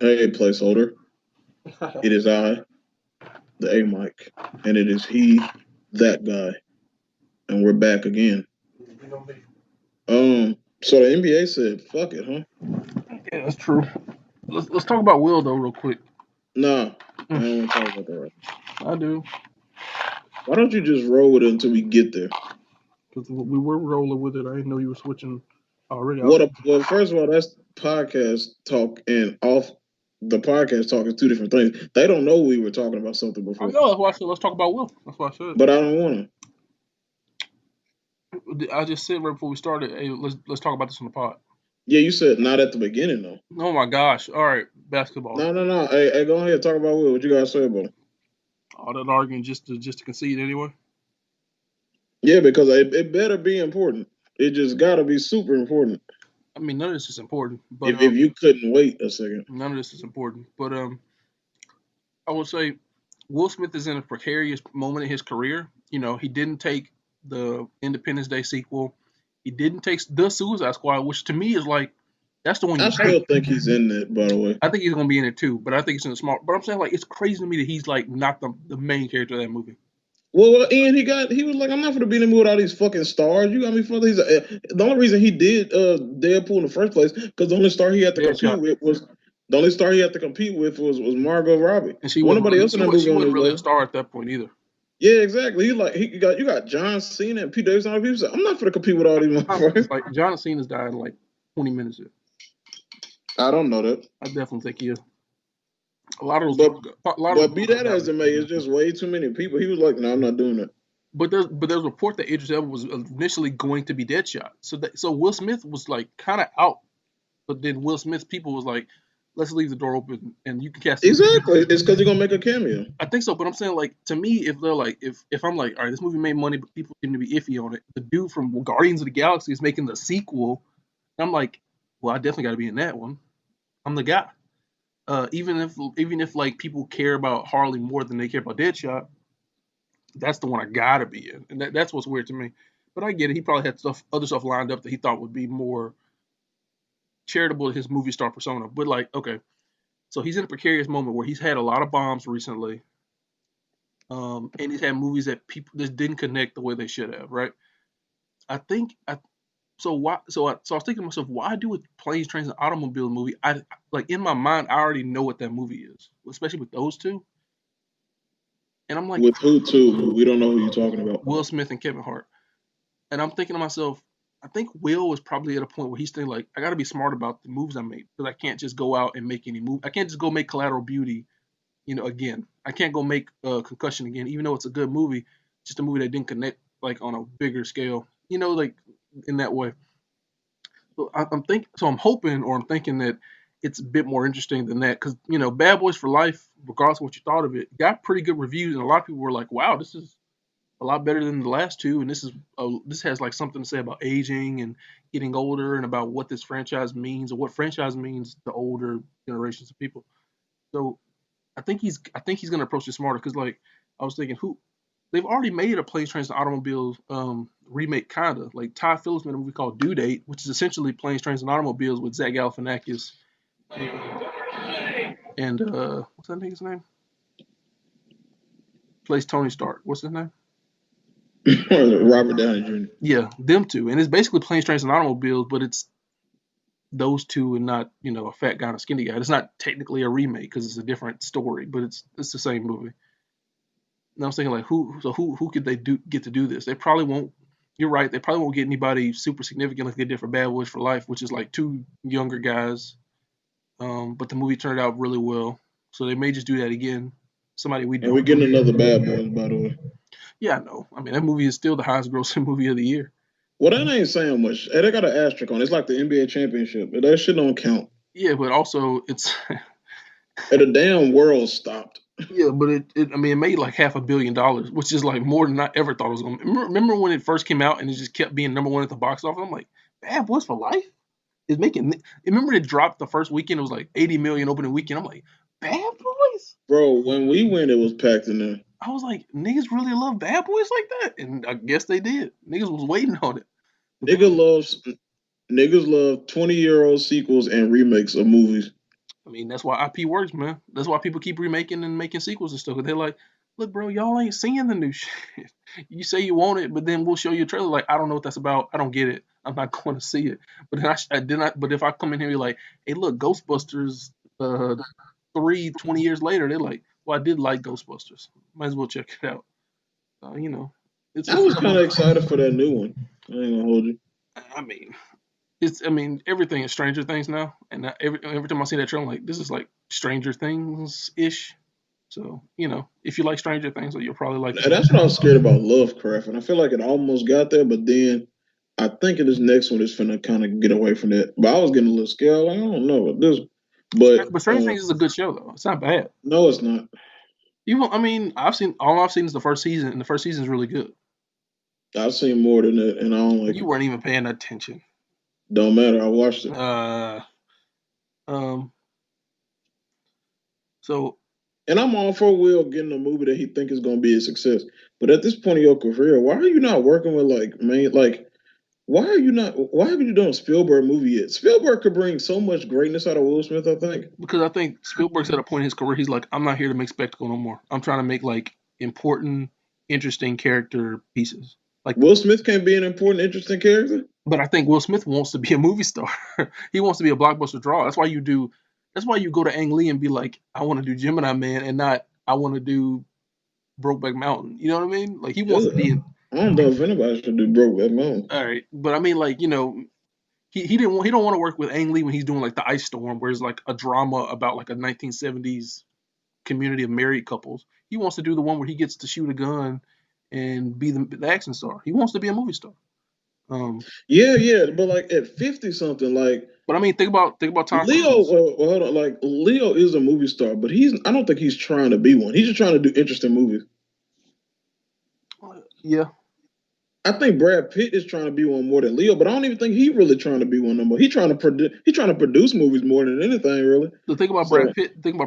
Hey, placeholder. It is I, the A Mike, and it is he, that guy, and we're back again. You know me. So the NBA said, "Fuck it, huh?" Yeah, that's true. Let's talk about Will though, real quick. Nah, I Mm, don't want to talk about that right now. I do, Why don't you just roll with it until we get there? because we were rolling with it. I didn't know you were switching already. Well, first of all, that's podcast talk, and off the podcast talk is two different things. They don't know we were talking about something I before, know that's why I said let's talk about Will. That's why I said. but I don't want to. I just said right before we started. Hey, let's talk about this on the pod. Yeah, you said not at the beginning though. Oh my gosh! All right, basketball. No, no, no. Hey, go ahead, talk about what you guys say about it. All that arguing just to concede anyway. Yeah, because it better be important. It just gotta be super important. I mean, none of this is important, but If you couldn't wait a second. none of this is important. But I will say Will Smith is in a precarious moment in his career. You know, he didn't take the Independence Day sequel. He didn't take the Suicide Squad, which to me is like that's the one I you take. still think he's in it, by the way. I think he's gonna be in it too, but I think it's in a small. But I'm saying like it's crazy to me that he's like not the main character of that movie. Well, Ian, he was like, I'm not gonna be in the movie with all these fucking stars. You got me fucked. The only reason he did Deadpool in the first place because the only star he had to compete Deadshot, with was the only star he had to compete with was Margot Robbie. and she Wasn't wasn't nobody really else in that movie she on wasn't his really a level. star at that point either. Yeah, exactly. You got John Cena and Pete Davidson. All these people say, I'm not gonna compete with all these motherfuckers. Like John Cena's died in like 20 minutes. In. I don't know that. I definitely think he is. A lot of those, But a lot of but those be movies that died as like it may, 20 it's minutes. just way too many people. He was like, no, I'm not doing that. But there's a report that Idris Elba was initially going to be Deadshot. So Will Smith was like kind of out, but then Will Smith's people was like, let's leave the door open and you can cast him. Exactly. It's because you're gonna make a cameo. I think so, but I'm saying like to me, if they're like if I'm like, all right, this movie made money, but people seem to be iffy on it. The dude from Guardians of the Galaxy is making the sequel. I'm like, well, I definitely got to be in that one. I'm the guy. Even if like people care about Harley more than they care about Deadshot, that's the one I gotta be in, and that's what's weird to me. But I get it. He probably had other stuff lined up that he thought would be more charitable to his movie star persona. But like, okay, so he's in a precarious moment where he's had a lot of bombs recently, and he's had movies that people just didn't connect the way they should have. Right? I think. So why? So I was thinking to myself, why do a planes, trains, and automobile movie? I like in my mind, I already know what that movie is, especially with those two. And I'm like, With who too? We don't know who you're talking about. Will Smith and Kevin Hart. And I'm thinking to myself, I think Will is probably at a point where he's thinking like, I got to be smart about the moves I make because I can't just go out and make any move. I can't just go make Collateral Beauty, again. I can't go make Concussion again, even though it's a good movie. Just a movie that didn't connect like on a bigger scale, like in that way. So I'm hoping or I'm thinking that it's a bit more interesting than that because Bad Boys for Life, regardless of what you thought of it, got pretty good reviews and a lot of people were like, wow, this is a lot better than the last two, and this has like something to say about aging and getting older, and about what this franchise means or what franchise means to older generations of people. So I think he's gonna approach this smarter because like I was thinking, who they've already made a Planes, Trains, and Automobiles remake, kinda like Todd Phillips made a movie called Due Date, which is essentially Planes, Trains, and Automobiles with Zach Galifianakis and what's that nigga's name? Plays Tony Stark. What's his name? Robert Downey Jr. Yeah, them two, and it's basically Planes, Trains, and Automobiles, but it's those two and not a fat guy and a skinny guy. It's not technically a remake because it's a different story, but it's the same movie. And I was thinking like who could they get to do this? They probably won't. You're right. They probably won't get anybody super significant like they did for Bad Boys for Life, which is like two younger guys. But the movie turned out really well, so they may just do that again. Somebody we And we're don't know. getting another Bad Boys, by the way. Yeah, I know. I mean, that movie is still the highest grossing movie of the year. Well, that ain't saying much. Hey, they got an asterisk on it. It's like the NBA championship. That shit don't count. Yeah, but also it's And the damn world stopped. yeah, but I mean, it made like $500 million, which is like more than I ever thought it was going to. Remember when it first came out and it just kept being number one at the box office? I'm like, Bad Boys for Life is making. Remember it dropped the first weekend? It was like 80 million opening weekend. I'm like, Bad Boys. Bro, when we went, it was packed in there. I was like, niggas really love Bad Boys like that, and I guess they did. Niggas was waiting on it. Niggas love 20-year-old sequels and remakes of movies. I mean, that's why IP works, man. That's why people keep remaking and making sequels and stuff. 'Cause they're like, look, bro, y'all ain't seeing the new shit. You say you want it, but then we'll show you a trailer. Like, I don't know what that's about. I don't get it. I'm not going to see it. But then I did not. But if I come in here and be like, hey, look, Ghostbusters, 20 years later, they're like, well, I did like Ghostbusters. Might as well check it out. You know, I it's was a kind of movie. excited for that new one. I ain't gonna hold you. I mean, I mean, everything is Stranger Things now, and every time I see that trailer, I'm like, this is like Stranger Things ish. So if you like Stranger Things, you'll probably like this And movie. that's what I was scared about Lovecraft, and I feel like it almost got there, but then I think in this next one it's finna kind of get away from that. But I was getting a little scared. Like, I don't know about this, but But Stranger Things is a good show though. It's not bad. no, it's not. I mean, I've seen is the first season, and the first season is really good. I've seen more than that, and I don't like You it. weren't even paying attention. Don't matter. I watched it, Uh, um. So and I'm all for Will getting a movie that he think is gonna be a success. But at this point in your career, why are you not working with why are you not? Why haven't you done a Spielberg movie yet? Spielberg could bring so much greatness out of Will Smith. I think because I think Spielberg's at a point in his career, he's like, I'm not here to make spectacle no more. I'm trying to make like important, interesting character pieces. Like, Will Smith can't be an important, interesting character. but I think Will Smith wants to be a movie star. He wants to be a blockbuster draw. That's why you do. That's why you go to Ang Lee and be like, I want to do Gemini Man and not I want to do Brokeback Mountain. You know what I mean? Like he wants to be Ugh. in. I don't know if anybody should do Brokeback Mountain. All right, but I mean, like he don't want to work with Ang Lee when he's doing like the Ice Storm, where it's like a drama about like a 1970s community of married couples. He wants to do the one where he gets to shoot a gun and be the action star. He wants to be a movie star. Um, Yeah, yeah, but like at 50 something, like but I mean, think about Tom Leo. Cruise. Well, hold on, like Leo is a movie star, but he's. I don't think he's trying to be one. He's just trying to do interesting movies. Yeah, I think Brad Pitt is trying to be one more than Leo, but I don't even think he really trying to be one no more. He trying to produce. He trying to produce movies more than anything, really. the thing about So,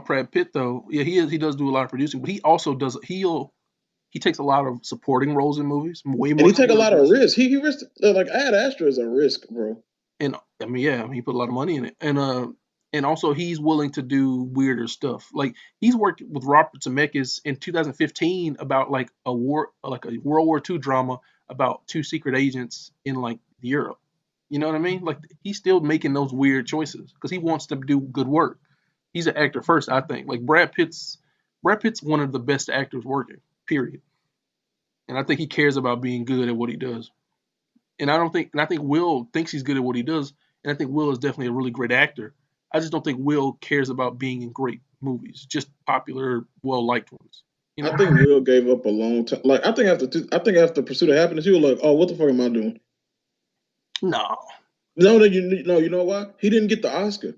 Brad Pitt, though, yeah, he does do a lot of producing, but he also does he takes a lot of supporting roles in movies, way and more he than take he a does lot of producing. risks. He risked like Ad Astra is a risk, bro. And I mean, yeah, he put a lot of money in it, and also he's willing to do weirder stuff. Like he's worked with Robert Zemeckis in 2015 about like a World War II drama about two secret agents in like Europe. You know what I mean? Like he's still making those weird choices because he wants to do good work. He's an actor first, I think. Like Brad Pitt's one of the best actors working. Period. And I think he cares about being good at what he does. And I think Will thinks he's good at what he does, and I think Will is definitely a really great actor. I just don't think Will cares about being in great movies, just popular, well liked ones. You I know? think Will gave up a long time. Like I think after Pursuit of Happiness, he was like, "Oh, what the fuck am I doing?" No, No, no, you know why? He didn't get the Oscar,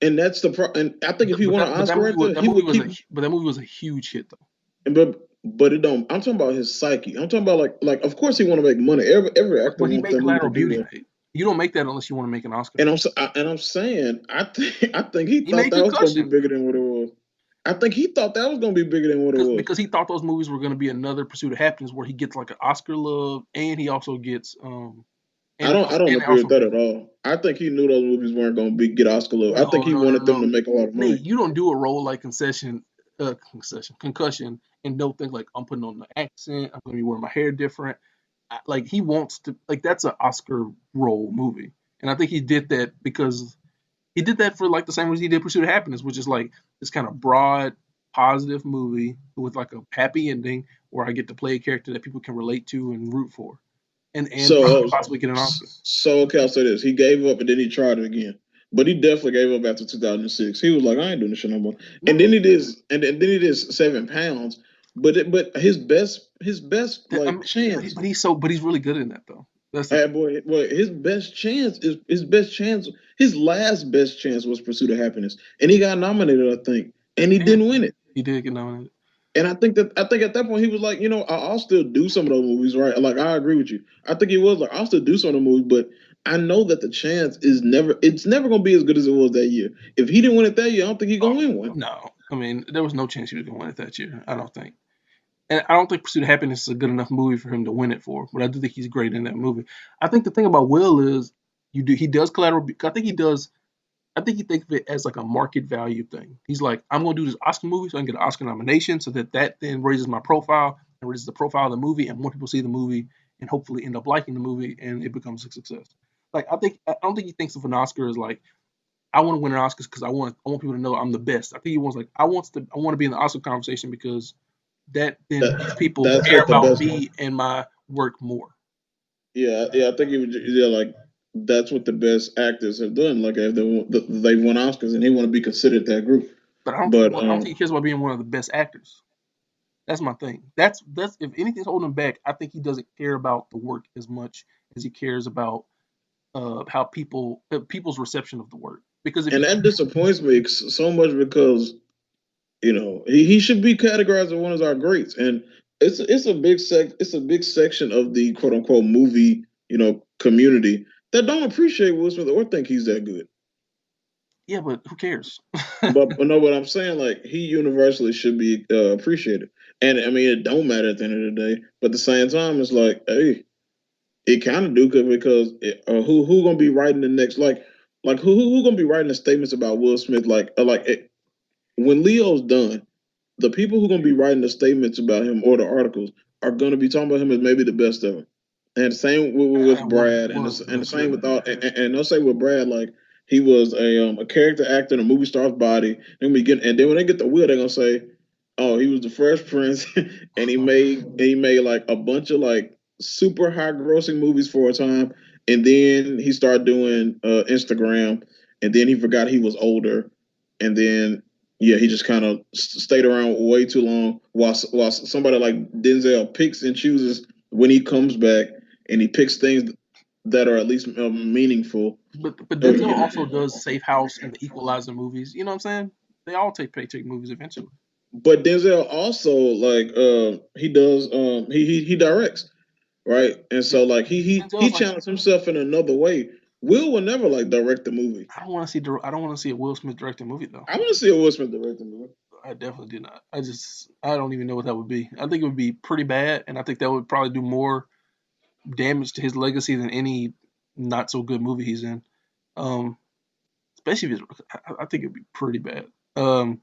and that's the pro. And I think if he won an but that Oscar movie right was there, he would keep. that movie was a huge hit though. And but it don't. I'm talking about his psyche. I'm talking about like of course he want to make money. Every actor But he wants made that movie to Collateral do Beauty, well. mate. You don't make that unless you want to make an Oscar. And I'm saying I think he He thought made that was gonna be Concussion bigger than what it was. I think he thought that was gonna be bigger than what it was. because he thought those movies were going to be another Pursuit of Happiness where he gets like an Oscar love and he also gets I don't and agree with also that at all. I think he knew those movies weren't gonna get Oscar love. I think no, he no, no, wanted them to no. make a lot of money. Nate, you don't do a role like concussion, and don't think like I'm putting on the accent. I'm gonna be wearing my hair different. Like he wants to, like that's an Oscar role movie, and I think he did that because he did that for like the same reason he did Pursuit of Happiness, which is like this kind of broad, positive movie with like a happy ending where I get to play a character that people can relate to and root for, and So possibly get an Oscar. okay, I'll say this: he gave up and then he tried it again. But he definitely gave up after 2006. He was like, "I ain't doing this shit no more." And No, then he did, then he did 7 pounds. But his best I like mean, chance, but he's really good in that though. That's the boy, his best chance is his best chance. His last best chance was Pursuit of Happiness, and he got nominated, I think, and he yeah, didn't win it. he did get nominated. And I think at that point he was like, I'll still do some of those movies, right? Like I agree with you. I think he was like, I'll still do some of the movies, but I know that the chance is never it's never gonna be as good as it was that year. If he didn't win it that year, I don't think he's Oh, gonna win one. no, I mean there was no chance he was going to win it that year. I don't think. And I don't think Pursuit of Happiness is a good enough movie for him to win it for. But I do think he's great in that movie. I think the thing about Will is he does collateral. I think he does. I think he thinks of it as like a market value thing. He's like, I'm gonna do this Oscar movie so I can get an Oscar nomination, so that then raises my profile and raises the profile of the movie, and more people see the movie and hopefully end up liking the movie, and it becomes a success. Like I don't think he thinks of an Oscar as like I want to win an Oscars because I want people to know I'm the best. I think he wants like I want to be in the Oscar conversation because that then makes That people that's care what the about best. me and my work more. Yeah, I think he would. Yeah, like that's what the best actors have done. Like if they won Oscars and they want to be considered that group. But I don't think But I don't think he cares about being one of the best actors. That's my thing. That's if anything's holding him back, I think he doesn't care about the work as much as he cares about how people's reception of the work. Because if and he that disappoints me so much because he should be categorized as one of our greats, and it's a big section of the quote unquote movie community that don't appreciate Will Smith or think he's that good. yeah, but who cares? But know what I'm saying? Like he universally should be appreciated, and I mean it don't matter at the end of the day. But at the same time, it's like, hey, it kind of do good because who gonna be writing the next like who gonna be writing the statements about Will Smith when Leo's done, the people who are going to be writing the statements about him or the articles are going to be talking about him as maybe the best ever. And same with Brad, One of the and the best same with ever. all, and they'll say with Brad, like he was a character actor in a movie star's body. And then when they get the wheel, they're gonna say, oh, he was the Fresh Prince, and he made like a bunch of like super high grossing movies for a time, and then he started doing Instagram, and then he forgot he was older, and then yeah, he just kind of stayed around way too long. While somebody like Denzel picks and chooses when he comes back, and he picks things that are at least meaningful. But Denzel also does Safe House and the Equalizer movies. You know what I'm saying? They all take paycheck movies eventually. But Denzel also he does he directs, right, and Yeah, so like he Denzel's like challenged himself in another way. Will never like direct the movie. I don't want to see a Will Smith directed movie though. I want to see a Will Smith direct the movie. I definitely do not. I don't even know what that would be. I think it would be pretty bad, and I think that would probably do more damage to his legacy than any not so good movie he's in. Um, especially if it's, I think it'd be pretty bad. Um,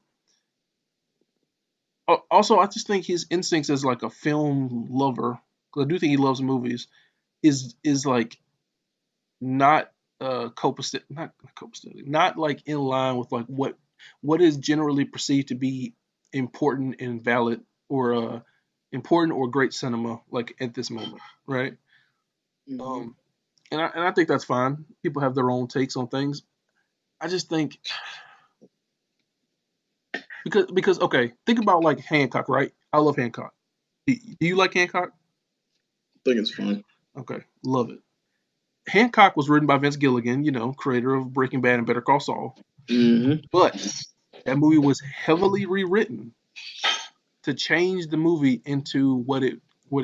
Also, I just think his instincts as like a film lover, because I do think he loves movies, is like not not copacetic, not like in line with like what is generally perceived to be important and valid or important or great cinema like at this moment, right? Mm-hmm. Um, and I think that's fine. People have their own takes on things. I just think because okay, think about like Hancock, right? I love Hancock. Do you like Hancock? I think it's fun. Okay, love it. Hancock was written by Vince Gilligan, you know, creator of Breaking Bad and Better Call Saul. Mm-hmm. But that movie was heavily rewritten to change the movie into what it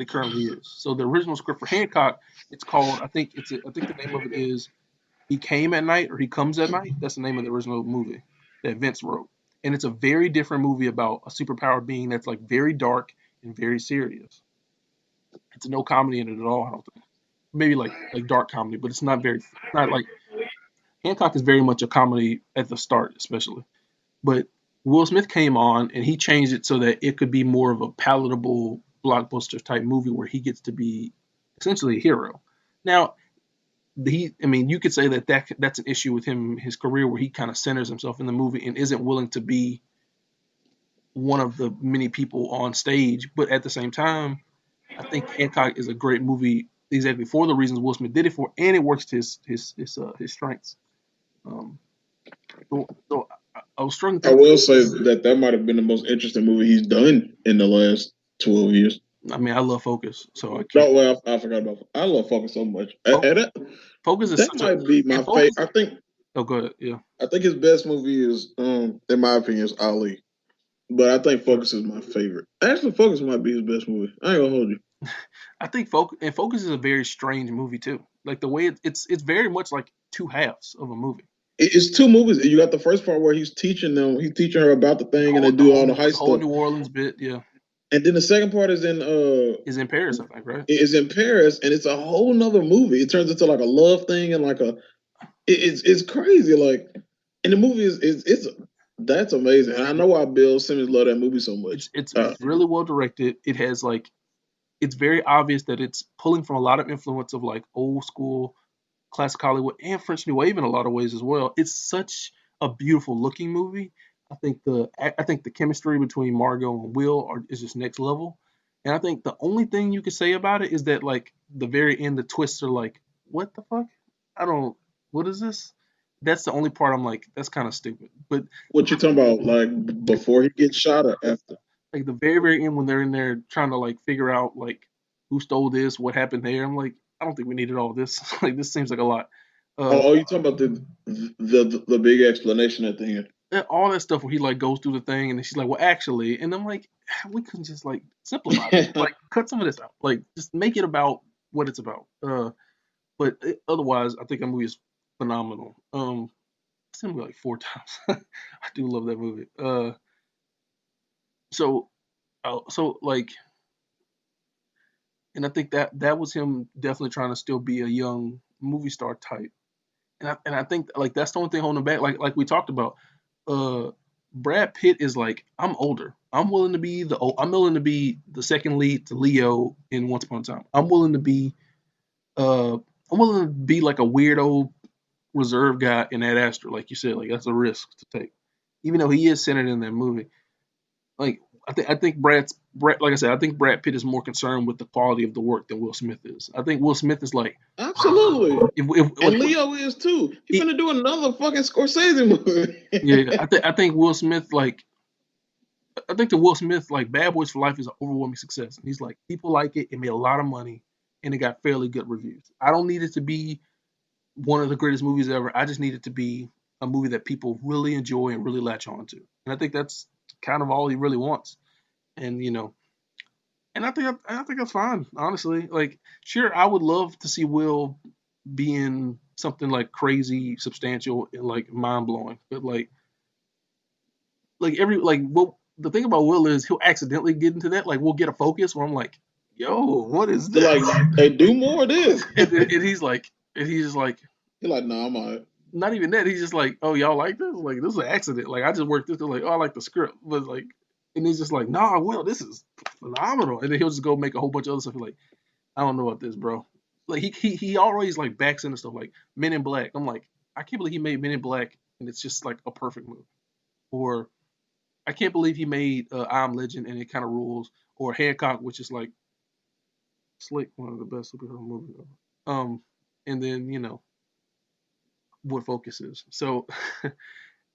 currently is. So the original script for Hancock, it's called I think the name of it is He Came at Night or He Comes at Night. That's the name of the original movie that Vince wrote. And it's a very different movie about a superpowered being that's like very dark and very serious. It's no comedy in it at all, I don't think. Maybe like dark comedy, but it's not very it's not like Hancock is very much a comedy at the start, especially. But Will Smith came on and he changed it so that it could be more of a palatable blockbuster type movie where he gets to be essentially a hero. Now, I mean, you could say that's an issue with him, his career, where he kind of centers himself in the movie and isn't willing to be one of the many people on stage. But at the same time, I think Hancock is a great movie exactly for the reasons Will Smith did it for, and it works to his strengths. Um, so I was struggling to I think. will say that that might have been the most interesting movie he's done in the last 12 years. I mean, I love Focus, so I can't. No, well, I forgot about. I love Focus so much. Focus, That, Focus is that such a might be and my favorite. Focus. Oh, go ahead. Yeah, I think his best movie is, in my opinion, is Ali. But I think sure. Focus is my favorite. Actually, Focus might be his best movie. I ain't gonna hold you. I think Focus is a very strange movie too. Like the way it's very much like two halves of a movie. It's two movies. You got the first part where he's teaching her about the thing, and they do all the The heist whole stuff. New Orleans bit, yeah, And then the second part is in Paris, I think, right? is in Paris, and it's a whole nother movie. It turns into like a love thing and like it's crazy. Like And the movie is it's that's amazing. And I know why Bill Simmons loved that movie so much. It's really well directed. It has like it's very obvious that it's pulling from a lot of influence of like old school classic Hollywood and French New Wave in a lot of ways as well. It's such a beautiful looking movie. I think the chemistry between Margot and Will is just next level. And I think the only thing you could say about it is that like the very end, the twists are like, what the fuck? I don't. What is this? That's the only part I'm like, that's kind of stupid. But What you talking about? Like before he gets shot or after? like the very end when they're in there trying to like figure out like who stole this, what happened there, I'm like, I don't think we needed all this. Like this seems like a lot. Uh, Oh, you talking about the big explanation at the end? all that stuff where he like goes through the thing and then she's like, well, actually, and I'm like, we couldn't just like simplify this, like cut some of this out, like just make it about what it's about. Otherwise, I think that movie is phenomenal. I've seen it like 4 times. I do love that movie. So so like, and I think that that was him definitely trying to still be a young movie star type. And I think like that's the only thing holding him back. Like we talked about, uh, Brad Pitt is like I'm older. I'm willing to be the second lead to Leo in Once Upon a Time. Uh I'm willing to be like a weirdo reserve guy in that Astra, like you said. Like that's a risk to take, even though he is centered in that movie. Like I think Brad, like I said, I think Brad Pitt is more concerned with the quality of the work than Will Smith is. I think Will Smith is like Absolutely. if And like Leo is too. He he, finna do another fucking Scorsese movie. yeah, I think Will Smith like I think the Will Smith like Bad Boys for Life is an overwhelming success. And he's like people like it. It made a lot of money and it got fairly good reviews. I don't need it to be one of the greatest movies ever. I just need it to be a movie that people really enjoy and really latch on to. And I think that's kind of all he really wants. And and I think that's fine, honestly. Like, sure, I would love to see Will being something like crazy, substantial, and like mind blowing. But like what the thing about Will is he'll accidentally get into that. Like we'll get a focus where I'm like, yo, what is You're this? like, hey, do more of this. And he's just like, You're like, nah, I'm alright. not even that. He's just like, oh, y'all like this? Like this is an accident. Like I just worked this. They're like, oh, I like the script, but like, and he's just like, nah, Will, this is phenomenal. And then he'll just go make a whole bunch of other stuff. Like, I don't know about this, bro. Like he always like backs into stuff like Men in Black. I'm like, I can't believe he made Men in Black, and it's just like a perfect movie. Or I can't believe he made I'm Legend, and it kind of rules. Or Hancock, which is like slick, one of the best superhero movies ever. And then what Focus is. So,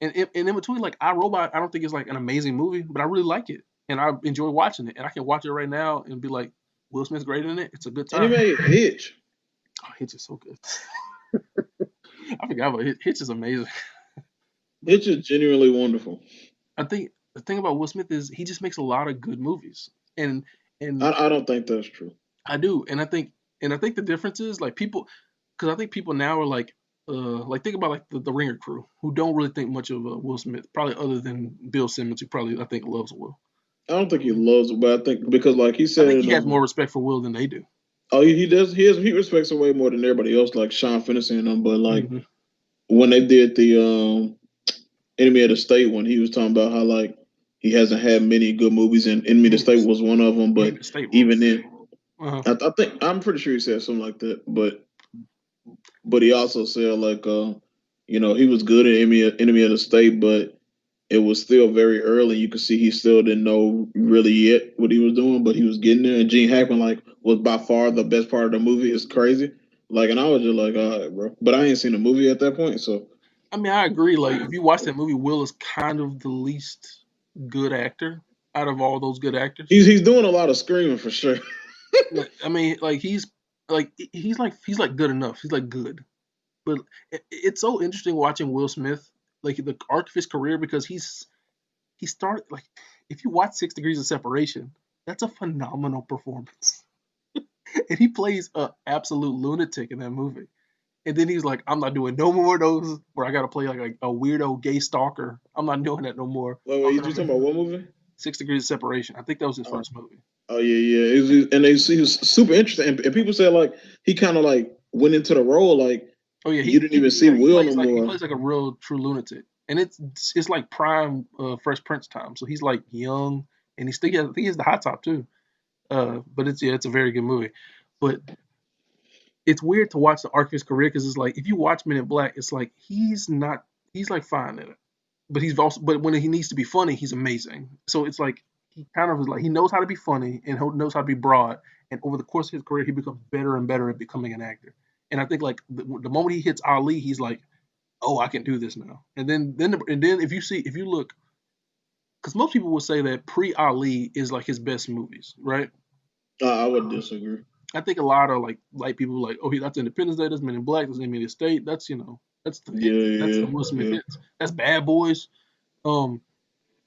and in between, like I Robot, I don't think it's like an amazing movie, but I really like it, and I enjoy watching it, and I can watch it right now and be like, Will Smith's great in it. It's a good And he time. made Hitch. Oh, Hitch is so good. I forgot about Hitch. Hitch is amazing. But Hitch is genuinely wonderful. I think the thing about Will Smith is he just makes a lot of good movies, and and I don't think that's true. I do, and I think the difference is like people, because I think people now are like think about like the Ringer crew who don't really think much of Will Smith, probably other than Bill Simmons, who probably I think loves Will. I don't think he loves it, but I think because like he I said think in he has more respect for Will than they do. oh he does he respects it way more than everybody else, like Sean Finney and them. But like Hmm. when they did the Enemy of the State when he was talking about how like he hasn't had many good movies and Enemy of the State was one of them. But Enemy of the State even rules. then, Uh-huh. I think I'm pretty sure he said something like that. But he also said like he was good at Enemy of the State, but it was still very early. You could see he still didn't know really yet what he was doing, but he was getting there. And Gene Hackman like was by far the best part of the movie. It's crazy. Like, and I was just like, all right, bro. But I ain't seen the movie at that point, so I mean, I agree. Like, if you watch that movie, Will is kind of the least good actor out of all those good actors. he's doing a lot of screaming for sure. Like, I mean, he's like good enough. He's like good, but it's so interesting watching Will Smith, like the arc of his career, because he started like if you watch 6 Degrees of Separation, that's a phenomenal performance, and he plays a absolute lunatic in that movie. And then he's like, I'm not doing no more of those where I got to play like a weirdo gay stalker. I'm not doing that no more. Wait, I'm you gonna talking about what movie? 6 Degrees of Separation. I think that was his Oh, first movie. oh yeah, yeah. And he was super interesting. And people said like he kind of like went into the role like Oh yeah, you didn't even see he Will no plays like more. a real true lunatic. and it's like prime Fresh Prince time. So he's like young, and he's still I think he has the hot top too. But it's a very good movie. But it's weird to watch the arc of his career because it's like if you watch Men in Black, it's like he's like fine in it, but but when he needs to be funny, he's amazing. So it's like he kind of is like he knows how to be funny and he knows how to be broad, and over the course of his career, he becomes better and better at becoming an actor. And I think like the moment he hits Ali, he's like, oh, I can do this now. And then if you look, because most people will say that pre Ali is like his best movies, right? I would disagree. I think a lot of like people like, oh, that's Independence Day, that's Men in Black, that's Enemy of the State, that's Yeah, that's the yeah, Will Smith yeah. hits, that's Bad Boys. Um,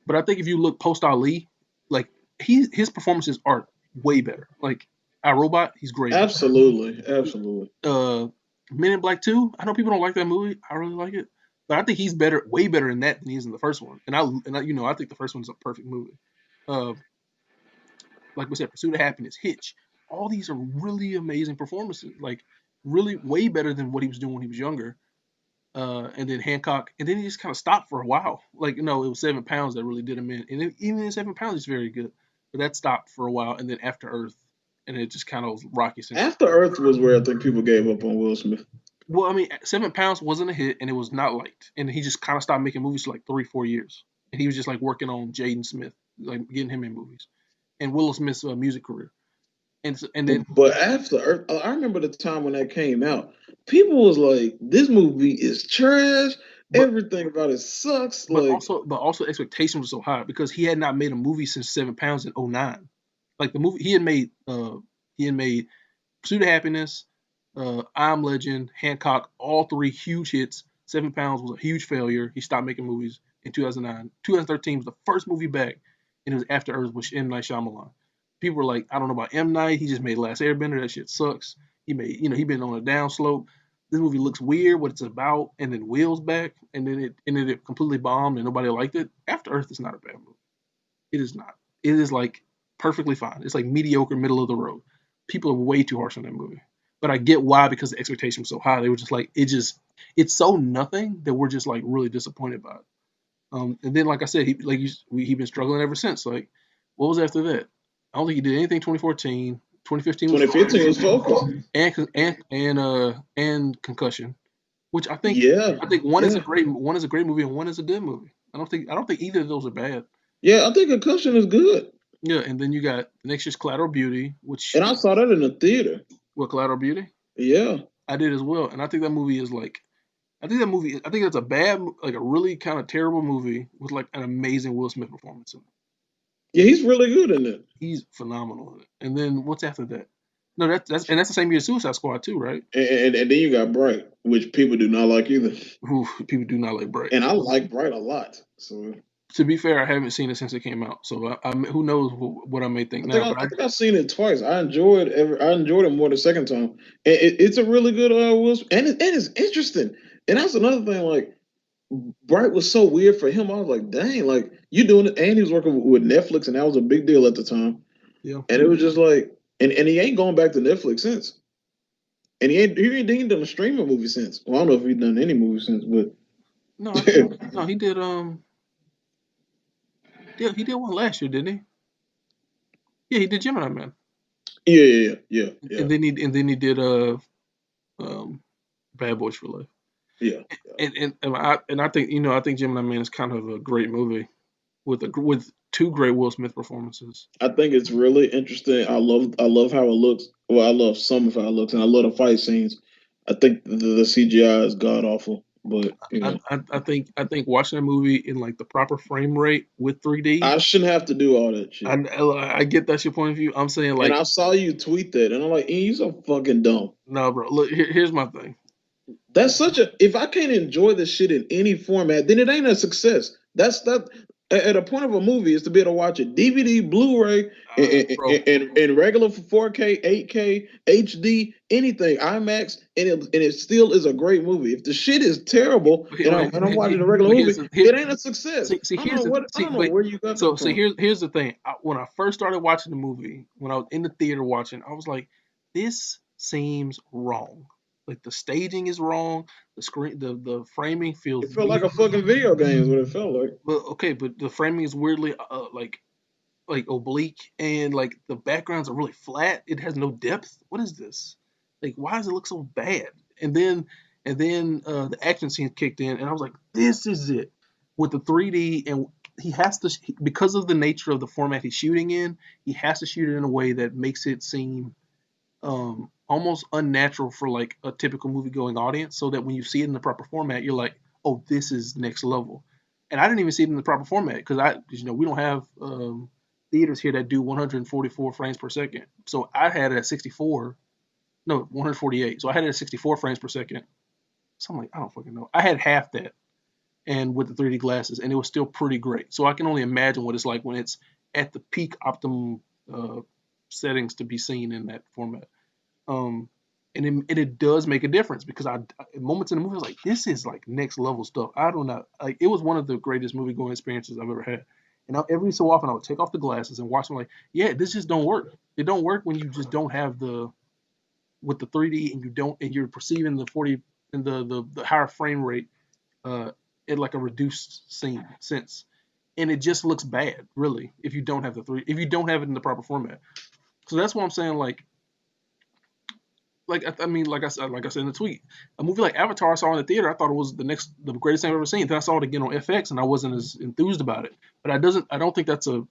but I think if you look post Ali, like his performances are way better. Like iRobot, he's great in. Absolutely, absolutely. Uh, Men in Black 2, I know people don't like that movie. I really like it, but I think he's better, way better in that than he is in the first one. I think the first one's a perfect movie. Uh, like we said, Pursuit of Happiness, Hitch, all these are really amazing performances. Like really way better than what he was doing when he was younger. And then Hancock, and then he just kind of stopped for a while. Like it was 7 pounds that really did him in, and then, even in 7 pounds, he's very good. But that stopped for a while, and then After Earth, and it just kind of was rocky since. After Earth was where I think people gave up on Will Smith. Well, I mean, 7 pounds wasn't a hit, and it was not liked, and he just kind of stopped making movies for like 3 4 years, and he was just like working on Jaden Smith, like getting him in movies, and Will Smith's music career, and then But after Earth, I remember the time when that came out. People was like, "This movie is trash. but Everything about it sucks." but Like, also but also expectations were so high because he had not made a movie since 7 pounds in '09. Like the movie he had made Pursuit of Happiness, I'm Legend, Hancock, all three huge hits. 7 pounds was a huge failure. He stopped making movies in 2009. 2013 was the first movie back, and it was After Earth with M Night Shyamalan. People were like, I don't know about M Night. He just made Last Airbender. That shit sucks. He been on a downslope. This movie looks weird, what it's about, and then Will's back, and then it completely bombed, and nobody liked it. After Earth is not a bad movie. It is not. It is like perfectly fine. It's like mediocre, middle of the road. People are way too harsh on that movie. But I get why because the expectation was so high. They were just like, it's so nothing that we're just like really disappointed by it. And then, like I said, he been struggling ever since. Like, what was after that? I don't think he did anything 2014. 2015 was 2015 was Focus Focus. and Concussion, which Yeah, I think one is a yeah, great movie and one is a good movie. I don't think either of those are bad. yeah. I think Concussion is good, Yeah, and then you got the next year's Collateral Beauty, which and I saw that in the theater. Collateral Beauty? Yeah, I did as well, and I think that movie is like I think that's a bad like a really kind of terrible movie with like an amazing Will Smith performance in it. yeah. He's really good in it. He's phenomenal in it. And then what's after that? No, that's the same year as Suicide Squad too, right? And then you got Bright, which people do not like either. Ooh, people do not like Bright. And I like Bright a lot. So To be fair, I haven't seen it since it came out, so who knows what I may think now. I think I've seen it twice. I enjoyed it more the second time. And it's a really good Will Smith, and it's interesting. And that's another thing. Like Bright was so weird for him. I was like, dang, like you doing it. And he was working with Netflix, and that was a big deal at the time. Yeah. And it was just like, and he ain't going back to Netflix since. And he ain't done a streaming movie since. Well, I don't know if he's done any movie since, but No, I think no, he did. Yeah, he did one last year, didn't he? Yeah, he did Gemini Man, yeah. and then he did um Bad Boys for Life. Yeah. And I think I think Gemini Man is kind of a great movie with two great Will Smith performances. I think it's really interesting. I love how it looks. Well, I love some of how it looks, and I love the fight scenes. I think the CGI is god awful, but I think watching a movie in like the proper frame rate with 3D. I shouldn't have to do all that shit. I get that's your point of view. I'm saying And like I saw you tweet that, and I'm like, you so fucking dumb. no, bro. Look, here's my thing. That's such a. If I can't enjoy this shit in any format, then it ain't a success. That's that. At a point of a movie is to be able to watch it DVD, Blu-ray, Bro, and regular for 4K, 8K, HD, anything, IMAX, and it still is a great movie. If the shit is terrible and I'm watching a regular movie, it ain't a success. I don't know where you got that so from. here's the thing. When I first started watching the movie, when I was in the theater watching, I was like, this seems wrong. Like the staging is wrong. The framing feels It felt like weird. a fucking video game. Is what it felt like. But okay, but the framing is weirdly like oblique, and like the backgrounds are really flat. It has no depth. What is this? Like, why does it look so bad? And then the action scene kicked in, and I was like, this is it with the 3D. And he has to, because of the nature of the format he's shooting in, he has to shoot it in a way that makes it seem almost unnatural for like a typical movie going audience, so that when you see it in the proper format, you're like, oh, this is next level. And I didn't even see it in the proper format because we don't have theaters here that do 144 frames per second. So I had it at 64, no, 148. So I had it at 64 frames per second. So I'm like, I don't fucking know. I had half that, and with the 3D glasses, and it was still pretty great. So I can only imagine what it's like when it's at the peak optimum uh, settings to be seen in that format. Um, and it does make a difference because moments in the movie I was like, this is like next level stuff. I don't know, like it was one of the greatest movie going experiences I've ever had. And every so often I would take off the glasses and watch them like, yeah, this just don't work. It don't work when you just don't have the with the 3D, and you don't, and you're perceiving the 40 and the higher frame rate uh in like a reduced scene sense. And it just looks bad, really, if you don't have the three if you don't have it in the proper format. So that's what I'm saying, I mean, like I said in the tweet, a movie like Avatar I saw in the theater, I thought it was the greatest thing I've ever seen. Then I saw it again on FX, and I wasn't as enthused about it. But I don't think that's a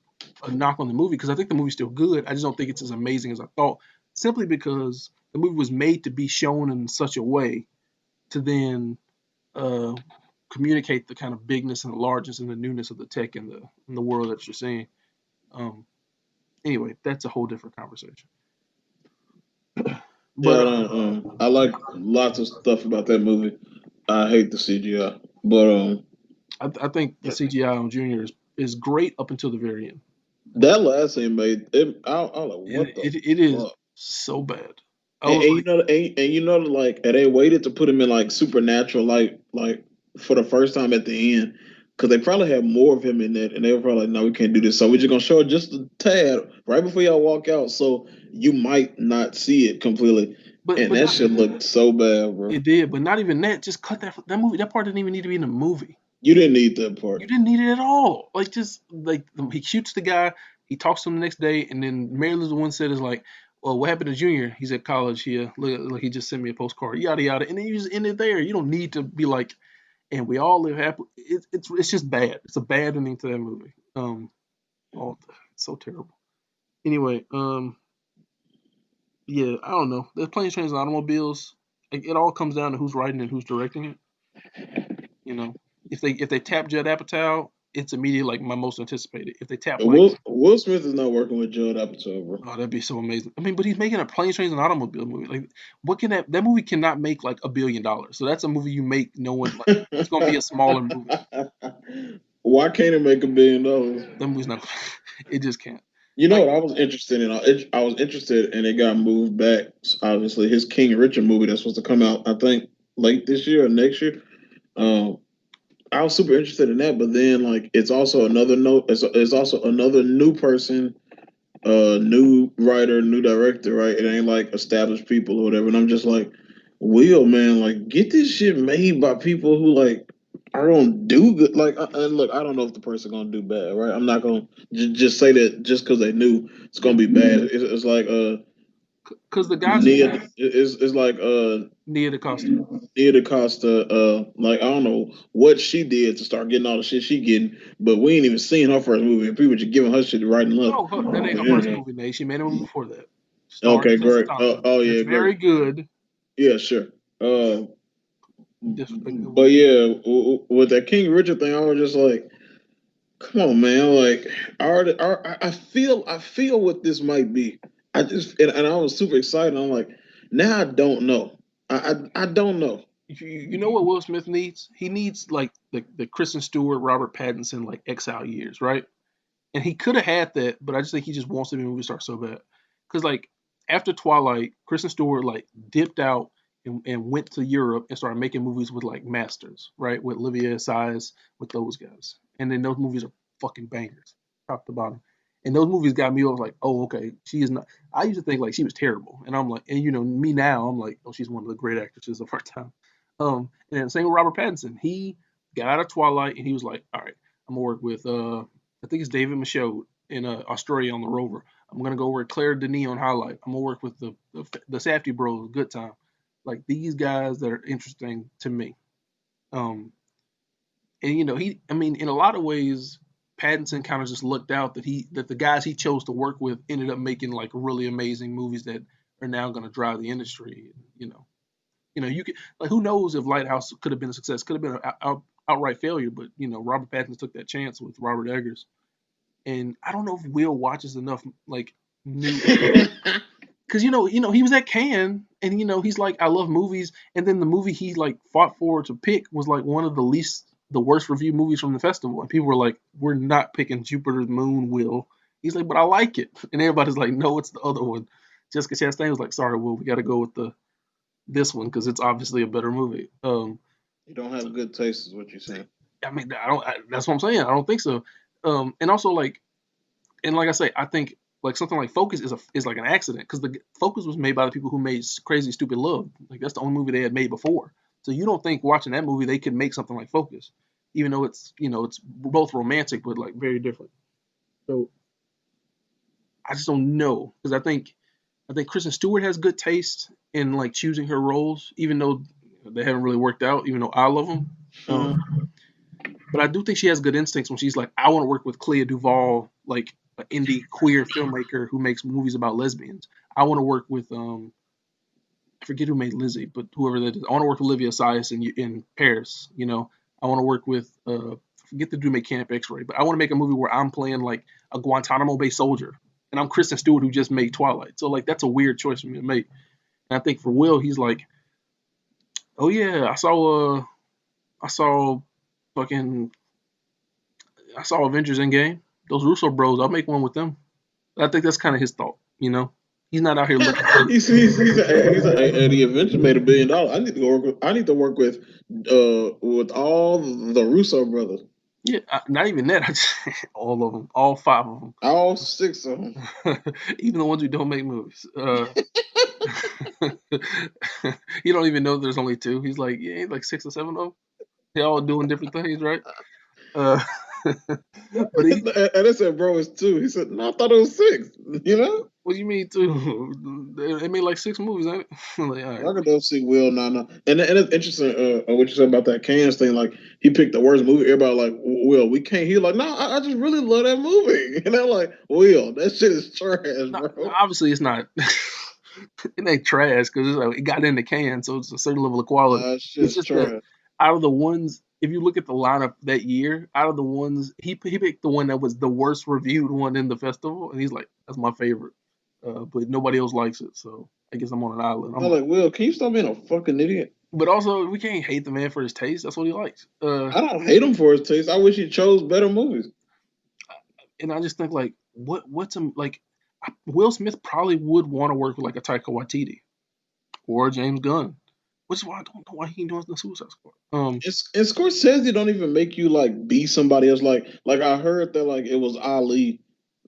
knock on the movie, because I think the movie's still good. I just don't think it's as amazing as I thought, simply because the movie was made to be shown in such a way to then uh, communicate the kind of bigness and the largeness and the newness of the tech in the world that you're seeing. Um, anyway, that's a whole different conversation. Yeah, But I like lots of stuff about that movie. I hate the CGI, but I think the CGI on Junior is great up until the very end. that last scene made it. I was like, It what the it, it is fuck? so bad. I And, was and you like, know, and you know, like, and they waited to put him in like supernatural, like for the first time at the end, because they probably had more of him in that, and they were probably like, no, we can't do this, so we're just gonna show it just a tad right before y'all walk out, so you might not see it completely, and but that not shit looked so bad, bro. it did, but not even that. Just cut that movie. That part didn't even need to be in the movie. You didn't need that You part. didn't need it at all. Like, just like he shoots the guy, he talks to him the next day, and then Mary Elizabeth One said is like, well, what happened to Junior? He's at college here. Look, he just sent me a postcard. Yada yada, and then you just end it there. You don't need to be like, and we all live happy. It's just bad. It's a bad ending to that movie. Oh, it's so terrible. Anyway, yeah, I don't know. The planes, trains, and automobiles. Like, it all comes down to who's writing and who's directing it. You know, if they tap Judd Apatow, it's immediately like my most anticipated. If they tap And Mike, Will Smith is not working with Judd Apatow, bro. oh, that'd be so amazing. I mean, but he's making a planes, trains, and automobile movie. Like, what can that movie cannot make like $1 billion. So that's a movie you make no one like. It's gonna be a smaller movie. Why can't it make $1 billion? That movie's not. It just can't. You know Like, what I was interested in? I was interested, and it got moved back. Obviously, his King Richard movie that's supposed to come out, I think, late this year or next year. Um, I was super interested in that, but then like it's also another note. It's also another new person, new writer, new director, right? It ain't like established people or whatever. And I'm just like, Will, man, like get this shit made by people who like are gonna do good. Like, and look, I don't know if the person gonna do bad, right? I'm not gonna just say that just because they knew it's gonna be bad. It's like because the guys who Nia. did It's like Nia DaCosta. Nia DaCosta. Like I don't know what she did to start getting all the shit she getting, but we ain't even seen her first movie, and people just giving her shit right and left. Oh, that ain't her first movie, Nate. She made a movie before that. Starring Okay, Tessa great. Thompson. Oh That's yeah, very great. good. Yeah, sure. Uh, Disrespect that but woman. yeah, with that King Richard thing, I was just like, come on, man. Like, I feel what this might be. I just, and I was super excited. I'm like, now I don't know. I don't know. You know what Will Smith needs? He needs like the Kristen Stewart, Robert Pattinson, like Exile years, right? And he could have had that, but I just think he just wants to be a movie star so bad. Because like after Twilight, Kristen Stewart like dipped out and went to Europe and started making movies with like masters, right? With Olivia Size, with those guys, and then those movies are fucking bangers, top to bottom. And those movies got me. I was like, oh, okay, she is not. I used to think like she was terrible, and I'm like, and me now, I'm like, oh, she's one of the great actresses of our time. And then same with Robert Pattinson. He got out of Twilight, and he was like, all right, I'm gonna work with I think it's David Michaud in Australia on the Rover. I'm gonna go work Claire Denis on Highlight. I'm gonna work with the Safdie Bros, Good Time. Like these guys that are interesting to me. Um, and I mean, in a lot of ways, Pattinson kind of just looked out that the guys he chose to work with ended up making like really amazing movies that are now going to drive the industry. You could like who knows if Lighthouse could have been a success, could have been an outright failure, but Robert Pattinson took that chance with Robert Eggers, and I don't know if Will watches enough like new because he was at Cannes and he's like I love movies, and then the movie he like fought for to pick was like one of the worst reviewed movies from the festival, and people were like, we're not picking Jupiter's Moon, Will. He's like, but I like it, and everybody's like, no, it's the other one. Jessica Chastain was like, sorry, Will, we got to go with the this one because it's obviously a better movie. You don't So, have good taste, is what you're saying. I mean, that's what I'm saying. I don't think so. And also like I say, I think like something like Focus is like an accident because the Focus was made by the people who made Crazy Stupid Love. Like that's the only movie they had made before. So you don't think watching that movie they could make something like Focus, even though it's both romantic but like very different. So I just don't know because I think Kristen Stewart has good taste in like choosing her roles, even though they haven't really worked out. Even though I love them, Mhm. but I do think she has good instincts when she's like, I want to work with Clea Duvall, like an indie queer filmmaker who makes movies about lesbians. I want to work with I forget who made Lizzie, but whoever that is. I want to work with Olivia Sias in Paris. I want to work with forget the dude who made Camp X-Ray, but I want to make a movie where I'm playing like a Guantanamo Bay soldier, and I'm Kristen Stewart who just made Twilight. So like that's a weird choice for me to make. And I think for Will, he's like, oh yeah, I saw fucking I saw Avengers Endgame. Those Russo bros, I'll make one with them. I think that's kind of his thought. He's not out here looking for The Avengers made $1 billion. I need to go work with. I need to work with all the Russo brothers, yeah, not even that. All of them, all five of all six of them. them, even the ones who don't make movies. You don't even know there's only two. He's like, yeah, like six or seven of them. They all doing different things, right? Uh, but he, And I said, "Bro, it's two." He said, "No, I thought it was six." You know, what do you mean too? They made like six movies, ain't it? I'm like, all right. I could don't see Will now. No. And it's interesting what you said about that Cannes thing. Like he picked the worst movie. Everybody like Will. We can't. He like, no, I just really love that movie. And I'm like, Will, that shit is trash, No, bro. obviously it's not. It ain't trash because like, it got in the can, so it's a certain level of quality. That It's shit's just that trash. out of the ones, if you look at the lineup that year, out of the ones he picked the one that was the worst reviewed one in the festival, and he's like, "That's my favorite," but nobody else likes it, so I guess I'm on an island. I'm I'm like, like, Will, can you stop being a fucking idiot? but also we can't hate the man for his taste. That's what he likes. I don't hate him for his taste. I wish he chose better movies. And I just think like, what's him like? Will Smith probably would want to work with like a Taika Waititi or James Gunn, which is why I don't know why he doing the Suicide Squad. And Scorsese don't even make you like be somebody else. Like I heard that like it was Ali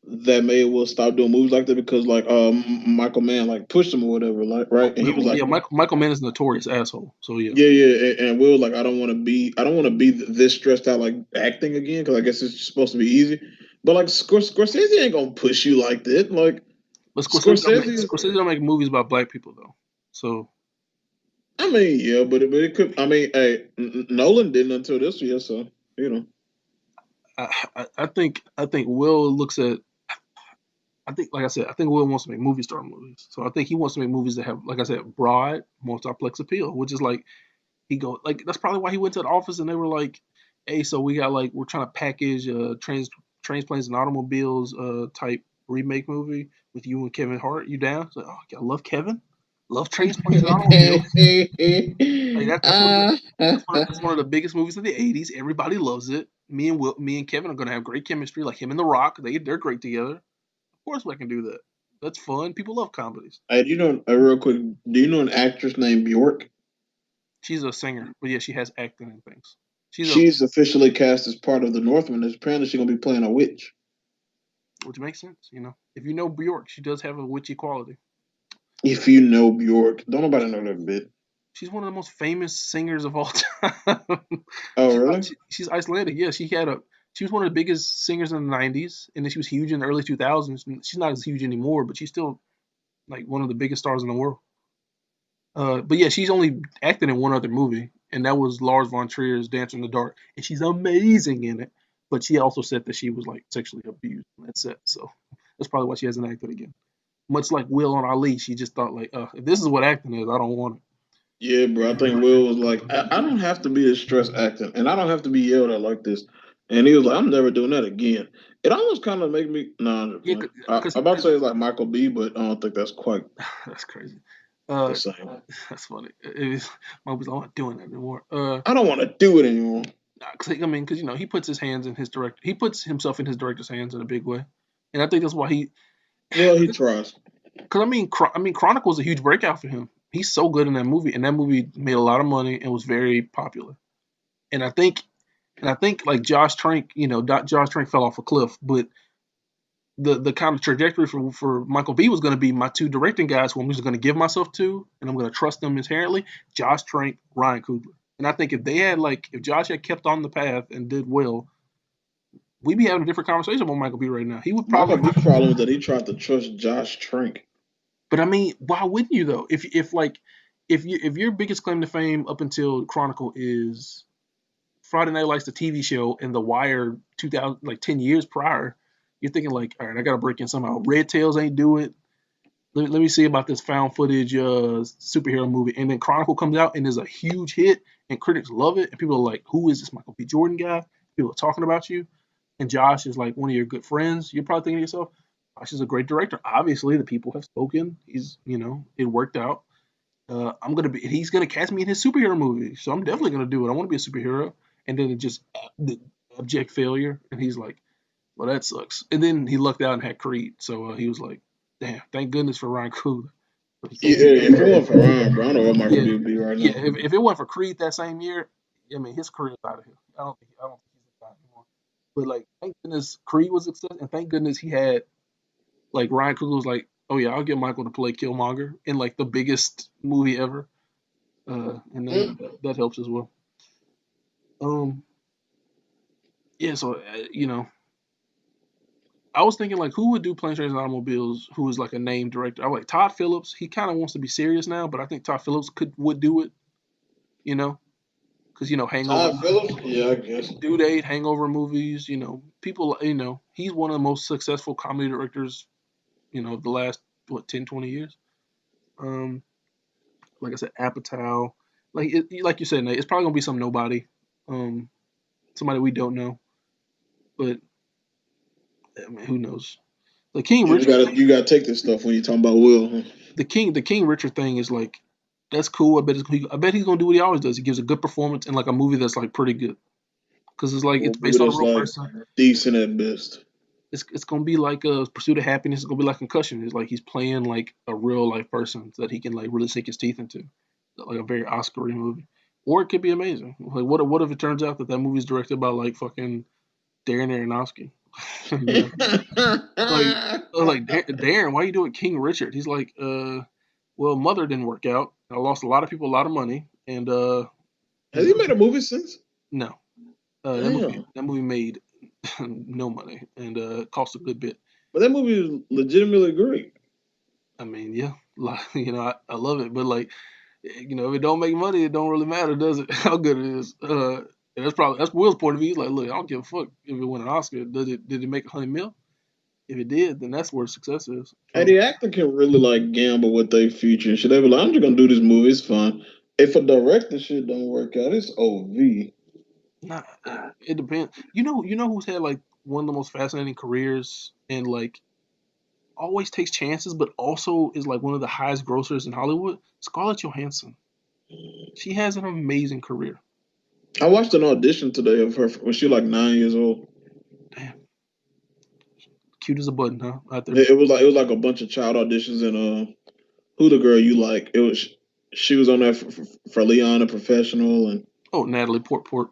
that made Will stop doing movies like that because like Michael Mann like pushed him or whatever, like right, and he was like, Yeah, Michael Mann is a notorious asshole. So yeah, yeah, yeah, and Will was like, I don't want to be this stressed out like acting again because I guess it's supposed to be easy, but like Scorsese ain't gonna push you like that. Like but Scorsese, Scorsese don't make movies about black people though. So I mean, yeah, but it could. I mean, hey, Nolan didn't until this year, so you know. I think Will looks at. I think, like I said, I think Will wants to make movie star movies. So I think he wants to make movies that have, like I said, broad multiplex appeal, which is like he go like that's probably why he went to the office and they were like, "Hey, so we got like we're trying to package trains, planes, and automobiles type remake movie with you and Kevin Hart. You down?" It's like, oh, I love Kevin, love trains, planes, and automobiles. Like that's one of the biggest movies of the '80s. Everybody loves it. Me and Kevin are gonna have great chemistry, like him and The Rock. They're great together. Of course, we can do that. That's fun. People love comedies. Hey, do you know real quick? Do you know an actress named Bjork? She's a singer, but yeah, she has acting and things. She's a She's officially cast as part of the Northman. Apparently, she's gonna be playing a witch. which makes sense. If you know Bjork, she does have a witchy quality. If you know Bjork, don't nobody know that bit. She's one of the most famous singers of all time. Oh, really? She's Icelandic. Yeah, she was one of the biggest singers in the '90s, and then she was huge in the early 2000s. She's not as huge anymore, but she's still like one of the biggest stars in the world. But yeah, she's only acted in one other movie, and that was Lars von Trier's Dancer in the Dark, and she's amazing in it. But she also said that she was like sexually abused on that set, so that's probably why she hasn't acted again. Much like Will on Ali, she just thought like, if this is what acting is, I don't want it. Yeah, bro. I think Will was like, I don't have to be this stress acting, and I don't have to be yelled at like this. And he was like, I'm never doing that again. It almost kind of make me. Nah, I'm just Yeah, playing. because I'm about to say it's like Michael B, but I don't think that's quite that's crazy. the Uh, same. that's funny. My was not doing that anymore. I don't want to do it anymore. I mean, because he puts his hands in his direct. He puts himself in his director's hands in a big way, and I think that's why he. Well, he tries. Because Chronicle was a huge breakout for him. He's so good in that movie, and that movie made a lot of money and was very popular. And I think like Josh Trank, Josh Trank fell off a cliff, but the kind of trajectory for Michael B was going to be my two directing guys who I'm just going to give myself to, and I'm going to trust them inherently. Josh Trank, Ryan Coogler, and I think if Josh had kept on the path and did well, we'd be having a different conversation about Michael B right now. He would Michael probably. B problem is that he tried to trust Josh Trank. But I mean, why wouldn't you though? If your biggest claim to fame up until Chronicle is Friday Night Lights, the TV show, and The Wire, 2000 like 10 years prior, you're thinking like, all right, I got to break in somehow. Red Tails ain't do it. Let me see about this found footage superhero movie, and then Chronicle comes out and is a huge hit, and critics love it, and people are like, who is this Michael B. Jordan guy? People are talking about you, and Josh is like one of your good friends. You're probably thinking to yourself, Josh is a great director. Obviously, the people have spoken. It worked out. He's gonna cast me in his superhero movie, so I'm definitely gonna do it. I want to be a superhero, and then it just the abject failure, and he's like, well, that sucks. And then he lucked out and had Creed, so he was like, damn, thank goodness for Ryan Coogler. Yeah, if it wasn't for Ryan, bro, I don't know what Michael Yeah, B would be right yeah. now. If it wasn't for Creed that same year, I mean, his career's out of here. I don't think he's a guy anymore. But like, thank goodness Creed was a success, and thank goodness he had like Ryan Coogler was like, oh yeah, I'll get Michael to play Killmonger in like the biggest movie ever, and then Mm. that helps as well. Um, yeah. So I was thinking like, who would do Planes, Trains, and Automobiles? Who is like a name director? I like Todd Phillips. He kind of wants to be serious now, but I think Todd Phillips would do it. You know, because Hangover, Todd Phillips? Yeah, I guess. Due Date, Hangover movies. People. He's one of the most successful comedy directors. Of the last 10, 20 years. Um, like I said, Apatow. Like you said, Nate, it's probably gonna be some nobody. Um, somebody we don't know, but I mean, who knows? The King Yeah, Richard thing, you gotta take this stuff when you're talking about Will. Huh? the King Richard thing is like that's cool. I bet he's gonna do what he always does. He gives a good performance in like a movie that's like pretty good because it's like Or it's maybe based on a that's real like person. decent at best. It's gonna be like a Pursuit of Happiness. It's gonna be like Concussion. It's like he's playing like a real life person that he can like really sink his teeth into, like a very Oscar-y movie. Or it could be amazing. Like what if it turns out that movie's directed by like fucking Darren Aronofsky? you know, like Darren, why are you doing King Richard? He's like, well, Mother didn't work out. I lost a lot of people a lot of money, and you Has he know, made a movie since? no, Damn. that movie made no money and cost a good bit. But that movie is legitimately great. I mean, yeah, like, I love it, but like, if it don't make money, it don't really matter, does it? How good it is. And that's Will's point of view. He's like, look, I don't give a fuck if it won an Oscar. Did it make 100 mil? If it did, then that's where success is. And the actor can really like gamble with their future and shit. They be like, I'm just gonna do this movie, it's fun. If a director shit don't work out, it's OV. Nah, it depends. You know who's had like one of the most fascinating careers and like always takes chances, but also is like one of the highest grossers in Hollywood. Scarlett Johansson. She has an amazing career. I watched an audition today of her when she was like 9 years old. Damn, cute as a button, huh? Out there. It was like a bunch of child auditions and who the girl you like? It was she was on there for Leon a professional and Oh, Natalie Portport.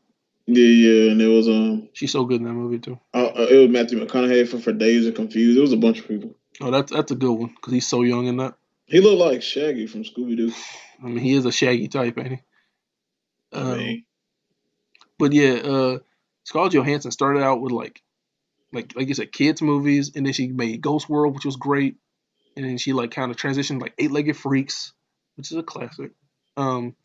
Yeah, yeah, and it was She's so good in that movie too. it was Matthew McConaughey for Days and Confused. It was a bunch of people. Oh, that's a good one because he's so young in that. He looked like Shaggy from Scooby Doo. I mean, he is a Shaggy type, ain't he? I mean, But yeah, Scarlett Johansson started out with like you said, kids movies, and then she made Ghost World, which was great, and then she like kind of transitioned like Eight Legged Freaks, which is a classic. Um,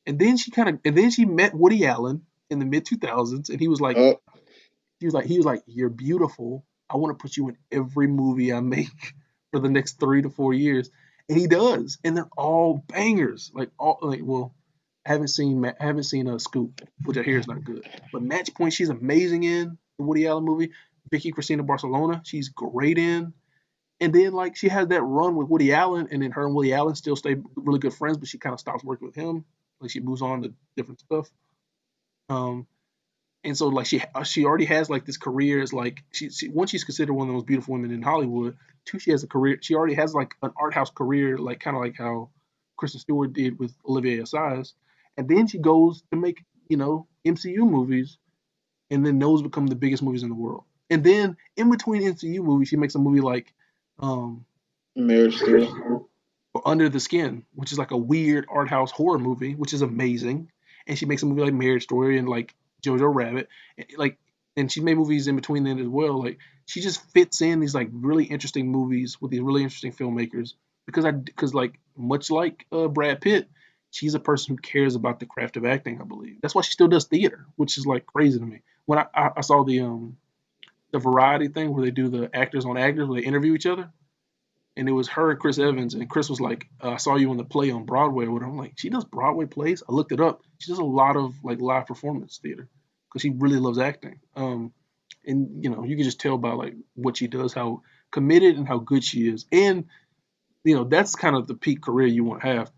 and then she met Woody Allen in the mid 2000s, and uh, he was like, "You're beautiful. I want to put you in every movie I make for the next 3 to 4 years," and he does, and they're all bangers. Like all like, well, I haven't seen a Scoop, which I hear is not good, but Match Point, she's amazing in the Woody Allen movie. Vicky Cristina Barcelona, she's great in. And then like she has that run with Woody Allen, and then her and Woody Allen still stay really good friends, but she kind of stops working with him. Like she moves on to different stuff. Um, and so like she already has like this career as like one, she's considered one of the most beautiful women in Hollywood. Two, she has a career. She already has like an art house career, like kind of like how Kristen Stewart did with Olivia Assayas. And then she goes to make MCU movies, and then those become the biggest movies in the world. And then in between MCU movies, she makes a movie like um, Marriage Story. Under the Skin, which is like a weird art house horror movie, which is amazing. And she makes a movie like Marriage Story and like Jojo Rabbit, like, and she made movies in between then as well. Like she just fits in these like really interesting movies with these really interesting filmmakers because like much like Brad Pitt, she's a person who cares about the craft of acting. I believe that's why she still does theater, which is like crazy to me. When I saw the variety thing where they do the actors on actors where they interview each other, and it was her and Chris Evans, and Chris was like, "I saw you on the play on Broadway." Or whatever. I'm like, she does Broadway plays. I looked it up. She does a lot of like live performance theater because she really loves acting. And you can just tell by like what she does, how committed and how good she is, and that's kind of the peak career you want to have.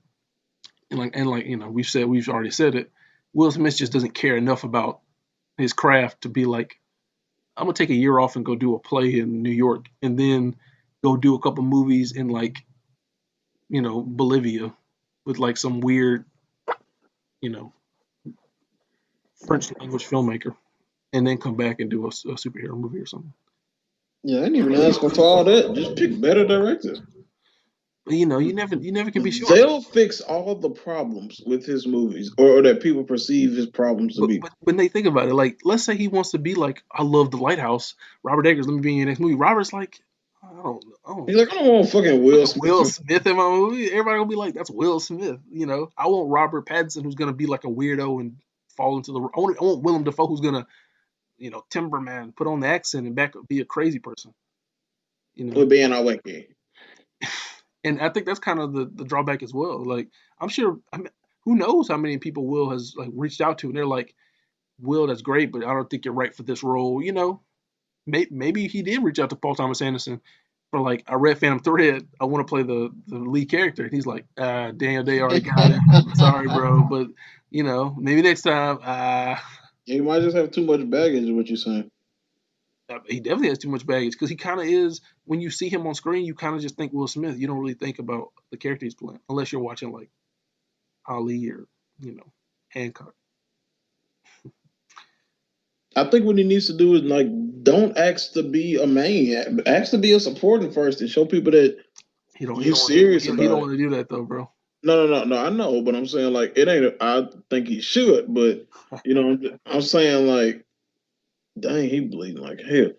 And like we've already said it. Will Smith just doesn't care enough about his craft to be like, I'm gonna take a year off and go do a play in New York, and then go do a couple movies in like Bolivia with like some weird, you know, French language filmmaker, and then come back and do a superhero movie or something. Yeah, I ain't even asking for all that. Just pick better directors. But you never can be sure. They'll fix all the problems with his movies, or that people perceive his problems to But, be. but when they think about it, like let's say he wants to be like, I love the Lighthouse, Robert Eggers, let me be in your next movie. Robert's like, I don't He's like, I don't want fucking Will fucking Smith. Will Smith in my movie. Everybody gonna be like, that's Will Smith. I want Robert Pattinson who's gonna be like a weirdo and fall into the. I want Willem Dafoe who's gonna Timberman, put on the accent and back be a crazy person. You know, With being all wacky. and I think that's kind of the drawback as well. Like I'm sure, who knows how many people Will has like reached out to, and they're like, Will, that's great, but I don't think you're right for this role. Maybe he did reach out to Paul Thomas Anderson for like, I read Phantom Thread, I want to play the lead character, and he's like, Daniel Day already got it. Sorry, bro, but maybe next time. You might just have too much baggage, is what you're saying. He definitely has too much baggage because he kind of is. When you see him on screen, you kind of just think Will Smith. You don't really think about the character he's playing unless you're watching like Ali or Hancock. I think what he needs to do is like, don't ask to be a main, ask to be a supporting first and show people that He you're don't want to serious he about don't it. want to do that though, bro. No, no, no, no. I know, but I'm saying like it ain't. I think he should, but I'm saying like, dang, he bleeding like hell.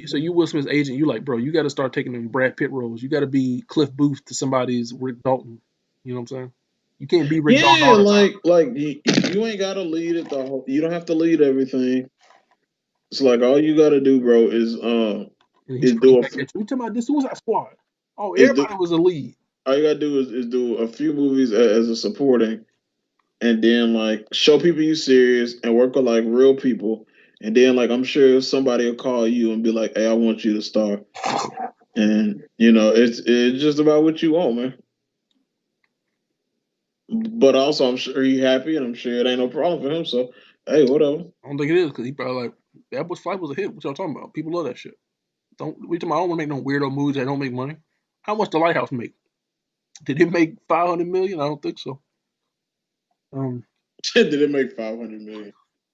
So you Will Smith's agent, you like, bro, you got to start taking them Brad Pitt roles. You got to be Cliff Booth to somebody's Rick Dalton. You know what I'm saying? You can't be Rick Dalton Yeah, all the time. like you ain't gotta lead it the whole. You don't have to lead everything. It's like all you gotta do, bro, And he is straight do a back at you. We talking about this Suicide Squad. Oh, is do everybody was a lead. all you gotta do is do a few movies as a supporting, and then like show people you serious and work with like real people, and then like I'm sure somebody will call you and be like, "Hey, I want you to star," and it's just about what you want, man. But also, I'm sure he's happy, and I'm sure it ain't no problem for him. So, hey, whatever. I don't think it is because he probably like that was Flight was a hit. What y'all talking about? People love that shit. I don't want to make no weirdo movies that don't make money. How much the Lighthouse make? Did it make 500 million? I don't think so. Um, Did it make 500 million?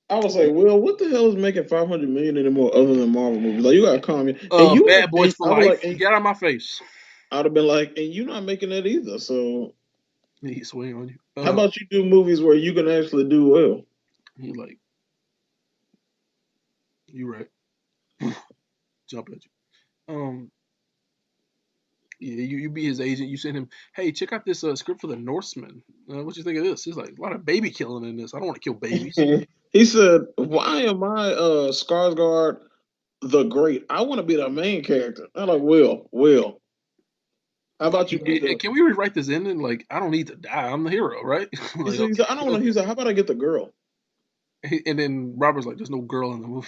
I was like, well, what the hell is making 500 million anymore other than Marvel movies? Like, you gotta calm me. And you like, Bad Boys and for I was Life. like, and Get out of my face. I'd have been like, and you not making that either. So He swing on you. how about you do movies where you can actually do well? He like, you right. Jump at you. Yeah, you be his agent. You send him, hey, check out this script for the Norseman. What you think of this? He's like, a lot of baby killing in this. I don't want to kill babies. He said, "Why am I Skarsgård the Great? I want to be the main character." I'm like, Will, how about you be the? Can we rewrite this ending? Like, I don't need to die. I'm the hero, right? Like, He said, I don't want to. He said, how about I get the girl? and then Robert's like, there's no girl in the movie.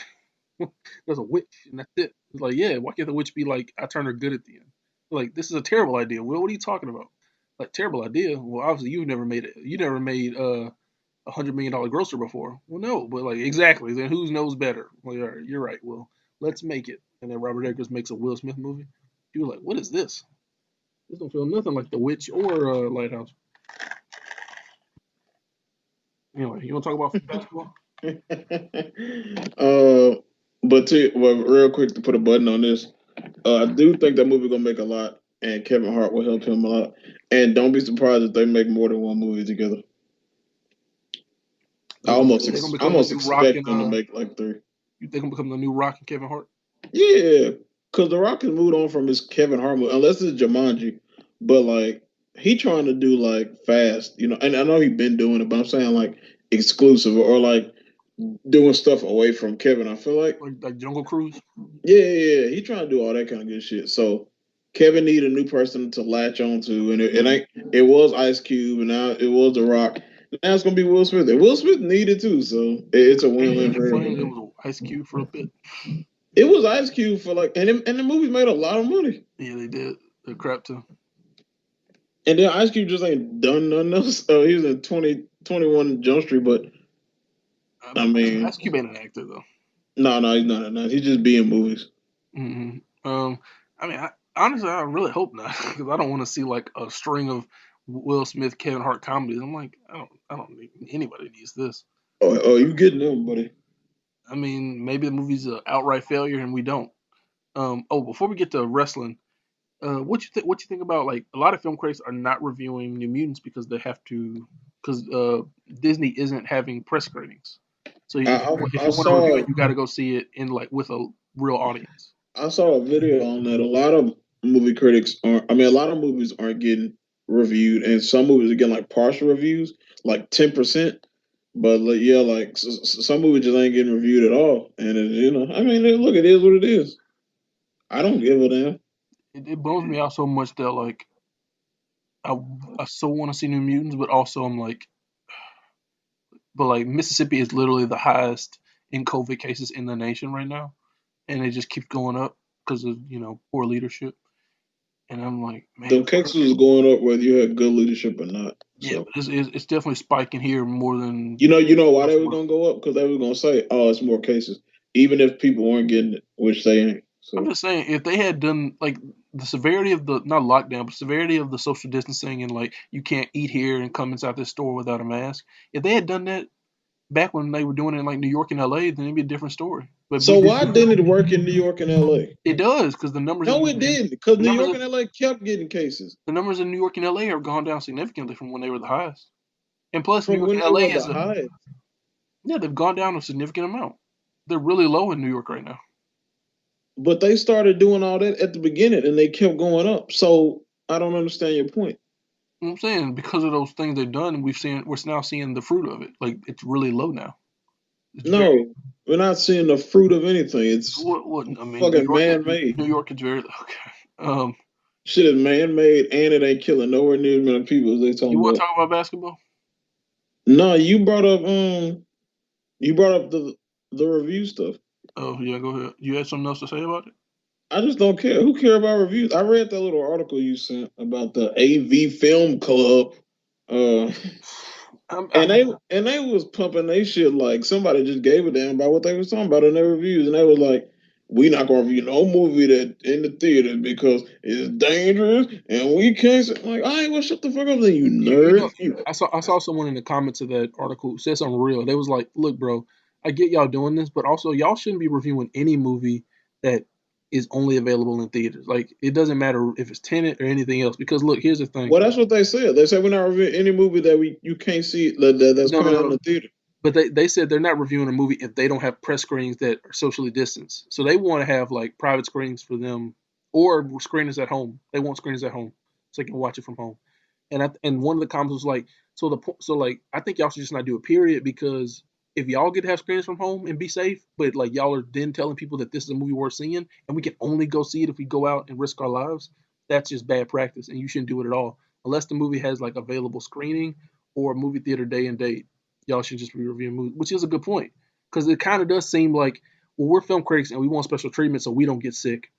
There's a witch, and that's it. It's like, yeah, why can't the witch be like, I turn her good at the end? Like, this is a terrible idea. Will, what are you talking about? Like, terrible idea. Well, obviously, you've never made it. You never made $100 million grosser before. Well, no, but like exactly. Then who knows better? Well, all right, you're right. Well, let's make it. And then Robert Eggers makes a Will Smith movie. You're like, what is this? This don't feel nothing like The Witch or Lighthouse. Anyway, you want to talk about basketball? uh, but real quick to put a button on this, I do think that movie gonna make a lot, and Kevin Hart will help him a lot. And don't be surprised if they make more than one movie together. They're gonna I become the almost new Rock expect and them to make like three. you think gonna become the new Rock and Kevin Hart? Yeah, because The Rock has moved on from his Kevin Hart movie, unless it's Jumanji. But like he trying to do like fast, and I know he been doing it, but I'm saying like exclusive or like doing stuff away from Kevin. I feel like, Like Jungle Cruise? yeah, he trying to do all that kind of good shit. So Kevin need a new person to latch on to, and it was Ice Cube, and now it was The Rock. Now it's gonna be Will Smith. And Will Smith needed too, so it's a win-win Ain't it for funny? It everybody. was Ice Cube for a bit. It was Ice Cube for like, and the movie made a lot of money. Yeah, they did. The crap too. And then Ice Cube just ain't done nothing else. So he was in 2021 Jump Street, but I Ice mean, Cube ain't an actor though. no, he's not. No, he's just being movies. hmm I mean, honestly, I really hope not because I don't want to see like a string of Will Smith, Kevin Hart comedies. I'm like, I don't need anybody needs this. Oh, you getting them, buddy? I mean, maybe the movie's an outright failure and we don't. Before we get to wrestling, what you think? What you think about like a lot of film critics are not reviewing New Mutants because they have to because Disney isn't having press screenings. So if I you want to review saw it, you got to go see it in like with a real audience. I saw a video on that. A lot of movie critics aren't. I mean, a lot of movies aren't getting reviewed, and some movies are getting like partial reviews, like 10%. But like, yeah, like some movies just ain't getting reviewed at all. And I mean, look, it is what it is. I don't give a damn. It bums me out so much that like I I so want to see New Mutants, but also I'm like, but like Mississippi is literally the highest in COVID cases in the nation right now, and it just keeps going up because of poor leadership. And I'm like, man, The cases was going up whether you had good leadership or not. yeah, So but it's definitely spiking here more than you know why they was elsewhere. gonna go up, because they was gonna say, "Oh, it's more cases," even if people weren't getting it, which they ain't. I'm So just saying, if they had done like the severity of the not lockdown, but severity of the social distancing and like you can't eat here and come inside this store without a mask, if they had done that back when they were doing it in like New York and LA, then it'd be a different story. But we so did why didn't it work in New York and L.A.? it does because the numbers No, it didn't, because the New numbers York of, and L.A. kept getting cases the numbers in New York and LA have gone down significantly from when they were the highest. And plus, New from York when and they LA were is the a highest. yeah, they've gone down a significant amount. They're really low in New York right now. But they started doing all that at the beginning, and they kept going up. So I don't understand your point. You know what I'm saying? Because of those things they've done, we're now seeing the fruit of it. Like it's really low now. It's very No, we're not seeing the fruit of anything. It's what I mean. fucking man made. New York is very okay. Shit is man made, and it ain't killing nowhere near as many people as they You talking want to about. talk about basketball? No, you brought up the review stuff. Oh yeah, go ahead. You had something else to say about it? I just don't care. Who care about reviews? I read that little article you sent about the AV Film Club, uh, I'm, I, and they was pumping they shit like somebody just gave a damn about what they was talking about in their reviews, and they was like, "We not gonna review no movie that in the theater because it's dangerous and we can't." Like, I ain't gonna shut the fuck up, then you you know, nerd. You I saw someone in the comments of that article said something real. They was like, "Look, bro." I get y'all doing this, but also y'all shouldn't be reviewing any movie that is only available in theaters. Like it doesn't matter if it's Tenet or anything else. Because look, here's the thing. Well, that's what they said. They said we're not reviewing any movie that you can't see that's No, no, coming out in no. the theater. But they said they're not reviewing a movie if they don't have press screenings that are socially distanced. So they want to have like private screenings for them or screenings at home. They want screenings at home so they can watch it from home. And one of the comments was like, so like I think y'all should just not do a period because if y'all get to have screenings from home and be safe, but like y'all are then telling people that this is a movie worth seeing and we can only go see it if we go out and risk our lives, that's just bad practice and you shouldn't do it at all unless the movie has like available screening or movie theater day and date. Y'all should just be reviewing movies, which is a good point because it kind of does seem like well we're film critics and we want special treatment so we don't get sick.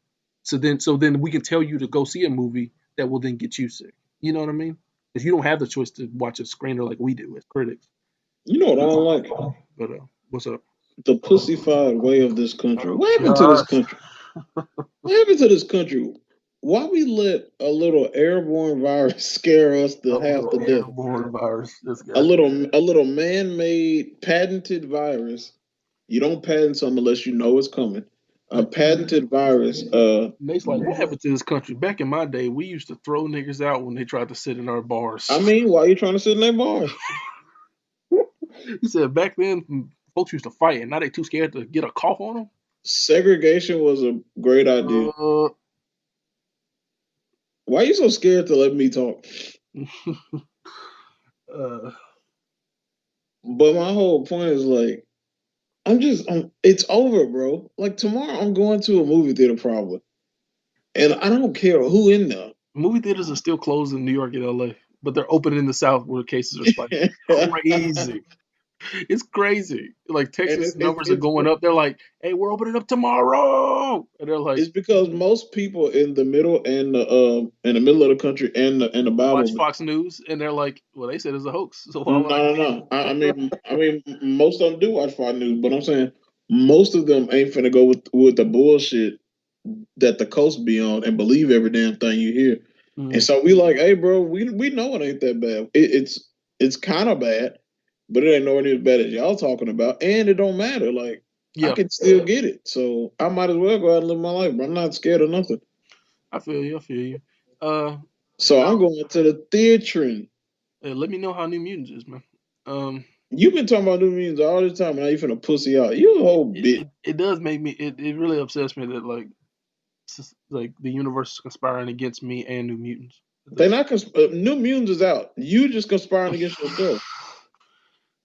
So then we can tell you to go see a movie that will then get you sick. You know what I mean? Because you don't have the choice to watch a screener like we do as critics. You know what I don't like? But what's up? The pussified way of this country. Oh What happened to this gosh. country? What happened to this country? Why we let a little airborne virus scare us A to half little to death? airborne virus. This A guy. little man-made patented virus. You don't patent something unless you know it's coming. A patented virus. Nate's like, what happened to this country? Back in my day, we used to throw niggas out when they tried to sit in our bars. I mean, why are you trying to sit in that bars? He said back then folks used to fight, and now they too scared to get a cough on them. Segregation was a great idea. Uh, Why are you so scared to let me talk? uh, But my whole point is like, it's over, bro. Like tomorrow, I'm going to a movie theater probably, and I don't care who in there. movie theaters are still closed in New York and LA, but they're open in the South where cases are spiking. and Crazy. It's crazy. Like Texas numbers are it's going up. They're like, "Hey, we're opening up tomorrow," and they're like, it's because most people in the middle and in the middle of the country and the "Watch Bible. Fox News," and they're like, "Well, they said it's a hoax, so why No, would I no, no. I mean, most of them do watch Fox News, but I'm saying most of them ain't finna go with the bullshit that the coast be on and believe every damn thing you hear. And care?" so we like, hey, bro, we know it ain't that bad. It's kind of bad, but it ain't nowhere near as bad as y'all talking about, and it don't matter. Like I Yeah, can still get it, so I might as well go out and live my life. But I'm not scared of nothing. I feel you. I feel you. Uh, So I'm now going to the theater. let me know how New Mutants is, man. Um, You've been talking about New Mutants all this time, and now you finna pussy out. You a whole it, bit. it, it does make me. It really upsets me that like the universe is conspiring against me and New Mutants at They this. not New Mutants is out. You just conspiring against yourself.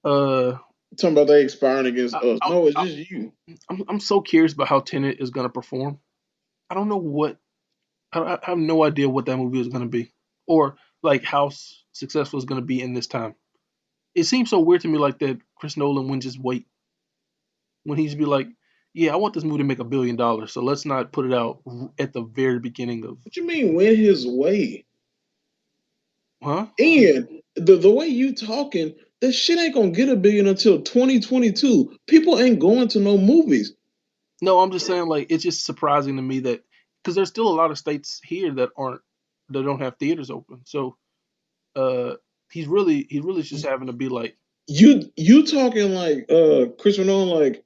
Uh, Talking about they expiring against I, us. I, No, it's I, just you. I'm so curious about how Tenet is gonna perform. I don't know what. I have no idea what that movie is gonna be, or like how successful it's gonna be in this time. It seems so weird to me, like that Chris Nolan wouldn't just wait when he'd be like, "Yeah, I want this movie to make $1 billion, so let's not put it out at the very beginning of." What you mean win his way? Huh? And the way you talking, that shit ain't gonna get a billion until 2022. People ain't going to no movies. No, I'm just saying like it's just surprising to me that because there's still a lot of states here that don't have theaters open. So uh he's really just having to be like, You talking like Chris Nolan like,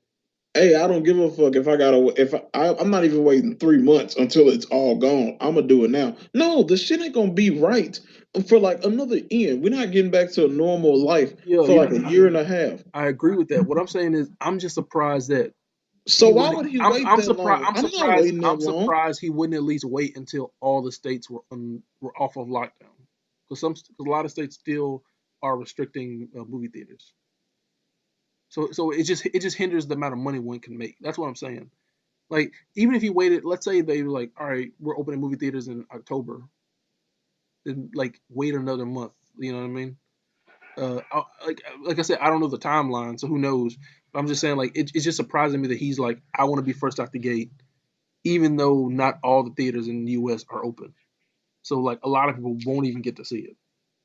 hey, I don't give a fuck if I gotta if I'm not even waiting 3 months until it's all gone. I'm gonna do it now. No, the shit ain't gonna be right for like another end. We're not getting back to a normal life yeah, for yeah, like a year and a half. I agree with that. What I'm saying is I'm just surprised that So he why wouldn't would he I'm wait that surprised long? I'm not waiting that I'm long. surprised he wouldn't at least wait until all the states were off of lockdown. Because a lot of states still are restricting movie theaters. So it just hinders the amount of money one can make. That's what I'm saying. Like even if he waited, let's say they were like, all right, we're opening movie theaters in October, then like wait another month. You know what I mean? Like I said, I don't know the timeline, so who knows? But I'm just saying, like it's just surprising me that he's like, I want to be first out the gate, even though not all the theaters in the U.S. are open. So like a lot of people won't even get to see it,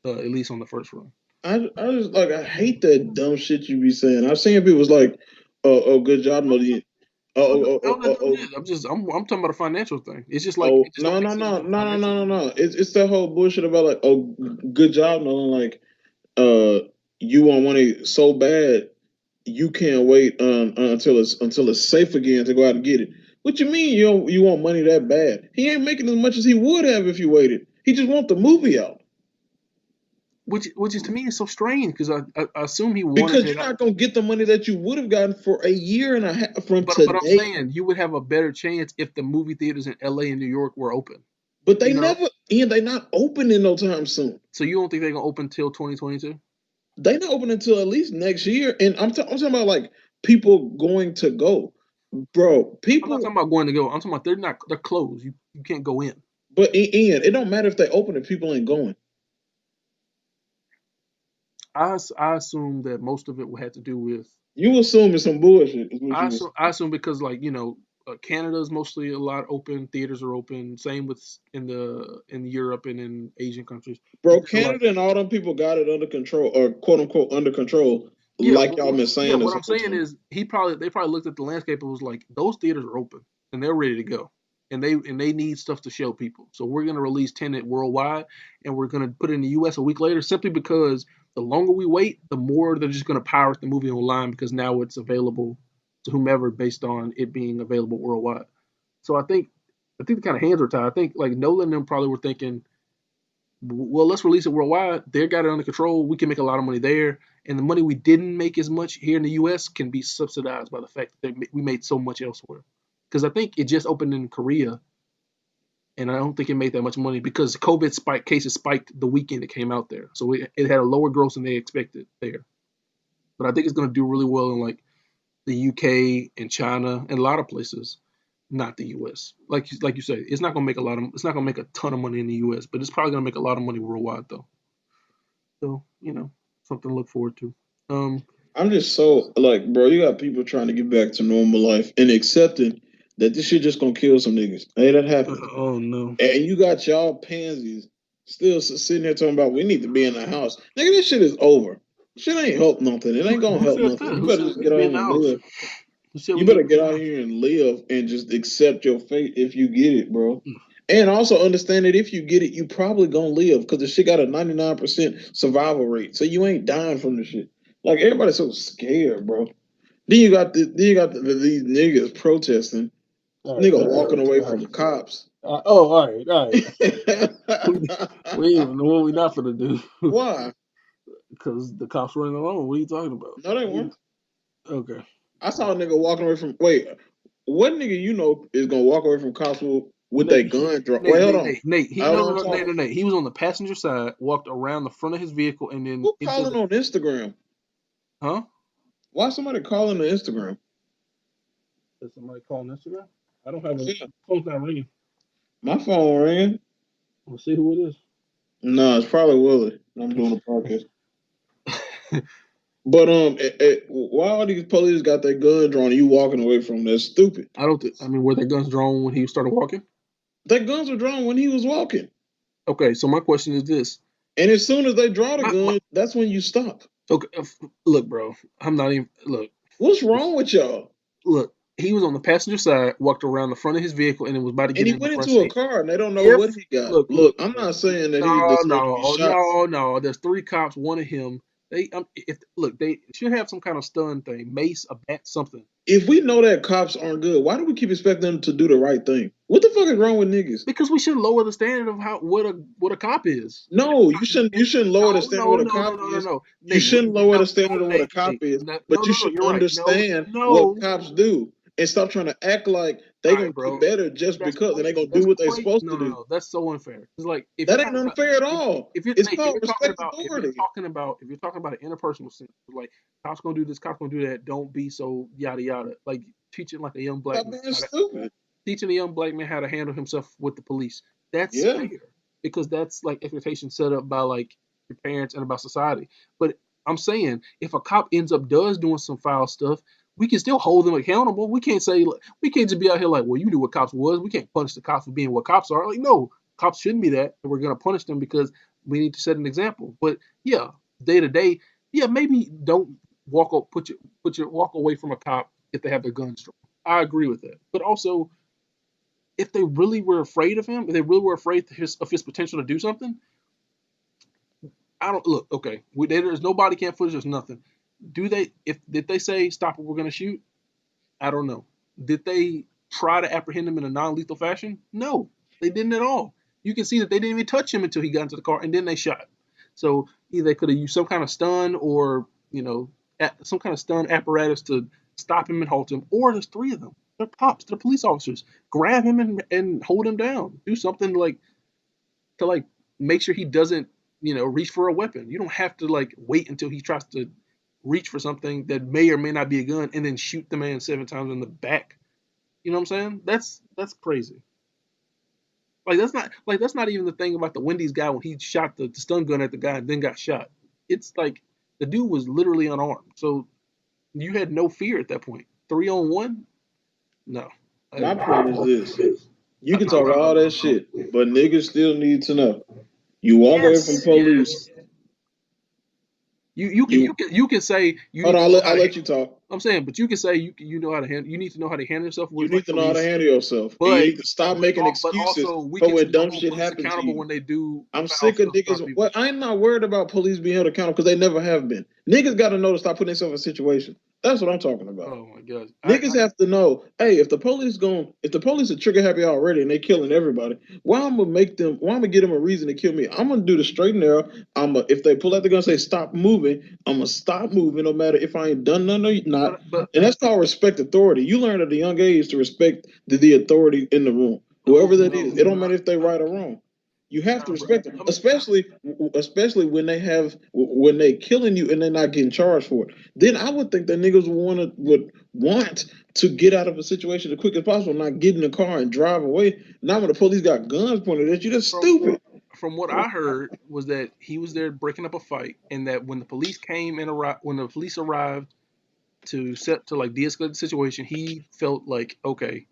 at least on the first run. I just like I hate that dumb shit you be saying. I've seen people's like, oh, good job, Modi. Oh, oh, How oh, is that oh, dumb oh, shit? I'm talking about a financial thing. It's just like oh, it just don't no, make no, sense no, from a no, no, financial no, no, point of no. view. It's that whole bullshit about like, good job, Nolan. Like, uh, you want money so bad. you can't wait until it's safe again to go out and get it. What you mean you want money that bad? He ain't making as much as he would have if he waited. He just want the movie out which is to me is so strange because I assume he wanted because it you're out. not gonna get the money that you would have gotten for a year and a half from But I'm today. saying you would have a better chance if the movie theaters in LA and New York were open. But they You know, never, and they not opening no time soon. so you don't think they're gonna open till 2022? They not open until at least next year. And I'm talking about like people going to go, bro. I'm not People, talking about going to go. I'm talking about they're closed. You can't go in. but Ian, it don't matter if they open if people ain't going. I assume that most of it will have to do with You assuming some bullshit is what you was, I assume because like Canada is mostly a lot open. Theaters are open. Same with in Europe and in Asian countries. bro. But they're like Canada and all them people got it under control, or quote unquote under control, yeah, like y'all been yeah. saying What this I'm whole saying time. is they probably looked at the landscape and was like those theaters are open and they're ready to go and they need stuff to show people. So we're gonna release Tenet worldwide and we're gonna put it in the U.S. a week later simply because the longer we wait, the more they're just gonna pirate the movie online because now it's available to whomever based on it being available worldwide. So I think the kind of hands are tied. I think like Nolan and them probably were thinking well, let's release it worldwide. They got it under control. We can make a lot of money there, and the money we didn't make as much here in the U.S. can be subsidized by the fact that we made so much elsewhere. Because I think it just opened in Korea, and I don't think it made that much money because COVID spike cases spiked the weekend it came out there, so it had a lower gross than they expected there. But I think it's going to do really well in like the UK and China and a lot of places, not the US. Like you say, it's not going to make it's not going to make a ton of money in the US, but it's probably going to make a lot of money worldwide though. So, something to look forward to. Um, I'm just so like, bro. You got people trying to get back to normal life and accepting that this shit just gonna kill some niggas. Hey, that happened. oh no. And you got y'all pansies still sitting there talking about we need to be in the house. Nigga, this shit is over. Shit ain't help nothing. It ain't gonna Who help said nothing. that? You Who better said just we get need to out be here in the and house? live. Who said we You need better to be get in the out house? here and live and just accept your fate if you get it, bro. And also understand that if you get it, you probably gonna live because the shit got a 99% survival rate. So you ain't dying from the shit. Like everybody's so scared, bro. These niggas protesting. All right, Nigga all walking right, away all right. from cops. Oh, all right, all right. we, we ain't even know what we not gonna do Why? because the cops running alone. What are you talking about? No, they weren't. Okay. I saw a nigga walking away from. Wait, what nigga you know is gonna walk away from cops with Nate, their gun drawn? Nate, Wait, hold Nate, on. Nate, Nate. He Hold no, no, on, no, Nate, talk. no, Nate. He was on the passenger side, walked around the front of his vehicle, and then Who into calling the on Instagram? huh? Why somebody calling on Instagram? Is somebody calling Instagram? I don't have a Yeah, phone's not ringing. my phone ringing. Let's see who it No, it's probably Willie. I'm doing a podcast. is. But why all these police got their gun drawn and you walking away from them? That's stupid. I don't. I mean, were their guns drawn when he started walking? Their guns were drawn when he was walking. Okay, so my question is this: And as soon as they draw the my gun, that's when you stop. okay, look, bro, I'm not even What's wrong with y'all? look. He was on the passenger side, walked around the front of his vehicle, and then was about to And get he in the went front into a seat. car and they don't know If what he got. look, Look, I'm not saying that he no, deserved to be no, shot. no, no. There's three cops. One of him. They if look, they should have some kind of stun thing, mace, a bat, something. If we know that cops aren't good, why do we keep expecting them to do the right thing? What the fuck is wrong with niggas? Because we should lower the standard of how what a cop is. No, you shouldn't. You shouldn't lower the No, standard of no, what a no, no, cop no, no, is. no. You Nate, shouldn't lower the no, standard of what a Nate, cop Nate. is, No, but no, you no. should You're right. No, understand what no. cops do and stop trying to act like All they right, gonna do bro. better just That's because and they gonna do that's what they're crazy. supposed No, to no, do. no. That's so unfair. It's like if you're That ain't talking about unfair at all. if you're It's Nate, if called you're talking respect about authority. if you're talking about an interpersonal sense, like cops gonna do this, cops gonna do that. Don't be so yada yada. Like teaching like a young black Stop man being stupid. teaching a young black man how to handle himself with the police. That's Yeah. fair because that's like expectations set up by like your parents and about society. But I'm saying if a cop ends up doing some foul stuff, we can still hold them accountable. We can't say we can't just be out here like, well, you knew what cops was. We can't punish the cops for being what cops are. Like, no, cops shouldn't be that, and we're gonna punish them because we need to set an example. But yeah, day to day, yeah, maybe don't put your walk away from a cop if they have their guns drawn. I agree with that. But also, if they really were afraid of him, if they really were afraid of his potential to do something, I don't look okay. There's no body cam footage. There's nothing. Did they say stop it, we're gonna shoot? I don't know. Did they try to apprehend him in a non-lethal fashion? No, they didn't at all. You can see that they didn't even touch him until he got into the car, and then they shot. So either they could have used some kind of stun, or some kind of stun apparatus to stop him and halt him, or there's three of them. They're cops. They're police officers. Grab him and hold him down. Do something to make sure he doesn't reach for a weapon. You don't have to wait until he tries to reach for something that may or may not be a gun and then shoot the man 7 times in the back. You know what I'm saying? That's crazy. That's not even the thing about the Wendy's guy when he shot the stun gun at the guy and then got shot. It's like the dude was literally unarmed, so you had no fear at that point. 3-on-1? No. My I, point is this: you can I, talk all that shit, but niggas still need to know. You walk away from yes, police. yes. You You can say you hold need on. to know how I'll to. let you talk. I'm saying, but you can say you know how to handle. You need to know how to handle yourself You with need to know how to police. handle yourself, and you But need to stop making but excuses also we for can when still dumb hold shit police happens to accountable you. when they do I'm foul sick of stuff to our niggas. people. Well, I'm not worried about police being held accountable because they never have been. Niggas got to know to stop putting themselves in situations. That's what I'm talking about. Oh my gosh, Niggas have to know, hey, if the police are trigger happy already and they killing everybody, why I'm gonna give them a reason to kill me? I'm gonna do the straight and narrow. If they pull out the gun and say stop moving, I'm gonna stop moving no matter if I ain't done nothing or not. but And that's called respect authority. You learn at a young age to respect the authority in the room, oh whoever that no, is. It don't matter if they right or wrong. You have to no, bro. respect them, especially when they killing you and they're not getting charged for it. Then I would think that niggas would want to get out of a situation as quick as possible, not get in the car and drive away. Not when the police got guns pointed at you. That's From stupid. from what I heard was that he was there breaking up a fight, and that when the police came and arrived, when the police arrived to de-escalate the situation, he felt like, okay,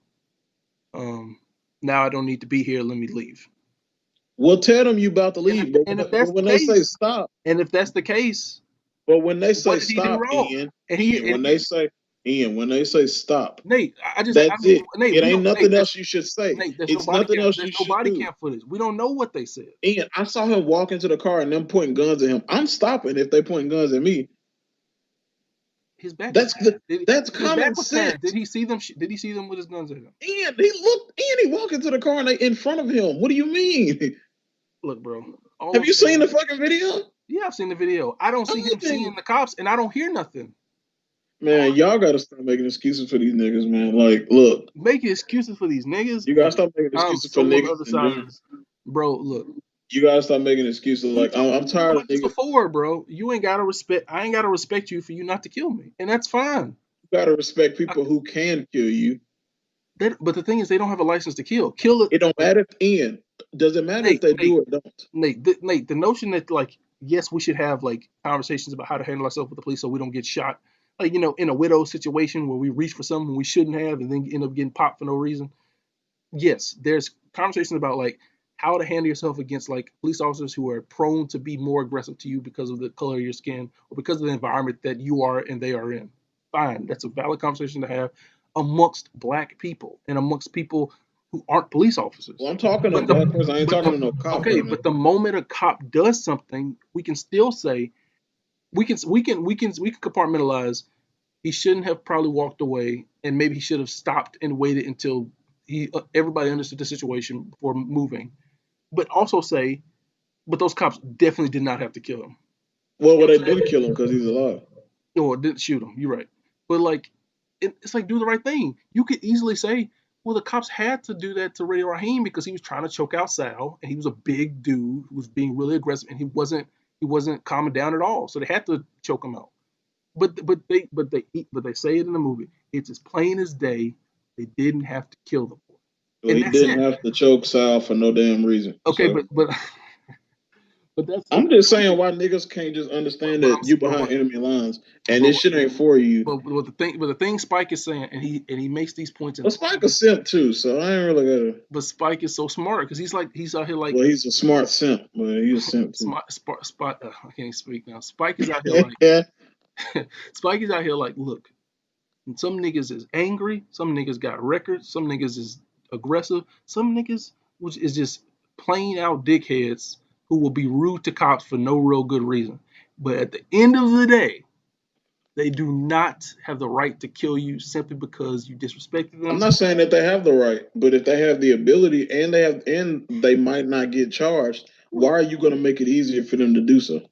um, now I don't need to be here. Let me leave. Well, tell them you about to And if leave, but and if but that's the when they say case, stop, and if that's the case, but when they what say did he do stop, wrong? And he Ian, and when they say when they say stop, Nate, I that's mean, it. Nate, It we ain't don't Nate, nothing else you should say. It's nothing else there's you no should body do. cam footage. We don't know what they said. Ian, I saw him walk into the car and them pointing guns at him. I'm stopping if they pointing guns at me. His back was That's turned. that's His back common was turned. sense. Did he see them with his guns at him? And he walked into the car and they in front of him. What do you mean? Look, bro. All Have I'm you seen saying, the fucking video? yeah, I've seen the video. I don't see Oh, him seeing the cops, and I don't hear nothing. All man, y'all gotta stop making excuses for these niggas, man. Like, look, making excuses for these niggas. you gotta stop making I'm excuses so for on the niggas other in side of general. this, bro. Look, You gotta stop making excuses. Like, I'm we talked tired of about this niggas. before, bro. You ain't gotta respect. I ain't gotta respect you for you not to kill me, and that's fine. You gotta respect I, people who can kill you. but the thing is, they don't have a license to kill. Kill it, It don't matter if Ian. Does it matter if Nate. they Nate. do or don't? Nate. The notion that yes, we should have conversations about how to handle ourselves with the police so we don't get shot. In a widow situation where we reach for something we shouldn't have and then end up getting popped for no reason. Yes, there's conversations about how to handle yourself against police officers who are prone to be more aggressive to you because of the color of your skin or because of the environment that you are and they are in. Fine, that's a valid conversation to have amongst black people and amongst people who aren't police officers. Well, I'm talking to a But black person. I ain't but talking to no cop okay, right now. but the moment a cop does something, we can still say we can compartmentalize. He shouldn't have probably walked away, and maybe he should have stopped and waited until everybody understood the situation before moving. But also say, but those cops definitely did not have to kill him. Well, You know they what I'm didn't saying? kill him because he's alive. Or didn't shoot him. You're right. But it's like do the right thing. You could easily say, well, the cops had to do that to Ray Raheem because he was trying to choke out Sal, and he was a big dude who was being really aggressive, and he wasn't calming down at all. So they had to choke him out. But they say it in the movie. It's as plain as day. They didn't have to kill the boy, Well, and he that's didn't it. have to choke Sal for no damn reason. Okay, So but that's it. I'm just saying why niggas can't just understand But that you but behind enemy lines and but this shit ain't for you. but the thing Spike is saying, and he makes these points in But all Spike of a his. simp too, so I ain't really gotta. But Spike is so smart because he's out here Well, he's a smart simp, but he's a simp too. smart spot. I can't speak now. Spike is out here Spike is out here look. Some niggas is angry. Some niggas got records. Some niggas is aggressive. Some niggas which is just plain out dickheads who will be rude to cops for no real good reason. But at the end of the day, They do not have the right to kill you simply because you disrespected I'm them. not saying that they have the right, but if they have the ability and they might not get charged, why are you going to make it easier for them to do so?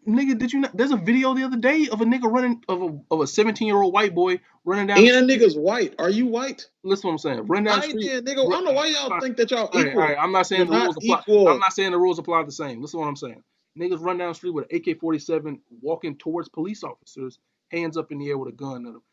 Nigga, did you not? There's a video the other day of a nigga running of a 17-year-old white boy running down the And that street. nigga's white. Are you white? Listen, what I'm saying, running down All the right, street. then, nigga. I don't know why y'all All think that y'all right, all equal. right. I'm not saying You're the not rules apply. I'm equal. not saying the rules apply the same. Listen, what I'm saying. Niggas run down the street with an AK-47, walking towards police officers, hands up in the air with a gun at them.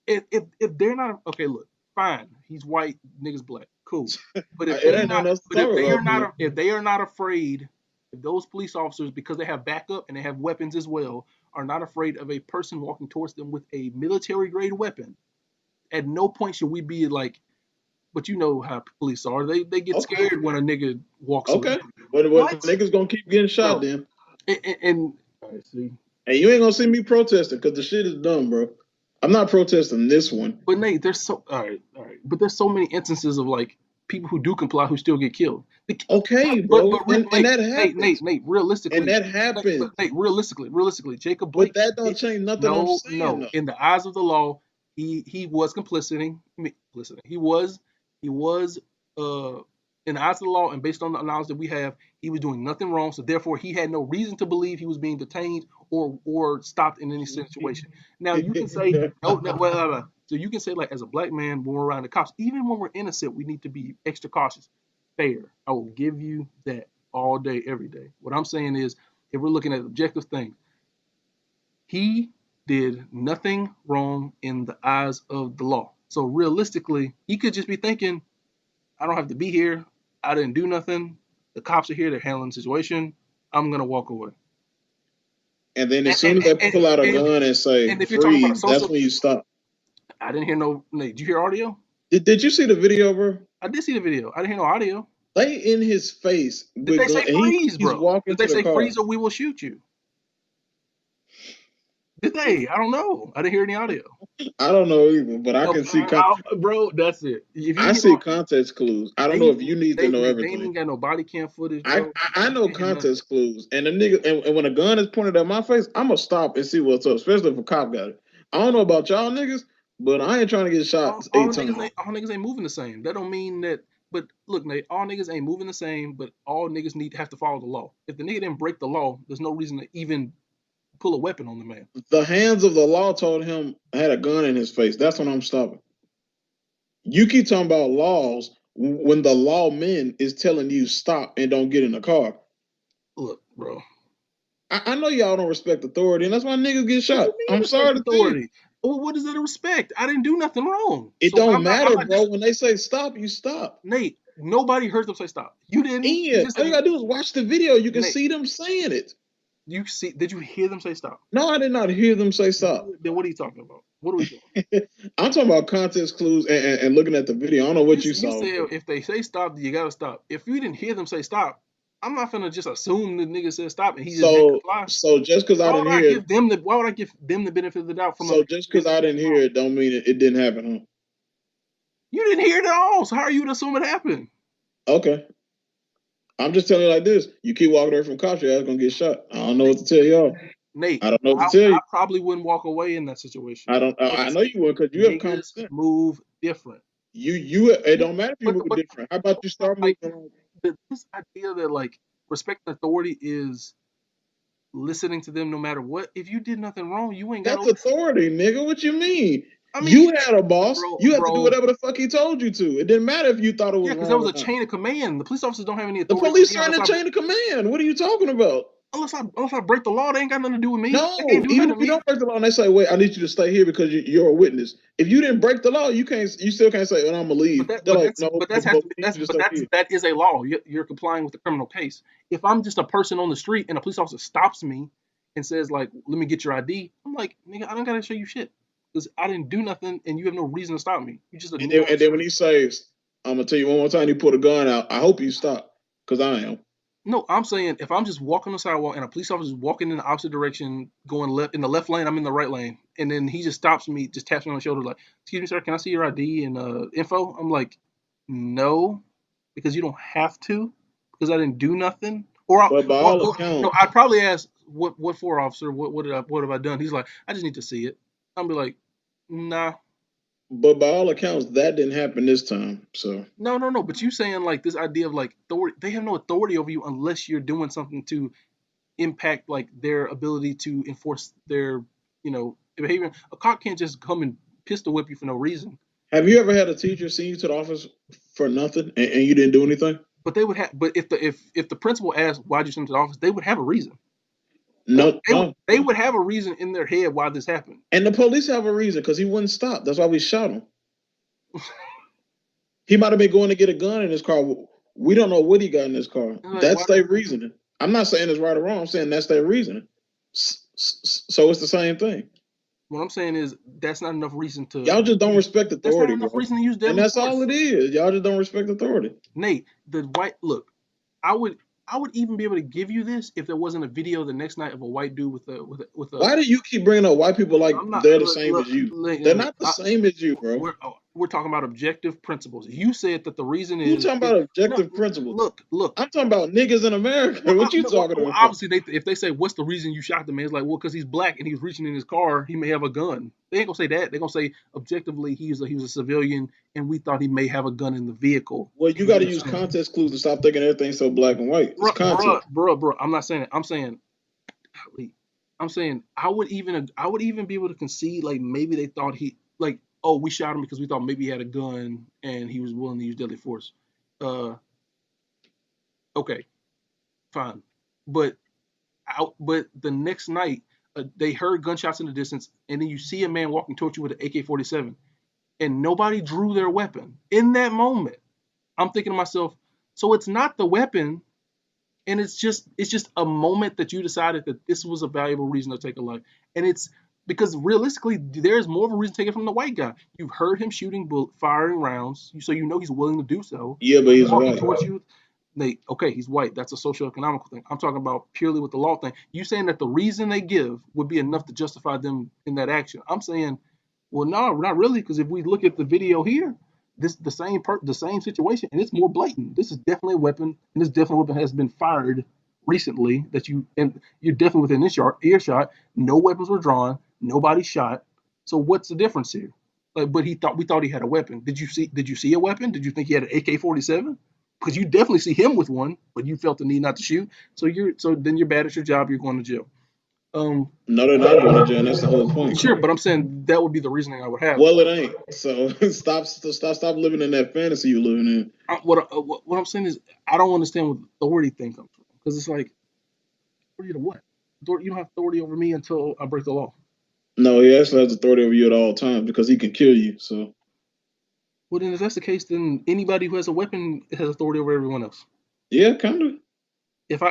If they're not okay, look, fine. He's white, niggas black, cool. But if It they ain't nothing not, else to but if talk they are about not, then. if they are not afraid, if those police officers, because they have backup and they have weapons as well, are not afraid of a person walking towards them with a military grade weapon, at no point should we be like, but you know how police are. They get Okay, scared when a nigga walks away okay. from you. But What, niggas gonna keep getting shot bro? then. And all right, see, And you ain't gonna see me protesting because the shit is dumb, bro. I'm not protesting this one. but Nate, there's so all right, but there's so many instances of like people who do comply who still get killed. Okay, But bro. And that happens. Nate, And realistically, that happens. Realistically, Jacob But Blake, that don't change nothing I'm no, saying no, though. in the eyes of the law, he was complicit. Listen, he was uh in the eyes of the law, and based on the knowledge that we have, he was doing nothing wrong. So therefore, he had no reason to believe he was being detained or stopped in any situation. Now you can say no, no, well, so you can say like as a black man when we're around the cops, even when we're innocent, we need to be extra cautious. Fair, I will give you that all day, every day. What I'm saying is, if we're looking at objective things, he did nothing wrong in the eyes of the law. So realistically, he could just be thinking, I don't have to be here. I didn't do nothing. The cops are here. They're handling the situation. I'm gonna walk away. And then And as soon as they and, pull out a and, gun and say and if you're talking about a freeze, that's social, when you stop. I didn't hear no. Did you hear audio? Did you see the video, bro? I did see the video. I didn't hear no audio. They in his face Did with they gun, say and freeze, he's bro? walking Did to they the say car. freeze or we will shoot you? Did they? I don't know. I didn't hear any audio. I don't know either, but I No, can see bro, that's it. If you I hear see context clues. I don't know if you need to know they everything. ain't got no body cam footage, I bro. I You know can't hear nothing. context clues, and the nigga, and when a gun is pointed at my face, I'm gonna stop and see what's up, especially if a cop got it. I don't know about y'all niggas, but I ain't trying to get shot 8 times. All niggas ain't moving the same. That don't mean that. But look, Nate, all niggas ain't moving the same. But all niggas need to have to follow the law. If the nigga didn't break the law, there's no reason to even pull a weapon on the man. The hands of the law told him had a gun in his face. That's when I'm stopping. You keep talking about laws when the lawman is telling you stop and don't get in the car. Look, bro. I know y'all don't respect authority, and that's why niggas get What you shot. mean I'm respect sorry to tell you. authority? Well, what is that respect? I didn't do nothing wrong. It So don't I'm not. I'm matter, not bro. just When they say stop, you stop. Nate. Nobody heard them say stop. You didn't. You And just all said you gotta do is watch the video. You can Nate. see them saying it. You see? Did you hear them say stop? No, I did not hear them say stop. Then what are you talking about? What are we doing? I'm talking about context clues and looking at the video. I don't know what you You saw, said but if they say stop, you gotta stop. If you didn't hear them say stop, I'm not gonna just assume the nigga said stop and he just didn't so comply. so just because I didn't hear it, Why would I give them the benefit of the doubt from a so just because I didn't hear wrong? it, don't mean it didn't happen, You didn't hear it at all, so how are you to assume it happened? huh? Okay. I'm just telling you like this. You keep walking away from cops, your ass gonna get shot. I don't know what to tell y'all. Nate, I don't know what to tell I you. probably wouldn't walk away in that situation. I don't. Like I I know said, you would because you have common niggas sense. move different. You. It don't matter if you move But different. How about you start like moving? this idea that like respecting authority is listening to them no matter what. If you did nothing wrong, you ain't gotta That's listen. authority, nigga. What you mean? I mean, You had a boss. You had to do bro, whatever the fuck he told you to. It didn't matter if you thought it yeah, was because there wrong was or a not. chain of command. The police officers don't have any The authority over police me are in the chain of command. What are you talking about? unless I break the law. They ain't got nothing to do with me. They can't No, do even nothing if to you me. don't break the law and they say, "Wait, I need you to stay here because you're a witness." If you didn't break the law, you can't. You still can't say, "Oh, I'm gonna leave." They're like, "No, but we need you to stay here." that is a law. You're complying with the criminal case. If I'm just a person on the street and a police officer stops me and says like, "Let me get your ID," I'm like, "Nigga, I don't gotta show you shit because I didn't do nothing and you have no reason to stop me. You just a And nigga then, on the and then when street." he says, "I'm gonna tell you one more time," you pull a gun out. I hope you stop because I am. No, I'm saying if I'm just walking on the sidewalk and a police officer is walking in the opposite direction, going left in the left lane, I'm in the right lane, and then he just stops me, just taps me on the shoulder, like, "Excuse me, sir, can I see your ID and info?" I'm like, "No, because you don't have to, because I didn't do nothing." But by all accounts, No, I'd probably ask. what for, officer? What have I done? He's like, I just need to see it. I'll be like, nah, But by all accounts, that didn't happen this time. So no. But you saying like this idea of like authority, they have no authority over you unless you're doing something to impact like their ability to enforce their behavior. A cop can't just come and pistol whip you for no reason. have you ever had a teacher send you to the office for nothing and you didn't do anything? But they would have. But if the principal asked why'd you send him to the office, they would have a reason. No, They would no. they would have a reason in their head why this happened. And the police have a reason because he wouldn't stop. That's why we shot him. He might have been going to get a gun in his car. We don't know what he got in his car. Like why? That's their reasoning. I'm not saying it's right or wrong. I'm saying that's their reasoning. So it's the same thing. What I'm saying is that's not enough reason to Y'all just don't use. respect That's not authority, enough bro. reason to use And deadly that's all force. it is. Y'all just don't respect authority. Nate, the white look. I would I would even be able to give you this if there wasn't a video the next night of a white dude with a. Why do you keep bringing up white people like I'm not they're the look same look, as you? look, They're look not the same as you, bro. we're talking about objective principles. You said that the reason Who is talking it, about no objective principles? look. I'm talking about niggas in America. Well, What you talking well, about? obviously, if they say what's the reason you shot the man, it's like, well, because he's black and he was reaching in his car, he may have a gun. They ain't gonna say that. They're gonna say objectively he was a civilian and we thought he may have a gun in the vehicle. Well, And you we got to didn't use shoot him. context clues to stop thinking everything's so black and white. It's context. Bro. I'm not saying it. I'm saying I would even be able to concede like maybe they thought he like oh we shot him because we thought maybe he had a gun and he was willing to use deadly force. Uh, okay, fine, but but the next night they heard gunshots in the distance and then you see a man walking towards you with an AK-47 and nobody drew their weapon in that moment. I'm thinking to myself, so it's not the weapon and it's just a moment that you decided that this was a valuable reason to take a life, and it's because realistically there's more of a reason to take it from the white guy. You've heard him firing rounds, so you know he's willing to do so. Yeah, but He's he's walking white. towards you. Nate, okay, he's white. That's a socio-economical thing. I'm talking about purely with the law thing. You saying that the reason they give would be enough to justify them in that action? I'm saying, well, no, not really, because if we look at the video here, this the same situation, and it's more blatant. This is definitely a weapon, and this definitely weapon has been fired recently. And you're definitely within this earshot. No weapons were drawn. Nobody shot. So what's the difference here? Like, but we thought he had a weapon. Did you see a weapon? Did you think he had an AK-47? Because you definitely see him with one, but you felt the need not to shoot. So then you're bad at your job. You're going to jail. Um, No, they're not going to jail. And that's the whole point. sure, but I'm saying that would be the reasoning I would have. Well, it ain't. So stop living in that fantasy you're living in. What I'm saying is I don't understand what the authority thing comes from because it's like authority to what? You don't have authority over me until I break the law. No, he actually has authority over you at all times because he can kill you. So Well, then if that's the case, then anybody who has a weapon has authority over everyone else. yeah, kind of. If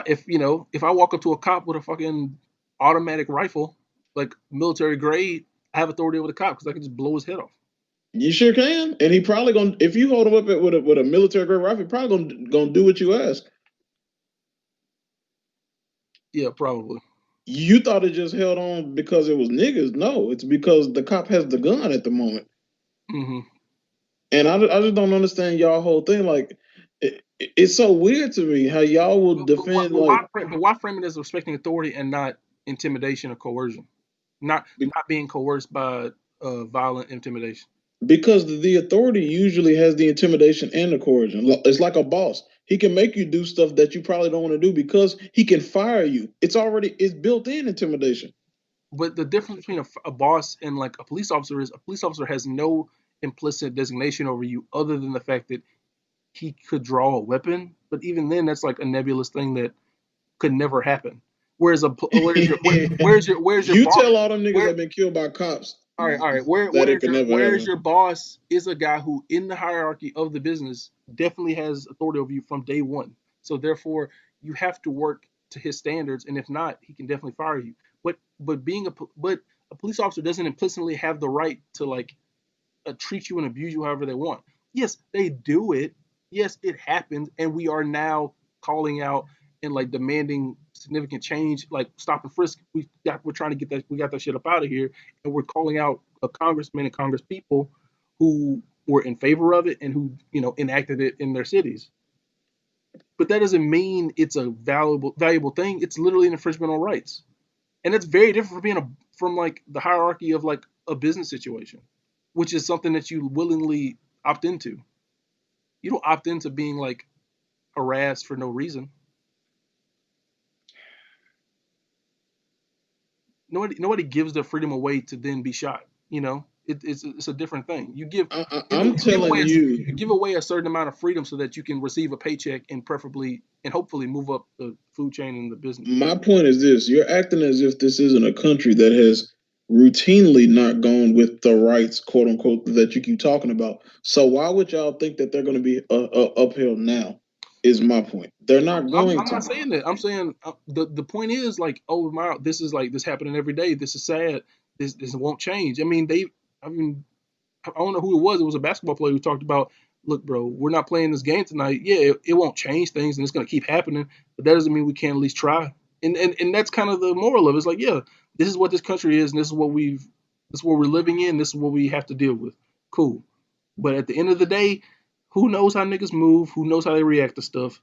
I walk up to a cop with a fucking automatic rifle, like military grade, I have authority over the cop because I can just blow his head off. You sure can. And he probably gonna if you hold him up with a military grade rifle, he probably gonna do what you ask. Yeah, probably. You thought it just held on because it was niggas. No, it's because the cop has the gun at the moment. Hmm. And I just don't understand y'all whole thing. Like, it's so weird to me how y'all will defend like But why frame it as respecting authority and not intimidation or coercion? Not being coerced by violent intimidation. because the authority usually has the intimidation and the coercion. It's like a boss. He can make you do stuff that you probably don't want to do because he can fire you. It's built in intimidation. But the difference between a boss and like a police officer is a police officer has no implicit designation over you other than the fact that he could draw a weapon. But even then, that's like a nebulous thing that could never happen. Whereas where's your You boss? tell all them niggas that Where have been killed by cops all right. that it could never Where's happen. your boss is a guy who in the hierarchy of the business definitely has authority over you from day one. So therefore, you have to work to his standards, and if not, he can definitely fire you. But a police officer doesn't implicitly have the right to like treat you and abuse you however they want. Yes, they do it. Yes, it happens, and we are now calling out and like demanding significant change, like stop and frisk. We're trying to get that we got that shit up out of here, and we're calling out a congressman and congress people who were in favor of it and who enacted it in their cities. but that doesn't mean it's a valuable thing. It's literally an infringement on rights, and that's very different from being from like the hierarchy of like a business situation, which is something that you willingly opt into. You don't opt into being like harassed for no reason. Nobody gives their freedom away to then be shot. It's a different thing. I'm telling You you, give away a certain amount of freedom so that you can receive a paycheck and preferably and hopefully move up the food chain in the business. my point is this: you're acting as if this isn't a country that has routinely not gone with the rights, quote unquote, that you keep talking about. So why would y'all think that they're going to be upheld now? Is my point. They're not going I'm to not be. saying that. I'm saying the point is like, oh my, this is like this happening every day. This is sad. This won't change. I mean, I don't know who it was. It was a basketball player who talked about, look, bro, we're not playing this game tonight. Yeah, it won't change things, and it's gonna keep happening. But that doesn't mean we can't at least try. And that's kind of the moral of it. It's like, yeah, this is what this country is, and this is what we're living in. This is what we have to deal with. Cool. But at the end of the day, who knows how niggas move? Who knows how they react to stuff?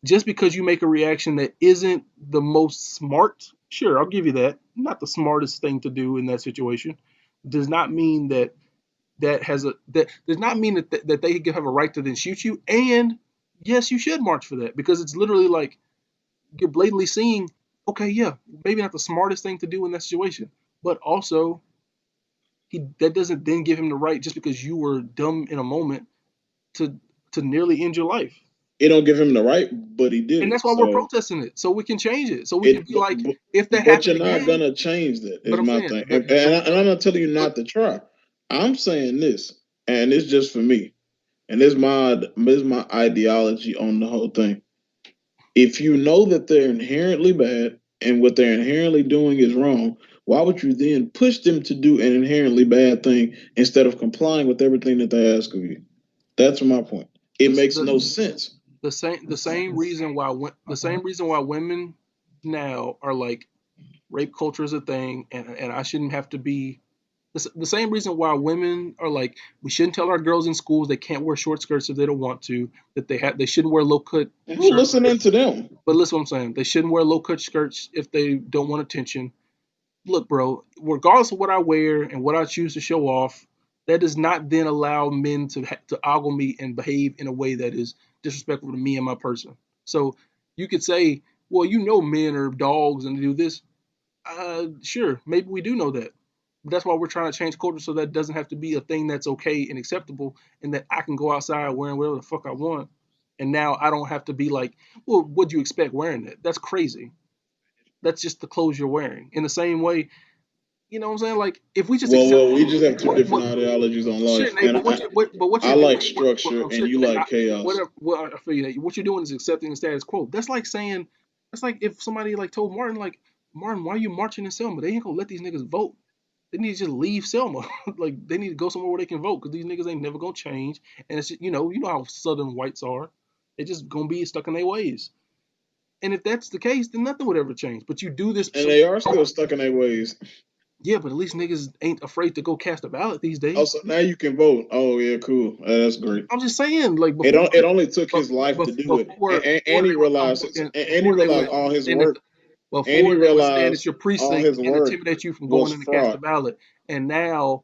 Just because you make a reaction that isn't the most smart, sure, I'll give you that. Not the smartest thing to do in that situation, does not mean that does not mean that they have a right to then shoot you. And yes, you should march for that because it's literally like you're blatantly seeing, okay, yeah, maybe not the smartest thing to do in that situation, but also that doesn't then give him the right just because you were dumb in a moment to nearly end your life. It don't give him the right, but he did And it. that's why we're So protesting it, so we can change it, so we can it, be like, but, if that but happened you're not again. gonna change that. But Is I'm my saying, thing, and I'm not telling you but not to try. I'm saying this, and it's just for me, and this my ideology on the whole thing. If you know that they're inherently bad and what they're inherently doing is wrong, why would you then push them to do an inherently bad thing instead of complying with everything that they ask of you? That's my point. It makes no the sense. the same reason why women now are like rape culture is a thing, and I shouldn't have to be the same reason why women are like, we shouldn't tell our girls in schools they can't wear short skirts if they don't want to, that they shouldn't wear low cut Who shirts. listening to them? But listen what I'm saying, they shouldn't wear low cut skirts if they don't want attention. Look, bro, regardless of what I wear and what I choose to show off, that does not then allow men to ogle me and behave in a way that is disrespectful to me and my person. So you could say, well, men are dogs and they do this. Sure, maybe we do know that. But that's why we're trying to change culture so that doesn't have to be a thing that's okay and acceptable, and that I can go outside wearing whatever the fuck I want. And now I don't have to be like, well, what'd you expect wearing that? That's crazy. That's just the clothes you're wearing. In the same way, you know what I'm saying? Like, if we just accept Well, we just have two different what ideologies on shit, life, Nate, and but what I you're like doing, structure, I'm and shit, you Nate, like chaos. what I feel you, Nate, what you're doing is accepting the status quo. That's like if somebody like told Martin, like, Martin, why are you marching in Selma? They ain't gonna let these niggas vote. They need to just leave Selma. Like, they need to go somewhere where they can vote because these niggas ain't never gonna change. And it's just, you know how Southern whites are. They just gonna be stuck in their ways. And if that's the case, then nothing would ever change. But you do this And so they are still stuck in their ways. yeah, but at least niggas ain't afraid to go cast a ballot these days. Also, now you can vote. Oh yeah, cool. That's great. I'm just saying, like It only took his life to do it, before they were and he realized all his work, and he they would stand at realized your all precinct his and work intimidate you from going was in to cast a fraud. ballot, and now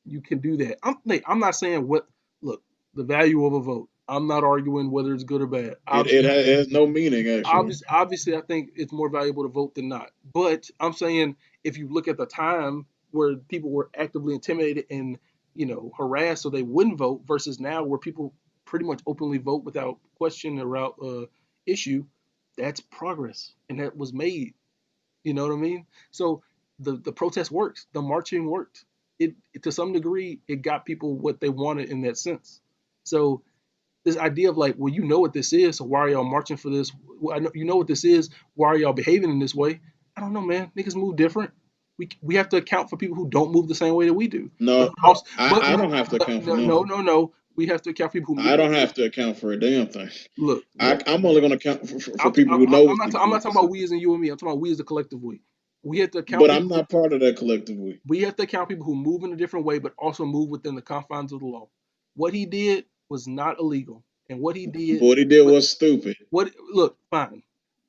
you can do that. I'm not saying what look the value of a vote. I'm not arguing whether it's good or bad. It has no meaning actually. Obviously, I think it's more valuable to vote than not. But I'm saying if you look at the time where people were actively intimidated and harassed so they wouldn't vote versus now where people pretty much openly vote without question or issue, that's progress and that was made. You know what I mean? So the protest works, the marching worked. It to some degree it got people what they wanted in that sense. So this idea of like, well, you know what this is, so why are y'all marching for this? Well, I know you know what this is. Why are y'all behaving in this way? I don't know, man. Niggas move different. We have to account for people who don't move the same way that we do. But No, also, I don't have to account for no, nothing. no, no. We have to account for people who I move. don't have to account for a damn thing. Look. I'm only going to account for people who know what they're I'm doing. not talking about we as in you and me. I'm talking about we as a collective we. We have to account But people I'm not part of that collectively. we have to account people who move in a different way, but also move within the confines of the law. What he did was not illegal. And what he did, What he did what was stupid. what look, fine.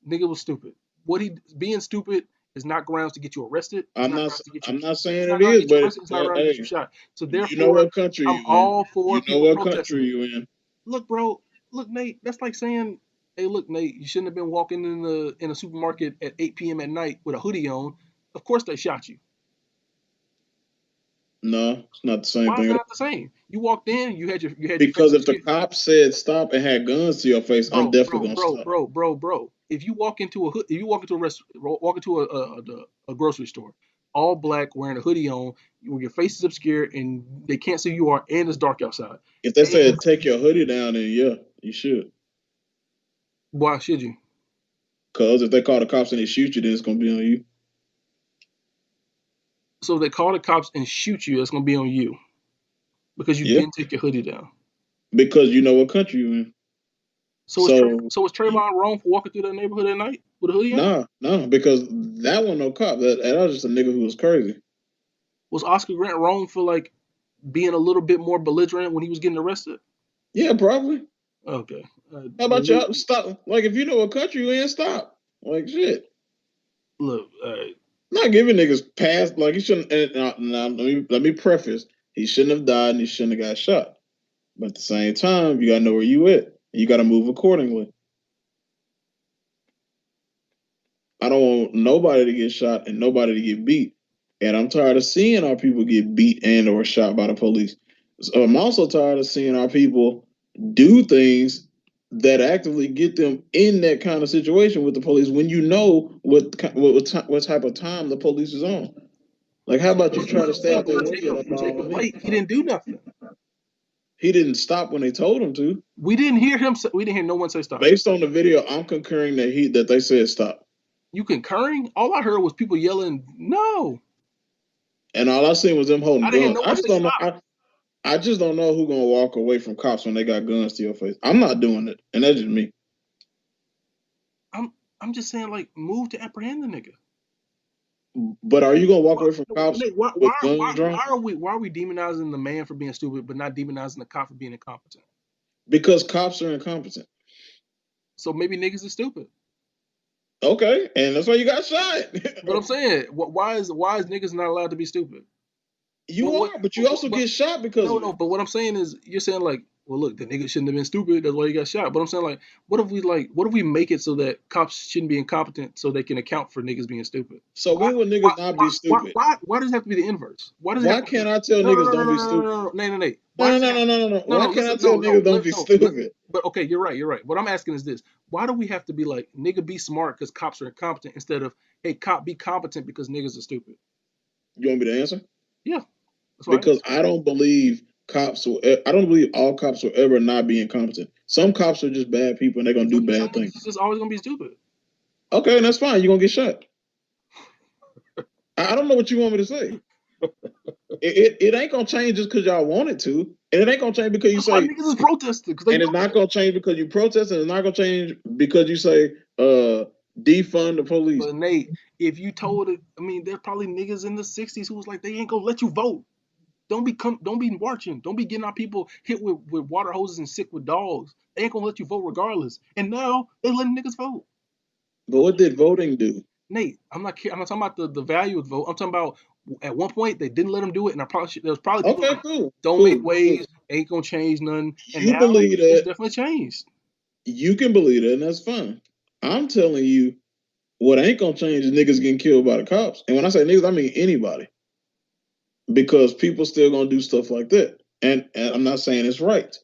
Nigga was stupid. What he being stupid is not grounds to get you arrested. It's I'm not not. grounds to get you. I'm not It's saying not it grounds to is, get you but arrested. It's not grounds to get you hey, shot. So you know therefore, what country I'm you in. all for You know people what protesting country it. you in. Look, bro. Look, Nate. That's like saying, "Hey, look, Nate. You shouldn't have been walking in a supermarket at 8 p.m. at night with a hoodie on." Of course, they shot you. No, it's not the same Why is thing it at not all. the same? You walked in. You had your face Because if the obscured. cops said stop and had guns to your face, I'm Bro, definitely bro, gonna bro, stop. bro, bro, bro. If you walk into a walk into a grocery store, all black, wearing a hoodie on, with your face is obscured, and they can't see who you are, and it's dark outside. If they And said take your hoodie down, then yeah, you should. why should you? Cause if they call the cops and they shoot you, then it's gonna be on you. So if they call the cops and shoot you, it's gonna be on you because you Yeah, didn't take your hoodie down. because you know what country you in. So So is Trayvon wrong for walking through that neighborhood at night with a hoodie on? nah, because that one no cop. That was just a nigga who was crazy. Was Oscar Grant wrong for like being a little bit more belligerent when he was getting arrested? Yeah, probably. Okay. How Then about y'all stop? Like if you know what country you in, stop. Like shit. look, Not giving niggas pass. Like he shouldn't. And, let me preface. He shouldn't have died and he shouldn't have got shot. But at the same time, you gotta know where you at. You gotta move accordingly. I don't want nobody to get shot and nobody to get beat. And I'm tired of seeing our people get beat and or shot by the police. So I'm also tired of seeing our people do things that actively get them in that kind of situation with the police when you know what type of time the police is on. Like, how about you try to stay out their way at all Jacob means? Blake, he didn't do nothing. He didn't stop when they told him to. We didn't hear no one say stop. Based on the video, I'm concurring that they said stop. You concurring? All I heard was people yelling, "No!" And all I seen was them I holding didn't hear guns. no I one just say don't know. stop. I just don't know who gonna walk away from cops when they got guns to your face. I'm not doing it, and that's just me. I'm I'm just saying, like, move to apprehend the nigga. But are you gonna walk Why, away from cops Nate, why, with why, guns why, drawn? why are we demonizing the man for being stupid, but not demonizing the cop for being incompetent? Because cops are incompetent. So maybe niggas is stupid. Okay, and that's why you got shot. But I'm saying, why is niggas not allowed to be stupid? You are, but you also But get shot because no, of no. it. But what I'm saying is, you're saying like, well, look, the nigga shouldn't have been stupid. That's why he got shot. But I'm saying like, what if we make it so that cops shouldn't be incompetent so they can account for niggas being stupid? So Why, when would why, niggas not why, be why, stupid? why, why does it have to be the inverse? Why does it have Why to be? can't I tell No, no, niggas no, no, don't no, be no, no, stupid? no, no, no, no. Why No, does it no, have? no, no, no, no. No, Why no. can't I Listen, tell no, no, niggas don't be no. stupid? But okay, you're right. You're right. What I'm asking is this: why do we have to be like nigga be smart because cops are incompetent instead of hey cop be competent because niggas are stupid? You want me to answer? Yeah, that's why I Because asked. I don't believe I don't believe all cops will ever not be incompetent. Some cops are just bad people and they're gonna do Some bad niggas is things. just always gonna be stupid. Okay, and that's fine. You're gonna get shot. I don't know what you want me to say. It ain't gonna change just because y'all want it to, and it ain't gonna change because you That's why say, niggas is protesting because they and know it's not gonna change because you protest, and it's not gonna change because you say, defund the police. But Nate, if you told it, I mean, there's probably niggas in the '60s who was like, they ain't gonna let you vote. Don't be marching. Don't be getting our people hit with water hoses and sick with dogs. They ain't gonna let you vote regardless. And now they letting niggas vote. But what did voting do? Nate, I'm not talking about the value of the vote. I'm talking about at one point they didn't let them do it, and there was probably people Okay, like, cool, don't make cool, cool. waves, ain't gonna change nothing. And You now believe it's that? definitely changed. You can believe that, and that's fine. I'm telling you, what ain't gonna change is niggas getting killed by the cops. And when I say niggas, I mean anybody, because people still gonna do stuff like that. And I'm not saying it's right.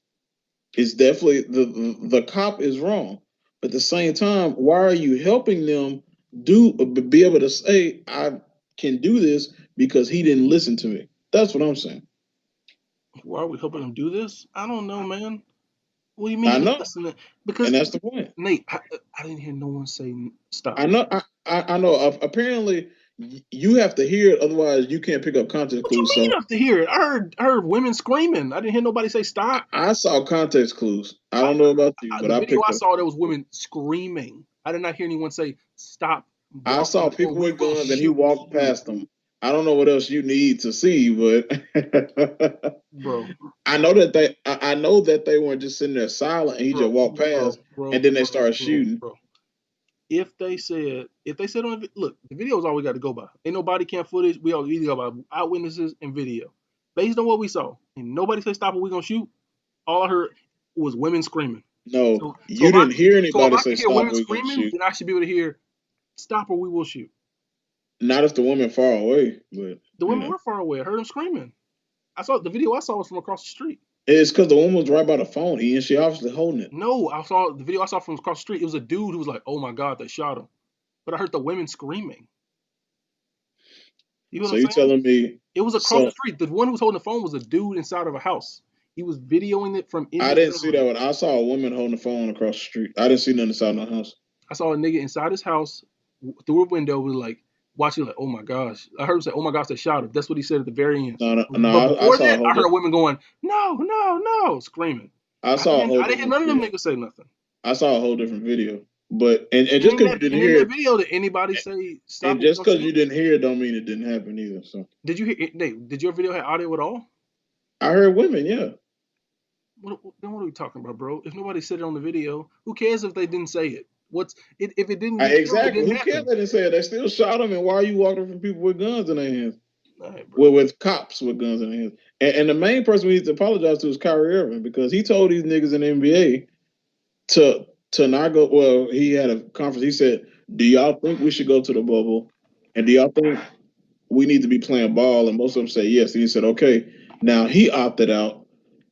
It's definitely the cop is wrong. But at the same time, why are you helping them be able to say I can do this because he didn't listen to me? That's what I'm saying. Why are we helping them do this? I don't know, man. What do you mean I he didn't know, listen? and Because that's the point. Nate, I didn't hear no one say I stop. know. I know. Apparently, you have to hear it, otherwise you can't pick up context What you clues. mean So you have to hear it? I heard women screaming. I didn't hear nobody say stop. I saw context clues. I I, don't know about you, but the I video picked I up. saw there was women screaming. I did not hear anyone say stop I walking saw or people we with will guns, and he shoot walked you. past them. I don't know what else you need to see, but bro, I know that they weren't just sitting there silent and he just bro, walked bro, past and bro, then they bro, started bro, shooting. bro. If they said on the look, the video is all we got to go by. Ain't no body cam footage. We all either go by eyewitnesses and video. Based on what we saw, and nobody say stop it, we gonna shoot. All I heard was women screaming. No, So you if I didn't hear so if anybody I say can hear stop. women We're gonna screaming, shoot. then I should be able to hear stop or we will shoot. Not if the woman far away, but The you women know, were far away. I heard them screaming. I saw the video I saw was from across the street. it's because the woman was right by the phone, Ian. She obviously holding it. No, I saw the video I saw from across the street. It was a dude who was like, "Oh my god, they shot him." But I heard the women screaming. You know what So I'm you saying? telling me? It was across the So street. The one who was holding the phone was a dude inside of a house. He was videoing it from in I his didn't see that bedroom. one. I saw a woman holding the phone across the street. I didn't see nothing inside my house. I saw a nigga inside his house through a window was like watching like, oh my gosh. I heard him say, oh my gosh, they shot him. That's what he said at the very end. No, no, no But I before saw a that, whole I heard different. women going, no, no, no, screaming. I I saw a didn't, whole I didn't hear different none of them video. niggas say nothing. I saw a whole different video. But and And just in because you that didn't and in hear that it, video, did anybody say stop and or we just gonna because you shoot? didn't hear it, don't mean it didn't happen either. So Did you hear it? Did your video have audio at all? I heard women, yeah. Then what are we talking about, bro? If nobody said it on the video, who cares if they didn't say it? What's it? If it didn't get killed, it Exactly. didn't Who cares? happen. They didn't say it. They still shot him. And why are you walking from people with guns in their hands? All right, bro. With cops with guns in their hands. And the main person we need to apologize to is Kyrie Irving because he told these niggas in the NBA to not go. Well, he had a conference. He said, "Do y'all think we should go to the bubble? And do y'all think we need to be playing ball?" And most of them say yes. And he said, "Okay." Now he opted out,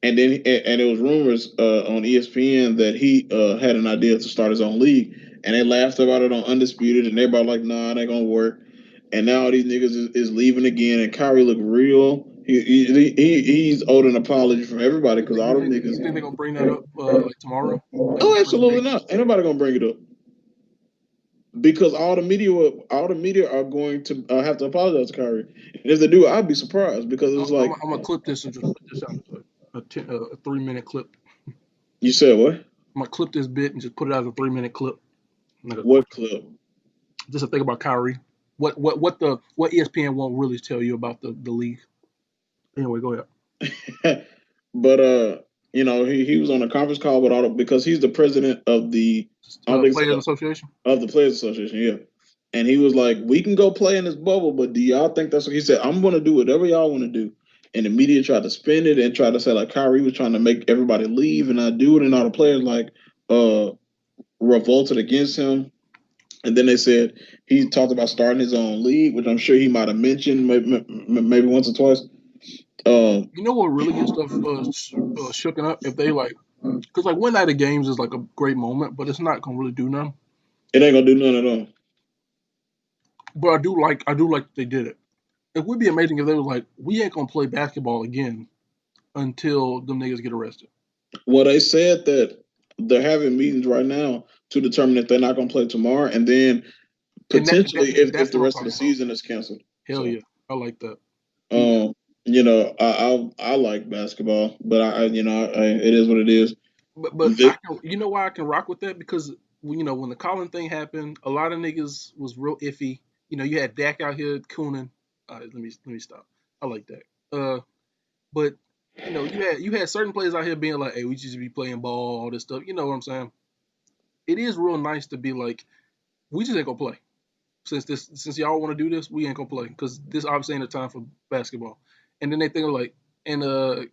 and then and it was rumors on ESPN that he had an idea to start his own league, and they laughed about it on Undisputed, and everybody like, "Nah, it ain't gonna work." And now these niggas is leaving again, and Kyrie look real. He's owed an apology from everybody You because think all you them think niggas. you think they're gonna bring that up like tomorrow, like Oh, before the absolutely game? not. Ain't nobody gonna bring it up because all the media are going to have to apologize to Kyrie. And if they do, I'd be surprised because I'm, it's I'm, like I'm gonna clip this and just put this out as a 3 minute clip. you said, what? I'm gonna clip this bit and just put it out as a 3 minute clip. Like What clip? just a thing about Kyrie. What ESPN won't really tell you about the league. Anyway, go ahead. But he was on a conference call with all the because he's the president of the I don't think Players so Association. of the Players Association, yeah. And he was like, "We can go play in this bubble, but do y'all think that's what he said? I'm going to do whatever y'all want to do." And the media tried to spin it and tried to say like Kyrie was trying to make everybody leave and not do it, and all the players like uh revolted against him. And then they said he talked about starting his own league, which I'm sure he might have mentioned maybe once or twice. Um, You know what really gets stuff shooken up if they like, because like one night of games is like a great moment, but it's not gonna really do nothing. it ain't gonna do none at all. But I do like they did it. It would be amazing if they were like, we ain't gonna play basketball again until them niggas get arrested. Well, they said that they're having meetings right now to determine if they're not gonna play tomorrow, and then And potentially if that's the what I'm rest of the talking about. season is canceled. Hell So, yeah, I like that. Do that. um, I like basketball, but it is what it is. But I Vic, can, why I can rock with that because when the Colin thing happened, a lot of niggas was real iffy. You had Dak out here cooning. Let me stop. I like that. But you had certain players out here being like, "Hey, we just be playing ball, all this stuff." You know what I'm saying? It is real nice to be like, "We just ain't gonna play since y'all want to do this. We ain't gonna play because this obviously ain't the time for basketball." And then they think of like, and uh,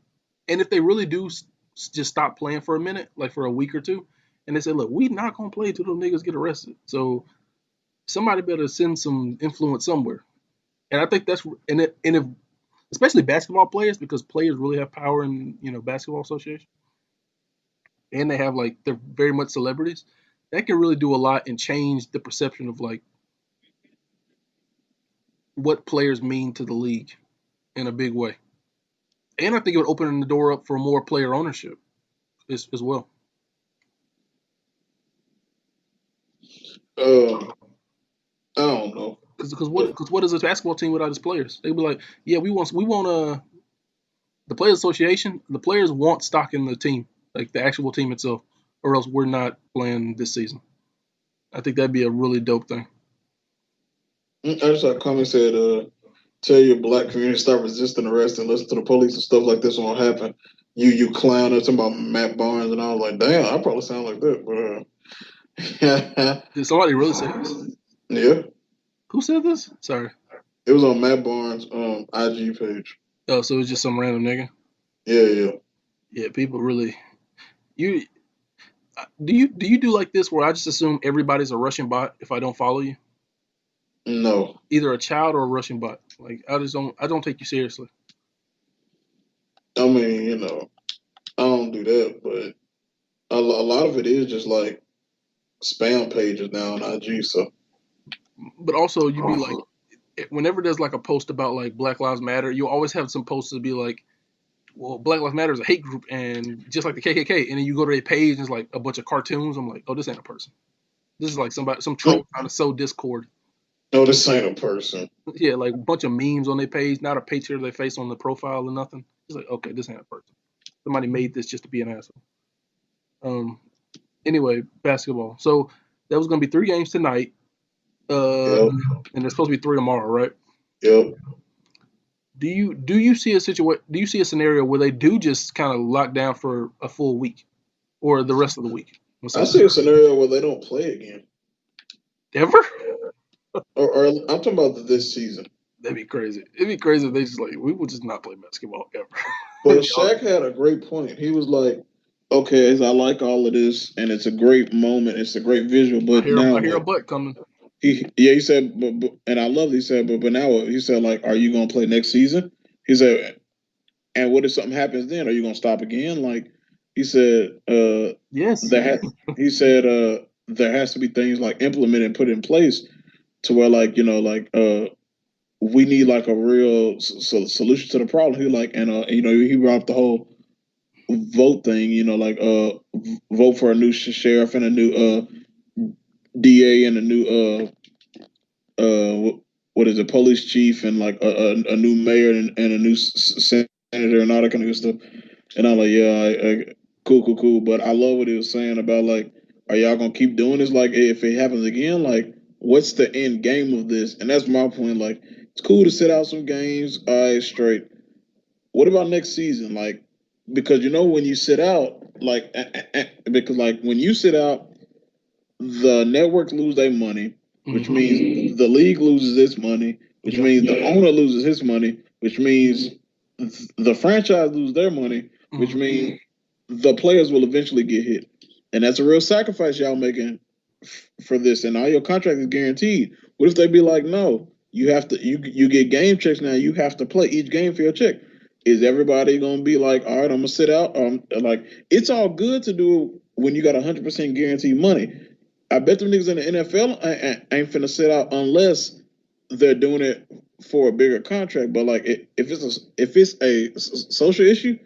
and if they really do just stop playing for a minute, like for a week or two, and they say, "Look, we not gonna play until those niggas get arrested." So somebody better send some influence somewhere. And I think that's and if especially basketball players because players really have power in basketball association and they have like they're very much celebrities. That can really do a lot and change the perception of like what players mean to the league in a big way. And I think it would open the door up for more player ownership as well. I don't know. Because what is a basketball team without its players? They'd be like, yeah, we want the players association. The players want stock in the team, like the actual team itself, or else we're not playing this season. I think that'd be a really dope thing. I just saw a comment said tell your black community stop resisting arrest and listen to the police and stuff like this won't happen. You clown or talking about Matt Barnes and I was like, damn, I probably sound like that, but Did somebody really say this? yeah, Who said this? Sorry. it was on Matt Barnes' IG page. Oh, so it was just some random nigga. Yeah, yeah. Yeah, people really. You do you do like this where I just assume everybody's a Russian bot if I don't follow you? No, Either a child or a Russian bot. Like I don't take you seriously. I mean, I don't do that, but a lot of it is just like spam pages now on IG. So But also you'd be like whenever there's like a post about like Black Lives Matter, you always have some posts to be like, well, Black Lives Matter is a hate group and just like the KKK, and then you go to their page and it's like a bunch of cartoons. I'm like, oh, this ain't a person. This is like some troll trying to sow discord. no, this ain't a person. Yeah, like a bunch of memes on their page, not a picture of their face on the profile or nothing. It's like, okay, this ain't a person. Somebody made this just to be an asshole. Um. Anyway, basketball. So that was going to be 3 games tonight, Yep, and there's supposed to be three tomorrow, right? yep. Do you see a situation? Do you see a scenario where they do just kind of lock down for a full week or the rest of the week? We'll say I that. see a scenario where they don't play again, Ever? or I'm talking about this season. That'd be crazy. It'd be crazy if they just like we would just not play basketball ever. But Shaq had a great point. He was like, "Okay, I like all of this, and it's a great moment. It's a great visual, I but hear now I hear a what?" butt coming. He said, but and I love. He said, but now what? He said, like, are you gonna play next season? He said, and what if something happens then? Are you gonna stop again? Like, he said, Yes. that he said, there has to be things like implemented and put in place to where, like, we need like a real solution to the problem. He like, and he brought up the whole vote thing. Vote for a new sheriff and a new DA and a new what is it, police chief and like a new mayor and a new senator and all that kind of good stuff. And I'm like, yeah, cool, cool, cool. But I love what he was saying about like, are y'all gonna keep doing this? Like, if it happens again, like, what's the end game of this? And that's my point. Like, it's cool to sit out some games, all right, straight. What about next season? Like, because when you sit out, like, because like when you sit out, the networks lose their money, which Hmm. means the league loses its money, which Yep. means the owner loses his money, which means the franchise loses their money, which Hmm. means the players will eventually get hit. And that's a real sacrifice y'all making for this. And all your contract is guaranteed. What if they be like, no, you have to, you get game checks now. You have to play each game for your check. Is everybody gonna be like, all right, I'm gonna sit out? Like, it's all good to do when you got 100% guaranteed money. I bet them niggas in the NFL ain't finna sit out unless they're doing it for a bigger contract. But like, if it's a social issue,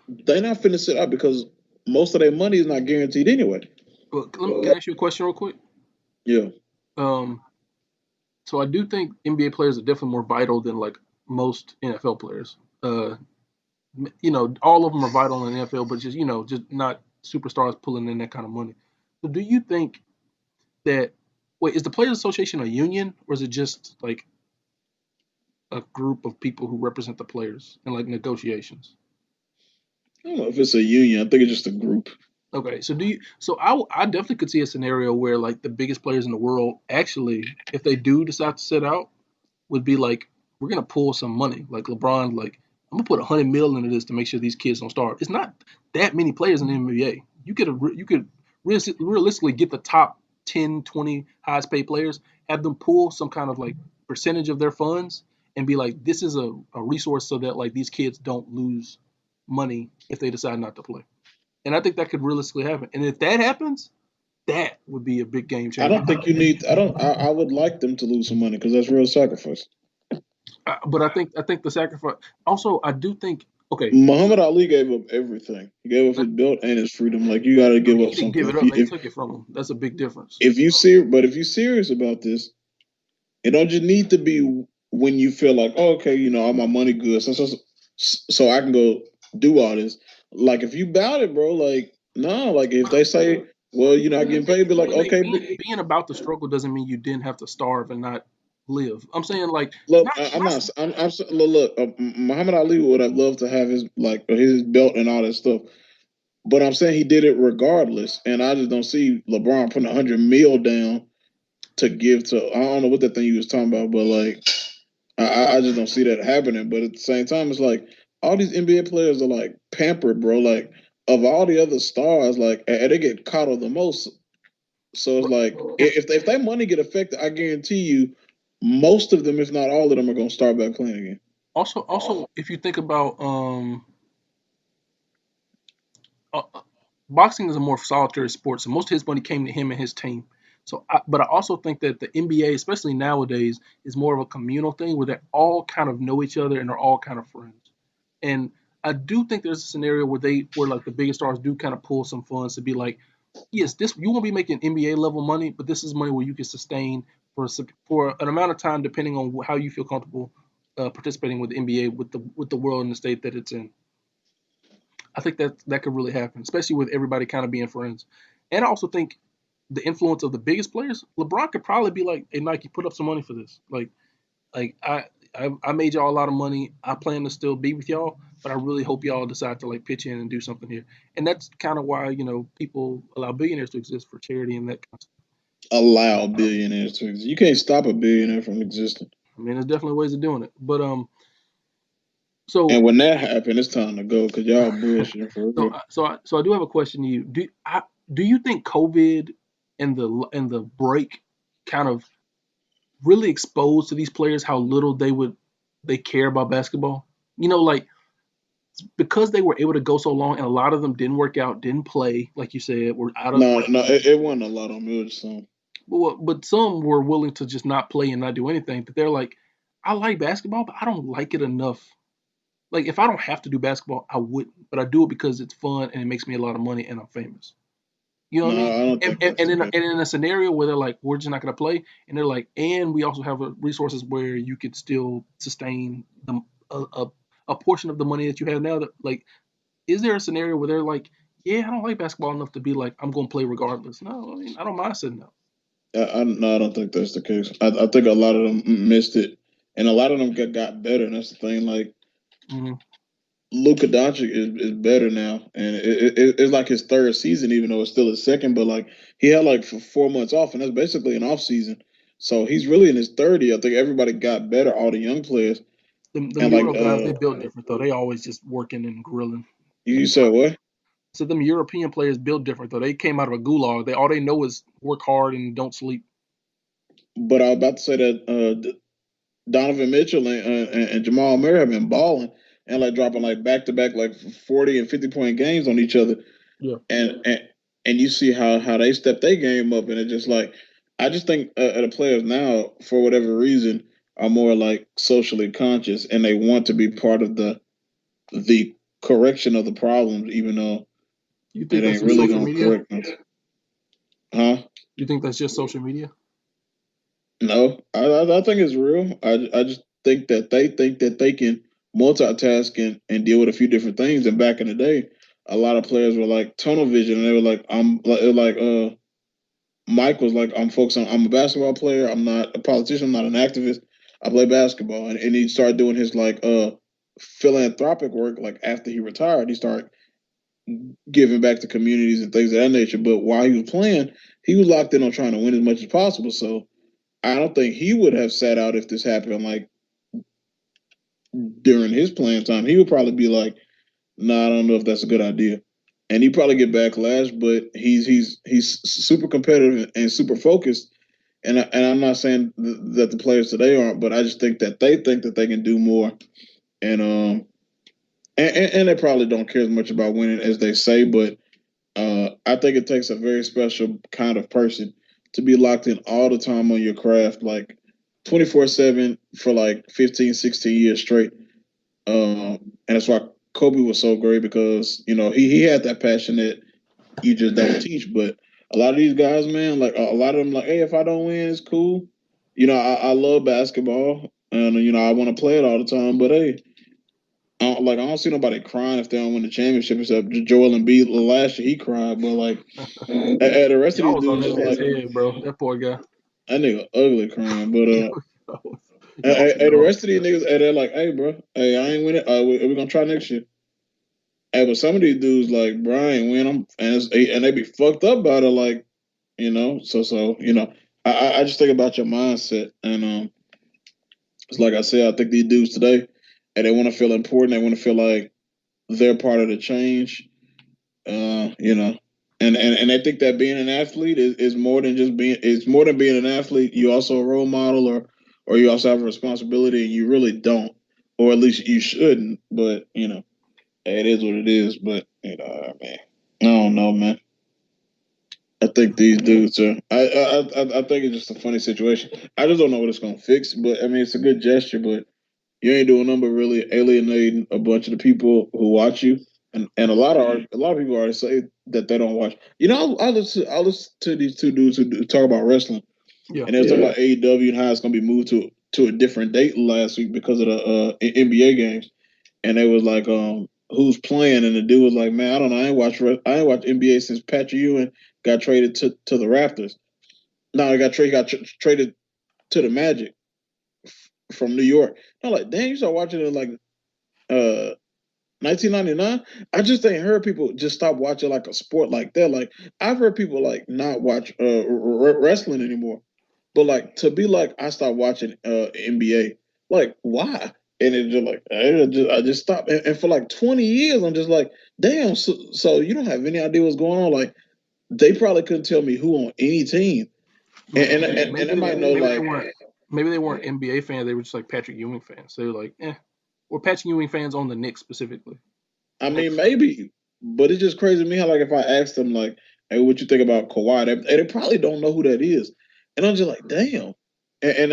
they're not finna sit out because most of their money is not guaranteed anyway. Well, can I ask you a question real quick? Yeah, Um, so I do think NBA players are definitely more vital than like most NFL players. Uh, all of them are vital in the NFL, but just not superstars pulling in that kind of money. So do you think that wait, is the Players Association a union or is it just like a group of people who represent the players in like negotiations? I don't know if it's a union. I think it's just a group. Okay, so I definitely could see a scenario where like the biggest players in the world actually, if they do decide to sit out, would be like, we're gonna pull some money. Like LeBron, like I'm gonna put 100 million into this to make sure these kids don't starve. It's not that many players in the NBA. You could realistically get the top 10, 20 highest paid players, have them pull some kind of like percentage of their funds and be like, this is a resource so that like these kids don't lose money if they decide not to play. And I think that could realistically happen. And if that happens, that would be a big game I changer. don't think you need. I don't. I would like them to lose some money because that's real sacrifice. But I think the sacrifice. Also, I do think. Okay, Muhammad Ali gave up everything. He gave up his belt and his freedom. Like, you got to give up he didn't something. give it up. They took it from him. That's a big difference. If you serious about this, it don't just need to be when you feel like, oh, okay, all my money good, so I can go do all this. Like, if you bout it, bro, like, no, like, if But they say, well, you're not getting paid, be like, okay, being about the struggle doesn't mean you didn't have to starve and not. live. I'm saying like Look, not I'm not not. Look. Muhammad Ali would have loved to have his like his belt and all that stuff, but I'm saying he did it regardless. And I just don't see LeBron putting 100 mil down to give to. I don't know what that thing you was talking about, but like I just don't see that happening. But at the same time, it's like all these NBA players are like pampered, bro. Like of all the other stars, like they get coddled the most. So it's but like and if that money get affected, I guarantee you, most of them, if not all of them, are gonna start back playing again. also if you think about boxing is a more solitary sport, so most of his money came to him and his team. But I also think that the NBA, especially nowadays, is more of a communal thing where they all kind of know each other and they're all kind of friends. And I do think there's a scenario where like the biggest stars do kind of pull some funds to be like, yes, this you won't be making NBA level money, but this is money where you can sustain for an amount of time, depending on how you feel comfortable participating with the NBA with the world and the state that it's in. I think that could really happen, especially with everybody kind of being friends. And I also think the influence of the biggest players, LeBron could probably be like, "Hey Nike, put up some money for this. Like I made y'all a lot of money. I plan to still be with y'all, but I really hope y'all decide to like pitch in and do something here." And that's kind of why people allow billionaires to exist for charity and that kind of stuff. Allow billionaires to exist. You can't stop a billionaire from existing. I mean, there's definitely ways of doing it. But so And when that happened, it's time to go because y'all bullshitting for real. so I do have a question to you. Do you think COVID and the break kind of really exposed to these players how little they care about basketball? Like because they were able to go so long and a lot of them didn't work out, didn't play, like you said, were out of No, like no, it wasn't a lot on me. It was some. but some were willing to just not play and not do anything. But they're like, I like basketball, but I don't like it enough. Like if I don't have to do basketball, I wouldn't. But I do it because it's fun and it makes me a lot of money and I'm famous. You know what I No, mean? I don't think that's And the case. in a scenario where they're like, we're just not going to play, and they're like, and we also have resources where you could still sustain a, a, a portion of the money that you have now. That like, is there a scenario where they're like, yeah, I don't like basketball enough to be like, I'm going to play regardless? No, I mean, I don't mind sitting out. No, I don't think that's the case. I think a lot of them missed it, and a lot of them got better. And that's the thing. Like Hmm. Luka Doncic is better now, and it's like his third season, even though it's still his second. But like he had like for 4 months off, and that's basically an off season. So he's really in his 30. I think everybody got better, all the young players, Them and like Euro guys, they built different though. They always just working and grilling. you said what? So them European players build different though. They came out of a gulag. They all they know is work hard and don't sleep. But I was about to say that Donovan Mitchell and Jamal Murray have been balling and like dropping like back to back like 40 and 50 point games on each other, Yeah. and and and you see how they step their game up, and it just like I just think the players now for whatever reason are more like socially conscious and they want to be part of the correction of the problems, even though You it think that's ain't just really social gonna media? correct them, huh? You think that's just social media? No, I think it's real. I just think that they can multitask and deal with a few different things. And back in the day, a lot of players were like tunnel vision, and they were like, Mike was like, I'm focused on. I'm a basketball player. I'm not a politician. I'm not an activist. I play basketball, and he started doing his like philanthropic work. Like after he retired, he started giving back to communities and things of that nature. But while he was playing, he was locked in on trying to win as much as possible. So I don't think he would have sat out if this happened like during his playing time. He would probably be like, "Nah, I don't know if that's a good idea," and he probably get backlash. But he's super competitive and super focused. And I'm not saying that the players today aren't, but I just think that they can do more, and and they probably don't care as much about winning as they say. But I think it takes a very special kind of person to be locked in all the time on your craft, like 24/7 for like 15, 16 years straight. And that's why Kobe was so great because he had that passion that you just don't teach. But a lot of these guys, man, like a lot of them, like, hey, if I don't win, it's cool. I love basketball, and I want to play it all the time. But hey, I don't see nobody crying if they don't win the championship except Joel Embiid. Last year he cried, but like the rest of Y'all these was on dudes that just man's like head, bro. That poor guy. that nigga ugly crying. But Y'all Hey, the dumb. rest of these niggas, hey, they're like, hey, bro, hey, I ain't winning. We gonna try next year. Hey, but some of these dudes like Brian win them, and they be fucked up about it. Like, I just think about your mindset, and it's like I said, I think these dudes today, and they want to feel important. They want to feel like they're part of the change. You know, and I think that being an athlete is more than just being. It's more than being an athlete. You also a role model, or you also have a responsibility, and you really don't, or at least you shouldn't. But it is what it is. But man, I don't know, man. I think these dudes are. I think it's just a funny situation. I just don't know what it's gonna fix. But I mean, it's a good gesture. But you ain't doing nothing but really alienating a bunch of the people who watch you. And a lot of people already say that they don't watch. I listen to these two dudes talk about wrestling, Yeah. and they was talking about AEW and how it's gonna be moved to a different date last week because of the NBA games. And they was like, who's playing? And the dude was like, man, I don't know. I ain't watched NBA since Patrick Ewing got traded to the Raptors. No, he got traded to the Magic from New York. I'm like, damn, you start watching it in like uh 1999. I just ain't heard people just stop watching like a sport like that. Like I've heard people like not watch wrestling anymore, but like to be like I stopped watching NBA. Like why? And it just like I just stopped. And for like 20 years, I'm just like, damn. So you don't have any idea what's going on? Like they probably couldn't tell me who on any team, and they might know Maybe they like. weren't. Maybe they weren't NBA fans. They were just like Patrick Ewing fans. They were like, or Patrick Ewing fans on the Knicks specifically. I mean, Knicks. maybe, but it's just crazy to me how like if I asked them like, "Hey, what you think about Kawhi?" They probably don't know who that is, and I'm just like, "Damn." And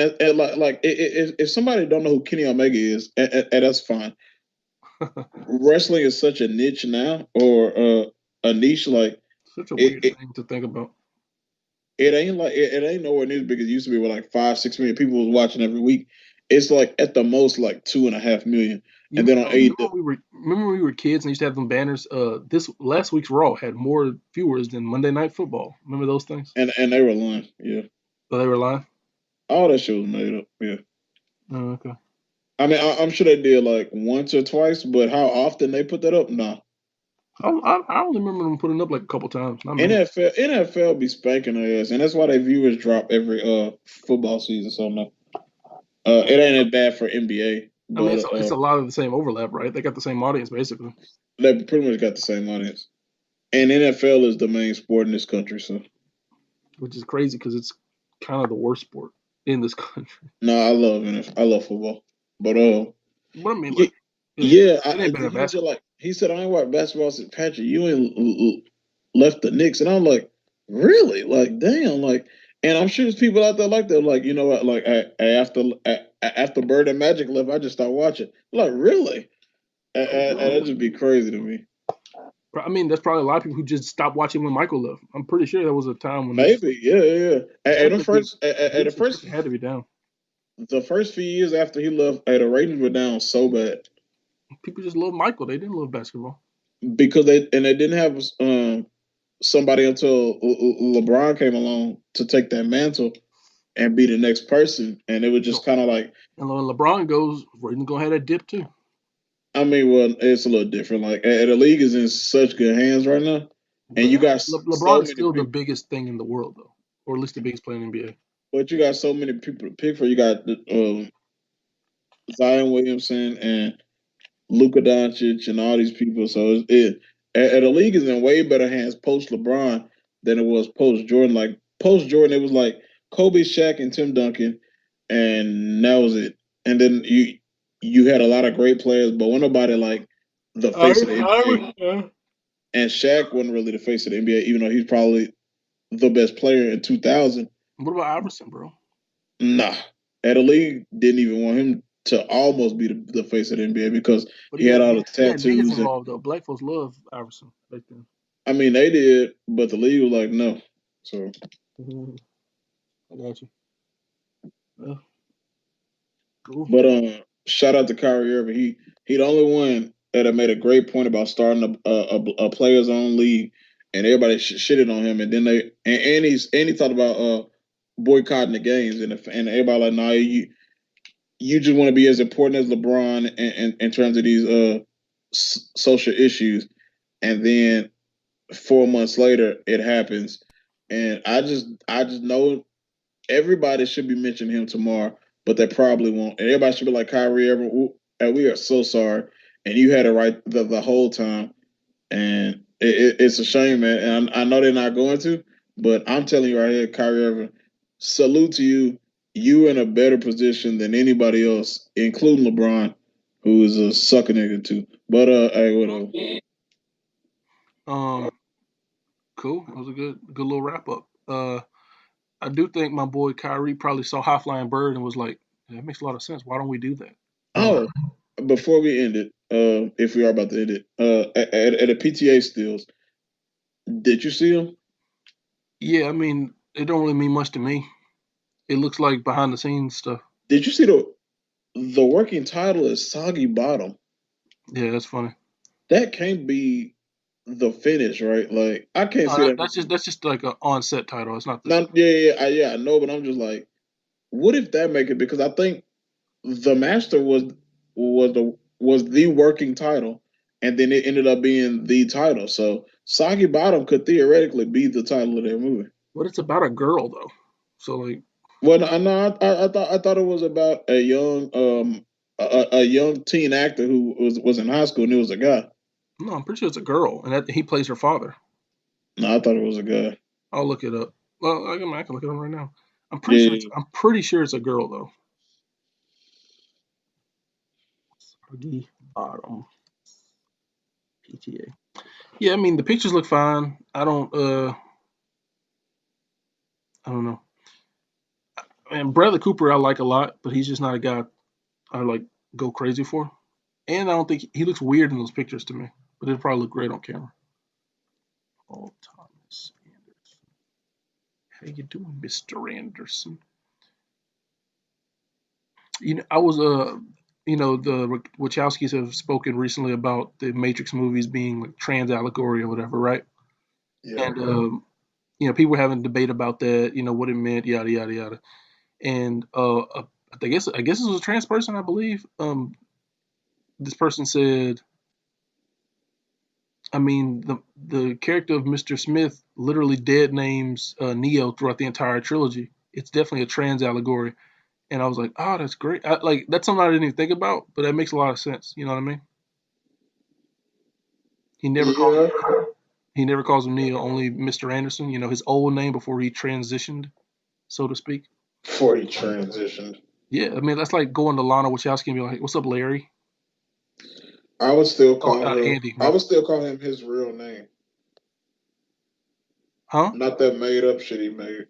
if somebody don't know who Kenny Omega is, and that's fine. Wrestling is such a niche now, or a niche. Like Such a it, weird it, thing to think about. it ain't nowhere near as big as it used to be, with like 5, 6 million people was watching every week. It's like at the most like 2.5 million, You and then on remember AEW, when we were kids and used to have them banners? This last week's Raw had more viewers than Monday Night Football. Remember those things? and they were lying. Yeah, So they were live. all that shit was made up. Yeah. Oh, okay. I mean, I'm sure they did like once or twice, but how often they put that up? Nah. I only remember them putting up like a couple times, not many. NFL be spanking their ass, and that's why their viewers drop every football season. So no, it ain't as bad for NBA, I mean, but it's a lot of the same overlap, right? They got the same audience basically, they pretty much got the same audience. And NFL is the main sport in this country, so which is crazy because it's kind of the worst sport in this country. no, I love NFL. I love football, but But I mean, yeah, like, it ain't better than he was just basketball. like he said, I ain't watched basketball since Patrick Ewing left the Knicks, and I'm like, really, like, damn, like, and I'm sure there's people out there like that, like, you know what, like, after Bird and Magic left, I just stopped watching. Like, really? That'd just be crazy to me. I mean, that's probably a lot of people who just stopped watching when Michael left. I'm pretty sure there was a time when it's Maybe, yeah, yeah. Yeah. it had to be At viewer subscription had to be down. the first few years after he left, the ratings were down so bad People just love Michael. They didn't love basketball. because they didn't have somebody until LeBron came along to take that mantle and be the next person. And it was just So, kind of like, and when LeBron goes, ratings gonna have that dip too. I mean, well, it's a little different. Like, the league is in such good hands right now, and But you got so LeBron is many still the people, biggest thing in the world, though, or at least the biggest player in the NBA. but you got so many people to pick for. You got Zion Williamson and Luka Doncic and all these people. So the league is in way better hands post LeBron than it was post Jordan. Like post Jordan, it was like Kobe, Shaq, and Tim Duncan, and that was it. And then you had a lot of great players, but when nobody like the face of the NBA. And Shaq wasn't really the face of the NBA, even though he's probably the best player in 2000. What about Iverson, bro? Nah, at the league didn't even want him to almost be the face of the NBA because But he had all the he had niggas tattoos and involved though. Black folks love Iverson back then. I mean they did, but the league was like no. So, Mhm. I got you. Yeah, cool. but shout out to Kyrie Irving. He the only one that had made a great point about starting a players own league, and everybody shitted on him, and then he talked about boycotting the games, and everybody like, nah, you just want to be as important as LeBron in terms of these social issues, and then 4 months later it happens, and I just know everybody should be mentioning him tomorrow, but they probably won't. And everybody should be like Kyrie Irving, we are so sorry, and you had it right the whole time, and it's a shame, man. And I know they're not going to, but I'm telling you right here, Kyrie Irving, salute to you. You in a better position than anybody else, including LeBron, who is a sucker nigga too. But hey, whatever. Um, cool. That was a good little wrap up. I do think my boy Kyrie probably saw High Flying Bird and was like, "That makes a lot of sense. Why don't we do that?" Oh, before we end it, if we are about to end it, at a PTA stills, did you see him? Yeah, I mean, it don't really mean much to me. It looks like behind the scenes stuff. Did you see the working title is Soggy Bottom? Yeah, that's funny. That can't be the finish, right? Like I can't see that making. That's just like an on-set title. It's not the. Not yeah, I know, but I'm just like, what if that make it? Because I think the Master was the working title, and then it ended up being the title. So Soggy Bottom could theoretically be the title of their movie. But it's about a girl though. So like, Well, I know I thought it was about a young teen actor who was in high school and it was a guy. no, I'm pretty sure it's a girl, and that he plays her father. No, I thought it was a guy. I'll look it up. Well, I can look it up right now. Yeah, I'm pretty sure it's a girl though. Soggy Bottom PTA. Yeah, I mean the pictures look fine. I don't know. And Bradley Cooper I like a lot, but he's just not a guy I like go crazy for. And I don't think he looks weird in those pictures to me. But it'll probably look great on camera. Oh, Thomas Anderson. How you doing, Mr. Anderson? I was the Wachowskis have spoken recently about the Matrix movies being like trans allegory or whatever, right? yeah, And people were having a debate about that, what it meant, yada yada yada. And I guess it was a trans person, I believe. This person said, I mean, the character of Mr. Smith literally dead names Neo throughout the entire trilogy. It's definitely a trans allegory. And I was like, oh, that's great. That's something I didn't even think about, but that makes a lot of sense. You know what I mean? He never calls yeah. he never calls him Neo, only Mr. Anderson. His old name before he transitioned, so to speak. Before he transitioned, Yeah, I mean that's like going to Lana Wachowski and be like, "What's up, Larry?" I would still Oh, call her. Andy, I my would fault. still call him his real name, Huh? not that made up shit he made.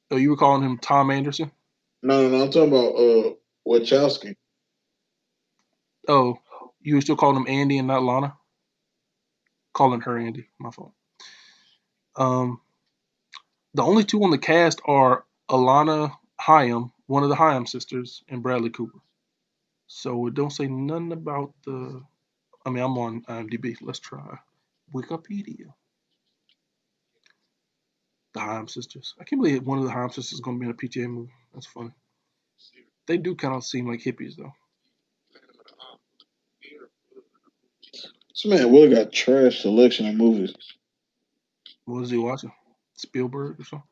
Oh, you were calling him Tom Anderson? No, no, no. I'm talking about Wachowski. Oh, you were still calling him Andy and not Lana? Calling her Andy, my fault. Um, the only two on the cast are Alana Hyam, one of the Hyam sisters, and Bradley Cooper. So it don't say nothing about the. I mean, I'm on IMDb. Let's try Wikipedia. The Hyam sisters. I can't believe one of the Hyam sisters is going to be in a PTA movie. That's funny. They do kind of seem like hippies, though. This man Will got trash selection of movies. What is he watching? Spielberg or something?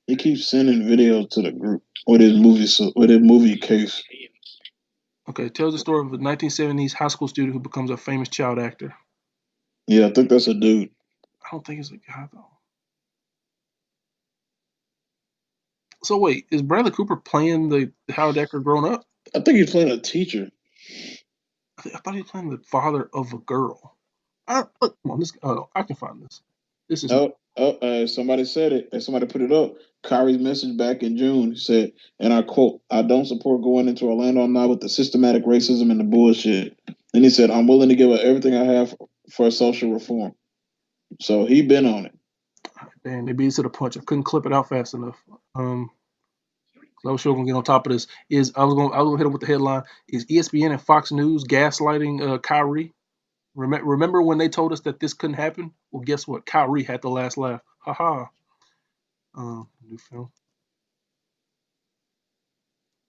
He keeps sending videos to the group with his movie case. Okay, it tells the story of a 1970s high school student who becomes a famous child actor. Yeah, I think that's a dude. I don't think it's a guy, though. So wait, is Bradley Cooper playing the Howard Decker grown up? I think he's playing a teacher. I thought he was playing the father of a girl. Look, come on, this. Oh, I can find this. This is Somebody said it, and somebody put it up. Kyrie's message back in June he said, and I quote, "I don't support going into Orlando now with the systematic racism and the bullshit." And he said, "I'm willing to give up everything I have for social reform." So he been on it. damn. They beat us to the punch. I couldn't clip it out fast enough. So I was sure gonna get on top of this. I was gonna hit him with the headline: Is ESPN and Fox News gaslighting Kyrie? Remember when they told us that this couldn't happen? Well, guess what? Kyrie had the last laugh. Haha. New film.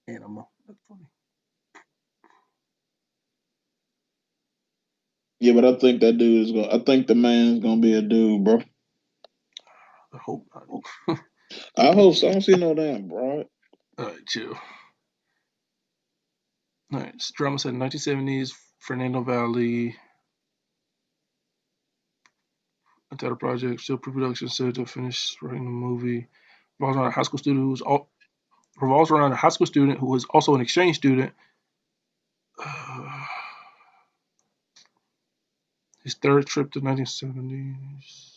Animal. That's funny. Yeah, but I think that dude is going. I think the man's gonna be a dude, bro. I hope not. I hope so. I don't see no damn bro. All right, chill. All right, drama set in 1970s. Fernando Valley. Title project, still pre-production, set to finish writing the movie. Revolves around a high school student revolves around a high school student who was also an exchange student. Uh, his third trip to 1970s.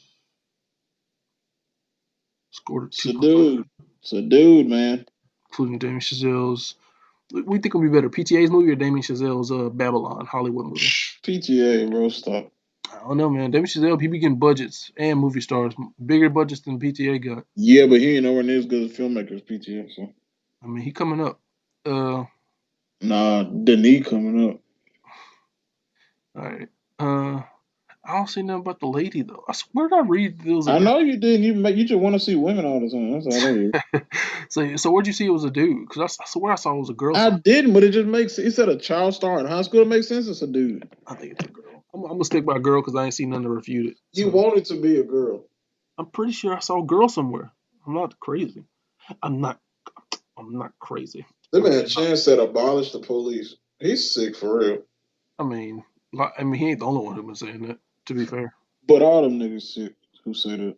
Scored It's a 2.5, dude. It's a dude, man. including Damien Chazelle's. We think it'll be better, PTA's movie or Damien Chazelle's Babylon Hollywood movie? PTA, bro. Stop. I don't know, man. Damien Chazelle, he be getting budgets and movie stars, bigger budgets than PTA got. Yeah, but he ain't nowhere near as good as filmmakers, PTA. So I mean, he coming up. Uh, nah, Denis coming up. all right. I don't see nothing about the lady though. I swear I read there was a I girl. know you didn't. You just want to see women all the time. That's all that is. So where'd you see it was a dude? Because I swear I saw it was a girl. I So didn't, but it just makes. He said a child star in high school. It makes sense. It's a dude. I think it's a girl. I'm gonna stick by girl because I ain't seen nothing to refute it. You So want it to be a girl. I'm pretty sure I saw a girl somewhere. I'm not crazy. I'm not. I'm not crazy. That I'm man just not. Chance said abolish the police. He's sick for real. I mean, he ain't the only one who been saying that. To be fair, But all them niggas sick who said it.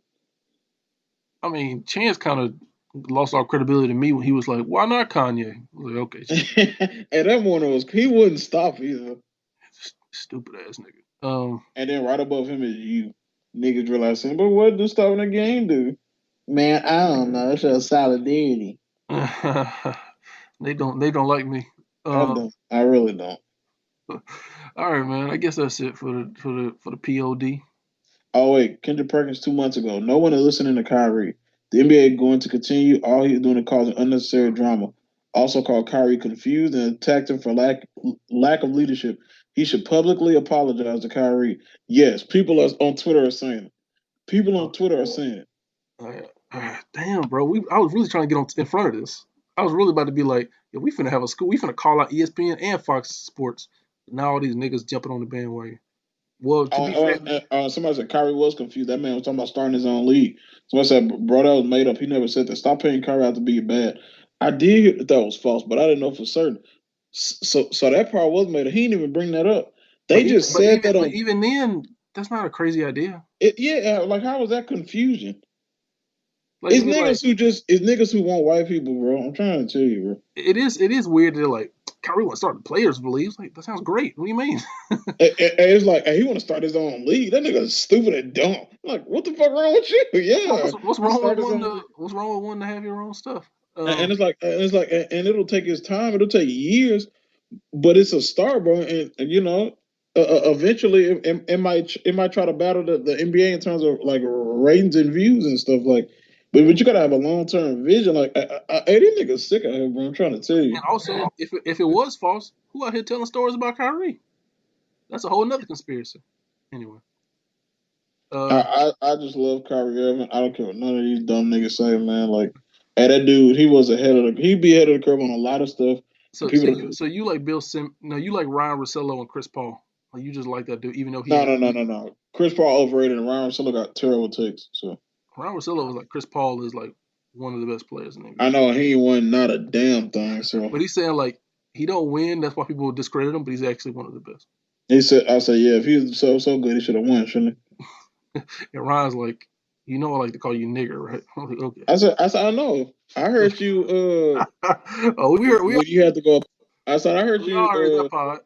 I mean, Chance kind of lost all credibility to me when he was like, "Why not Kanye?" I was like, "Okay, Chance, And that one was he wouldn't stop either. stupid ass nigga." And then right above him is you. Niggas realizing, but what does stopping the game do? Man, I don't know. It shows solidarity. they don't like me. I Um, don't. I really don't. all right, man. I guess that's it for the POD. Oh wait, Kendrick Perkins 2 months ago. No one is listening to Kyrie. The NBA going to continue. All he's doing is causing unnecessary drama. Also called Kyrie confused and attacked him for lack of leadership. He should publicly apologize to Kyrie. Yes, people are, on Twitter are saying it. People on Twitter are saying it. Damn, bro. I was really trying to get in front of this. I was really about to be like, yeah, we finna have a school. We finna call out ESPN and Fox Sports. Now all these niggas jumping on the bandwagon. Well, to be fair, Somebody said Kyrie was confused. That man was talking about starting his own league. Somebody said, bro, that was made up. He never said that. Stop paying Kyrie out to be bad. I did hear that that was false, but I didn't know for certain. So that part was made up. He didn't even bring that up. but They just said that on even then, that's not a crazy idea. it. Yeah, like how was that confusion? Like I mean, like It's niggas who want white people, bro. I'm trying to tell you, bro. it is weird that like Kyrie want to start the players believes like that sounds great. What do you mean? It's like hey, he want to start his own league. That nigga's stupid and dumb. I'm like, what the fuck wrong with you? Yeah, What's he wrong with started his own league. what's wrong with wanting to have your own stuff? And and it'll take his time. It'll take years, but it's a start, bro. And you know, eventually it might try to battle the NBA in terms of like ratings and views and stuff like. But you gotta have a long term vision. Like, hey, these niggas sick out here, bro. I'm trying to tell And you. also, if it was false, who out here telling stories about Kyrie? That's a whole nother conspiracy. Anyway, uh, I just love Kyrie Irving. I don't care what none of these dumb niggas say, man. Like, hey, that dude, he was ahead of the. He'd be ahead of the curve on a lot of stuff. And so people, you like Bill Sim? No, you like Ryan Russillo and Chris Paul. Like you just like that dude, even though he no, ain't. no, no, no, no. Chris Paul overrated and Ryan Solo got terrible takes. So Ryan Russillo was like Chris Paul is like one of the best players in the I NBA. know he ain't won not a damn thing. So But he's saying like he don't win. That's why people discredit him. But he's actually one of the best. he said, I said, yeah, if he was so good, he should have won, shouldn't he? And Ryan's like, you know, I like to call you nigger, right? I'm like, okay. I said, I know. I heard you. Oh, When you had to go. I said, I heard we all you. heard that part.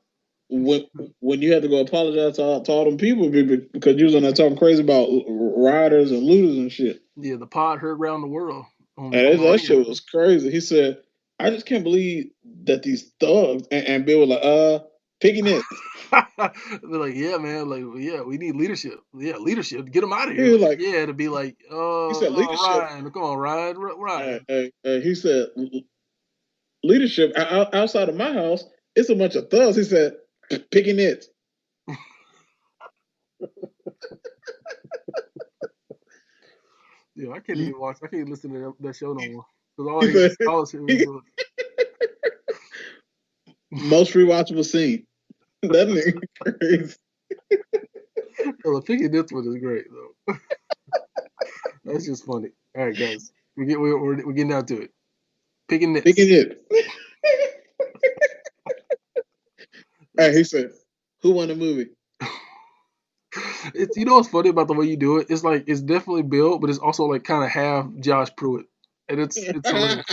When you had to go apologize to all them people because you was on there talking crazy about rioters and looters and shit. Yeah, the pod heard around the world on And the that radio. shit was crazy. He said, I just can't believe that these thugs and Bill was like, picking it. They're like, yeah, man, like, yeah, we need leadership. Yeah, leadership. Get them out of He here. was Like, like, yeah, to be like, he said leadership. Ryan, come on, Ryan. He said leadership outside of my house. It's a bunch of thugs. He said picking it. Yeah, I can't even watch. I can't listen to that show no more because He said all I hear is he, Most rewatchable scene. That nigga crazy. Well, the picking this one is great though. That's just funny. All right, guys, we're getting down to it. Picking nits. Picking it. Hey, he said, "Who won the movie?" It's what's funny about the way you do it. It's like it's definitely Bill, but it's also like kind of half Josh Pruitt, and it's hilarious.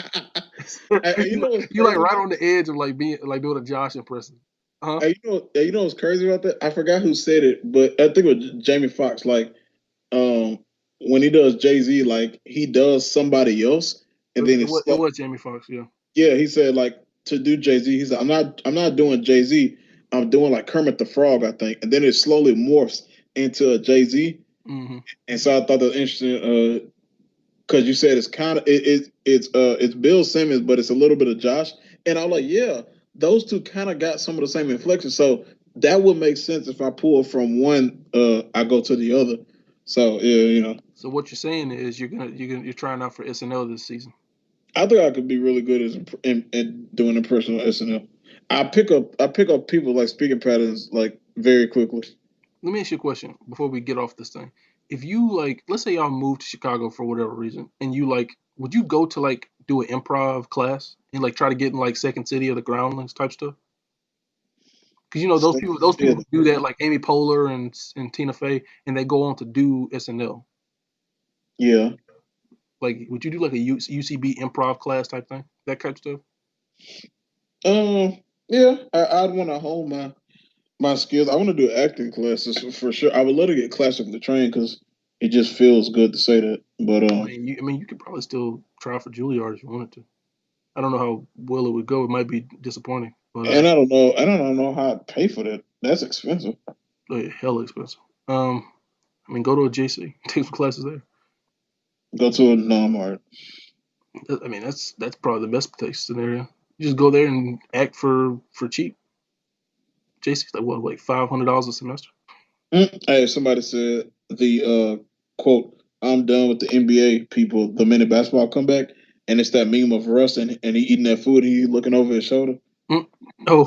You know what's You like crazy right about on the edge of like being like doing a Josh impression. Huh? you know what's crazy about that? I forgot who said it, but I think it was Jamie Foxx. Like, um, when he does Jay Z, like he does somebody else, and then it's It like, was Jamie Foxx, yeah. yeah, he said like to do Jay Z. He's like, I'm not doing Jay Z. I'm doing like Kermit the Frog, I think, and then it slowly morphs into a Jay Z. Hmm. And so I thought that was interesting. Because you said it's kind of it's Bill Simmons, but it's a little bit of Josh. And I'm like, yeah, those two kind of got some of the same inflection. So that would make sense if I pull from one, I go to the other. So yeah, you know, So what you're saying is you're trying out for SNL this season. I think I could be really good as in doing impression on SNL. I pick up people like speaking patterns like very quickly. Let me ask you a question before we get off this thing. If you like, let's say y'all moved to Chicago for whatever reason, and you like, would you go to like do an improv class and like try to get in like Second City or the Groundlings type stuff? Because Second those City people of the who do that, Ground. like Amy Poehler and Tina Fey, and they go on to do SNL. Yeah. Like, would you do like a UCB improv class type thing, that type of stuff? Yeah. I'd want to hone my skills. I want to do acting classes for sure. I would love to get classically trained because it just feels good to say that. But I mean, you could probably still try for Juilliard if you wanted to. I don't know how well it would go. It might be disappointing, but and I don't know how I'd pay for that. That's expensive. hella expensive. I mean, go to a JC, take some classes there. Go to a non-art. I mean, that's probably the best case scenario. You just go there and act for cheap. JC's like what, like $500 a semester? Hey, somebody said the quote, "I'm done with the NBA people." The minute basketball come back, and it's that meme of Russ and he eating that food, he looking over his shoulder. Mm. Oh,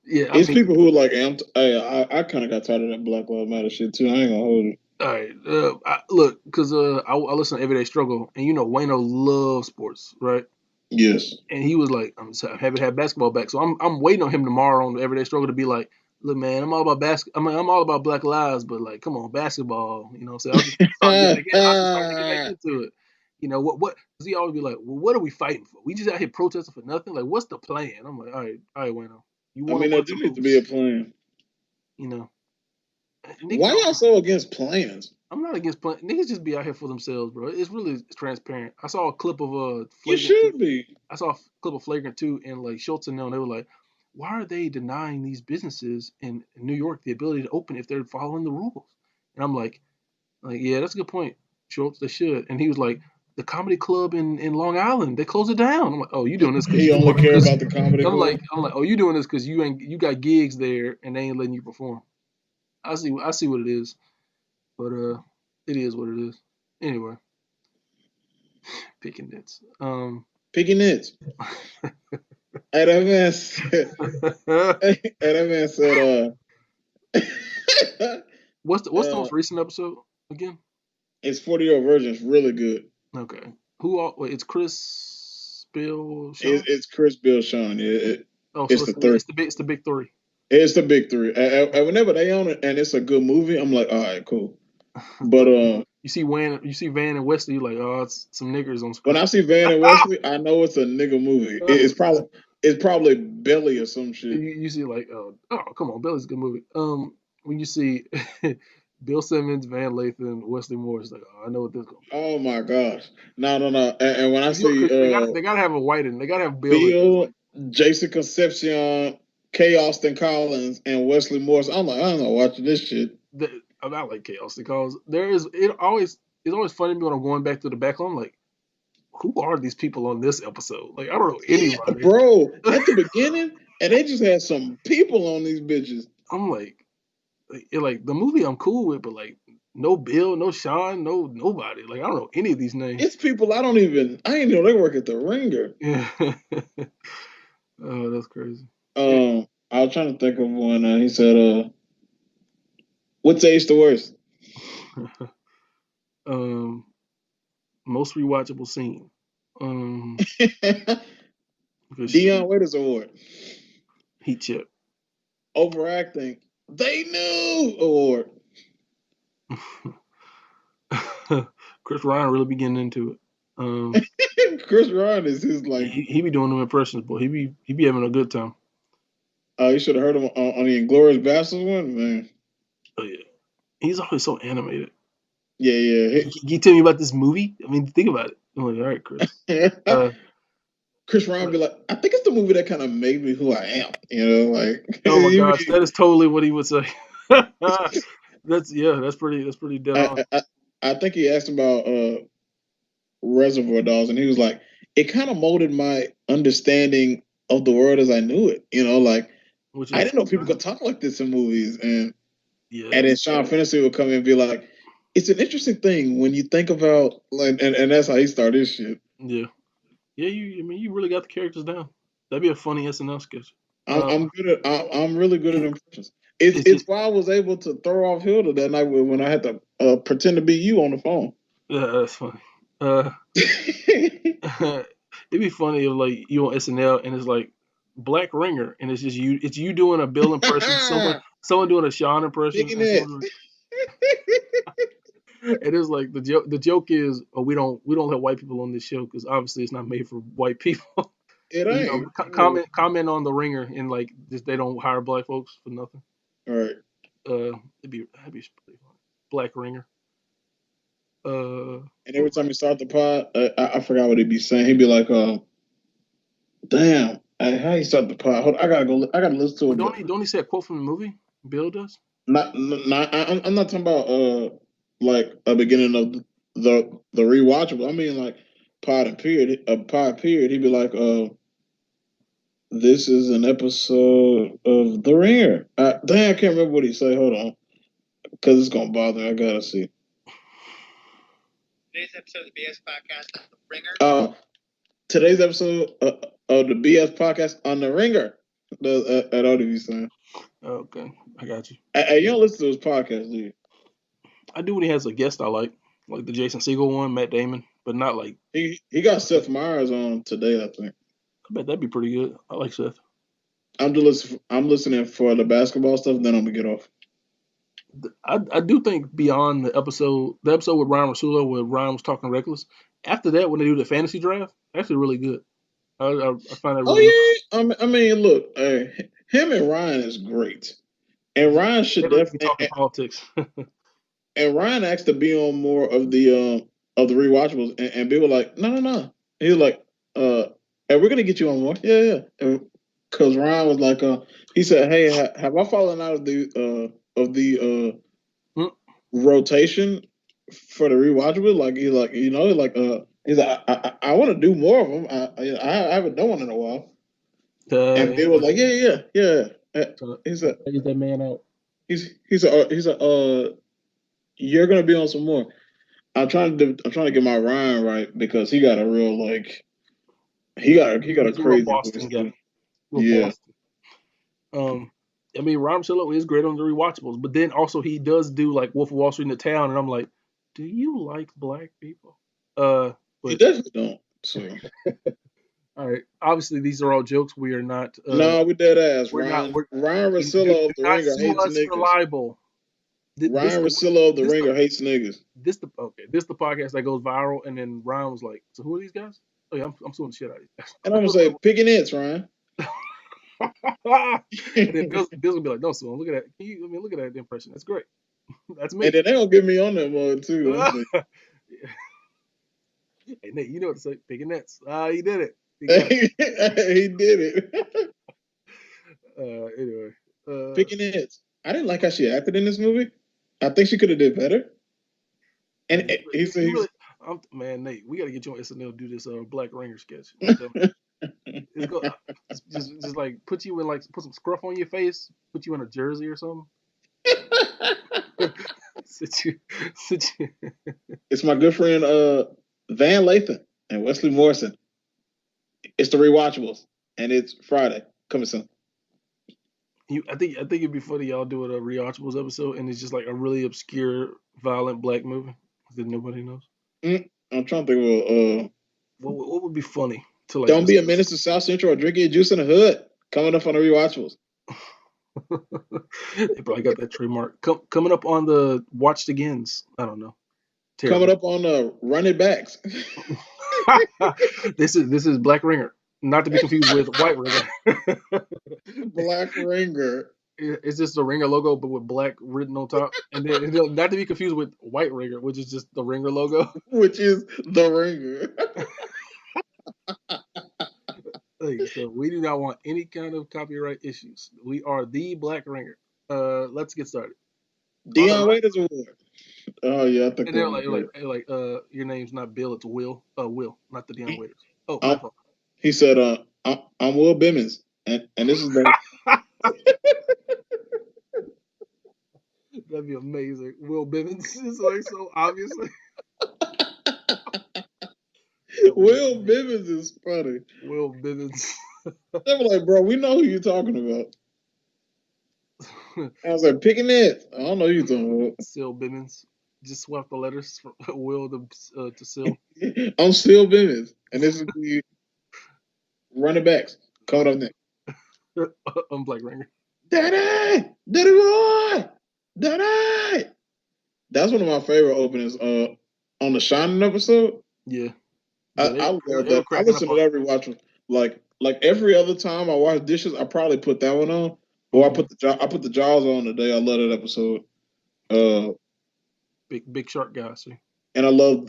yeah. I It's mean, people who are like, hey, I kind of got tired of that Black Lives Matter shit too. I ain't gonna hold it. all right. Look, because I listen to Everyday Struggle, and Wayno loves sports, right? Yes. And he was like, I'm so happy to have basketball back. So I'm waiting on him tomorrow on the Everyday Struggle to be like, look, man, I'm all about I'm all about Black lives, but like, come on, basketball. So I'm just starting to get back in. I'm just starting to get back into it. What? Because he always be like, well, what are we fighting for? We just out here protesting for nothing. Like, what's the plan? I'm like, all right, Wayno, you I want to mean, there work do the need to be a moves, plan. you know. Niggas Why y'all so against plans? I'm not against playing. Niggas just be out here for themselves, bro. It's really transparent. I saw a clip of You Flagrant 2. should be. I saw a clip of Flagrant 2 and like Schultz and them. They were like, why are they denying these businesses in New York the ability to open if they're following the rules? And I'm like yeah, that's a good point, Schultz. They should. And he was like, the comedy club in Long Island, they closed it down. I'm like, oh, you doing this because He you only want care because about the comedy club. I'm like, oh, you doing this because you got gigs there and they ain't letting you perform. I see what it is, but it is what it is. Anyway, picking nits. Picking nits. Hey, that man said. Hey, that man said. What's the uh, most recent episode again? it's 40-year-old virgin. It's really good. Okay. Who all? Wait, it's Chris, Bill, Sean. It's Chris, Bill, Sean. Oh, so It's the three. it's the big three. It's the big three. And whenever they own it and it's a good movie, I'm like, all right, cool. But Look, you see Van and Wesley, you're like, oh, it's some niggers on when screen. I see Van and Wesley, I know it's a nigga movie. It's probably Belly or some shit. You see like, come on, Billy's a good movie. When you see Bill Simmons, Van Lathan, Wesley Morris, like, oh, I know what this gonna be. Oh my gosh. No. And when I see Cause they gotta have a white in. They gotta have Bill in. Bill, Jason Concepcion, K. Austin Collins, and Wesley Morris, I'm like, I don't know watching this shit. I'm not like chaos because it's always funny to me when I'm going back to the back. I'm like, who are these people on this episode? Like I don't know Yeah, anybody. bro. At the beginning, and they just had some people on these bitches. I'm like the movie I'm cool with, but like no Bill, no Sean, no nobody. Like I don't know any of these names. It's people I didn't know they work at the Ringer. Yeah. Oh, that's crazy. I was trying to think of one. He said, "What tastes the worst?" um, most rewatchable scene. Um, for sure. Dion Waiters Award. Heat chip. Overacting. They knew award. Chris Ryan really be getting into it. Um, Chris Ryan is his like. he be doing them impressions, boy. He be having a good time. You should have heard him on the Inglorious Bastards one, man. Oh yeah, he's always so animated. Yeah, Can you tell me about this movie? I mean, think about it. I'm like, all right, Chris. yeah. Uh, Chris Ryan be like, I think it's the movie that kind of made me who I am. You know, like oh my gosh, that is totally what he would say. That's pretty dead I, on. I I think he asked about Reservoir Dogs, and he was like, it kind of molded my understanding of the world as I knew it. You know, like Which I is didn't know people could talk like this in movies, yeah, and then Sean Finney would come in and be like, it's an interesting thing when you think about like, and that's how he started his shit. yeah, yeah. I mean, you really got the characters down. That'd be a funny SNL sketch. Uh, I'm really good at impressions. It's it's it's just why I was able to throw off Hilda that night when I had to pretend to be you on the phone. yeah, that's funny. Uh, it'd be funny if like you on SNL and it's like Black Ringer and it's just you. It's you doing a Bill impression, someone doing a Sean impression, Digging and it. someone doing. It is like the joke. The joke is, oh, we don't let white people on this show because obviously it's not made for white people. It You know, ain't. comment on the Ringer and like just they don't hire black folks for nothing. All right. That'd be pretty funny. Black Ringer. And What every was time he start the pod, I forgot what he'd be saying. He'd be like, damn, how he start the pod? Hold, I gotta go. I gotta listen to well, it, but don't he say a quote from the movie? Bill does. not. I'm not talking about like a beginning of the rewatchable. I mean like pod and period. A pod period. He'd be like, this is an episode of The Ringer. Dang, I can't remember what he say. Hold on, because it's gonna bother. I gotta see. Today's episode of the BS podcast on The Ringer. Today's episode of the BS podcast on The Ringer. At all of you saying. Okay, I got you. You don't listen to his podcast, do you? I do when he has a guest I like the Jason Segel one, Matt Damon, but not like. He got Seth Meyers on today, I think. I bet that'd be pretty good. I like Seth. I'm listening for the basketball stuff, then I'm gonna get off. I do think beyond the episode with Ryan Rasulo where Ryan was talking reckless. After that, when they do the fantasy draft, actually really good. I find that Oh really. yeah, I mean, look, him and Ryan is great, and Ryan They should really be definitely talking politics. and Ryan asked to be on more of the rewatchables, and people were like, no. He was like, and we're gonna get you on more, yeah. Because Ryan was like, he said, hey, have I fallen out of the Hmm. rotation for the rewatchable? Like he's like, he's like, I want to do more of them. I haven't done one in a while, and He Bill was was like, yeah. trying to, He's trying a to phase that man out. he's a you're gonna be on some more. I'm trying to get my Ryan right because he got a real like he got a He's a real crazy Boston voice guy. too. Real Yeah, Boston. Um, I mean, Ryan Rasulo is great on the rewatchables, but then also he does do like Wolf of Wall Street in the Town, and I'm like, do you like black people? Uh, he but definitely don't. So all right, obviously these are all jokes. We are not. no, we dead ass. We're not. Ryan Do Rosillo of the not Ringer sue hates us for niggas. libel. This Ryan the Rosillo of the this the Ringer hates niggas. this the okay. This the podcast that goes viral, and then Ryan was like, "So who are these guys?" Oh yeah, I'm suing the shit out of these And I'm gonna say picking its Ryan. guys. And then Bill's gonna be like, "No, son, look at that. Look at that impression. That's great. That's And me." then they gonna get me on that one too. I'm like, Hey Nate, you know what to say. Picking nets. You did it. You got it. he did it. Anyway, uh, Picking its. I didn't like how she acted in this movie. I think she could have did better. And man, he said you he's really, man, Nate, we got to get you on SNL to do this Black Ringer sketch. I'm telling you. It's go, just like put you in like put some scruff on your face, put you in a jersey or something. sit you, sit you. it's my good friend Van Lathan and Wesley Morrison. It's the rewatchables. and it's Friday. Coming soon. I think it'd be funny y'all doing a rewatchables episode, and it's just like a really obscure, violent black movie that nobody knows. I'm trying to think of What would be funny to like Don't be a discuss? menace to South Central or drinking your juice in the hood. Coming up on the rewatchables. They probably got that trademark. Coming up on the Watched Agains. I don't know. Coming Terrible. up on the running backs. This is Black Ringer, not to be confused with White Ringer. Black Ringer. It's just the Ringer logo, but with black written on top, and then not to be confused with White Ringer, which is just the Ringer logo. Which is the ringer. Hey, so we do not want any kind of copyright issues. We are the Black Ringer. Let's get started. On the Dion right, Waiters Award. Oh yeah, I think and that they're was great. your name's not Bill, it's Will. Will, not the Dion Waiters. Oh, my Um, fault. he said, I'm Will Bimmons, and this is the That'd be amazing. Will Bivens is like so obviously. That would be Will amazing. Bimmons is funny. Will Bivens. They were like, bro, we know who you're talking about. I was like, picking it. I don't know who you're talking Sil Bivens. Just swap the letters from Will to Sil. about. I'm still Bimmons, and this is the running backs coming up next. I'm Black Ringer. Daddy, Daddy boy, Daddy. That's one of my favorite openings. On the Shining episode, Yeah. I, Yeah, I love they were that. I cracking up listen to on that rewatch. Like every other time I wash dishes, I probably put that one on, it. or I put the Jaws on today. I love that episode. Uh, Big shark guy, see. and I love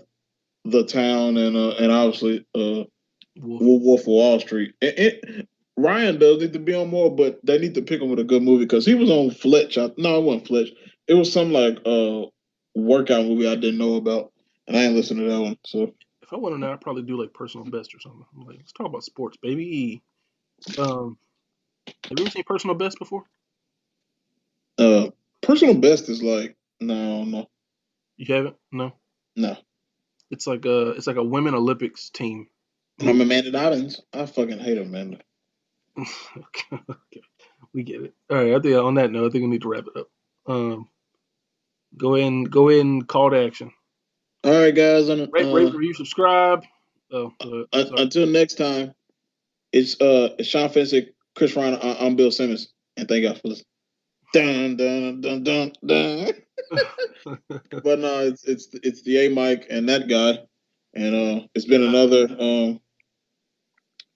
the town and obviously Wolf. Wolf of Wall Street. Ryan does need to be on more, but they need to pick him with a good movie because he was on Fletch. No, it wasn't Fletch. It was some like workout movie I didn't know about, and I ain't listened to that one. So If I went on that, I'd probably do like personal best or something. I'm like, let's talk about sports, baby. Um, have you ever seen Personal Best before? uh, personal best is like no You haven't? No. no. It's like a women Olympics team And I'm movie. Amanda Dobbins. I fucking hate Amanda. Okay, we get it. All right, I think on that note, I think we need to wrap it up. Um, go in, call to action. All right, guys. Rate, review, subscribe. Oh, sorry. Until next time, it's Sean Fensick, Chris Ryan. I'm Bill Simmons, and thank y'all for listening. Dun dun dun dun dun. But no, it's the A Mike and that guy, and it's been another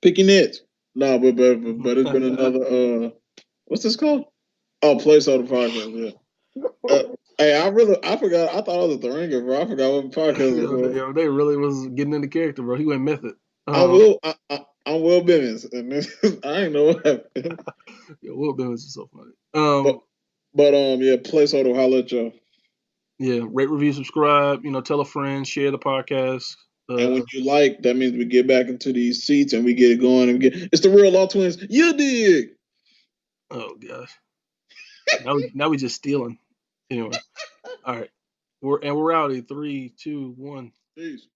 picking it. No, but it's been another what's this called? Oh, Placeholder podcast. Yeah. Hey, I forgot. I thought I was at the ringer, bro. I forgot what podcast was called. They really was getting into character, bro. He went method. I'm Will Bivens, and I ain't know what happened. Yeah, Will Bivens is so funny. But yeah, Placeholder. Holla at y'all. Yeah, rate, review, subscribe. Tell a friend, share the podcast. And when you like, that means we get back into these seats and we get it going and it's the real Law Twins. You dig? Oh gosh, now we just stealing. Anyway, all right, we're out. 3, 2, 1. Peace.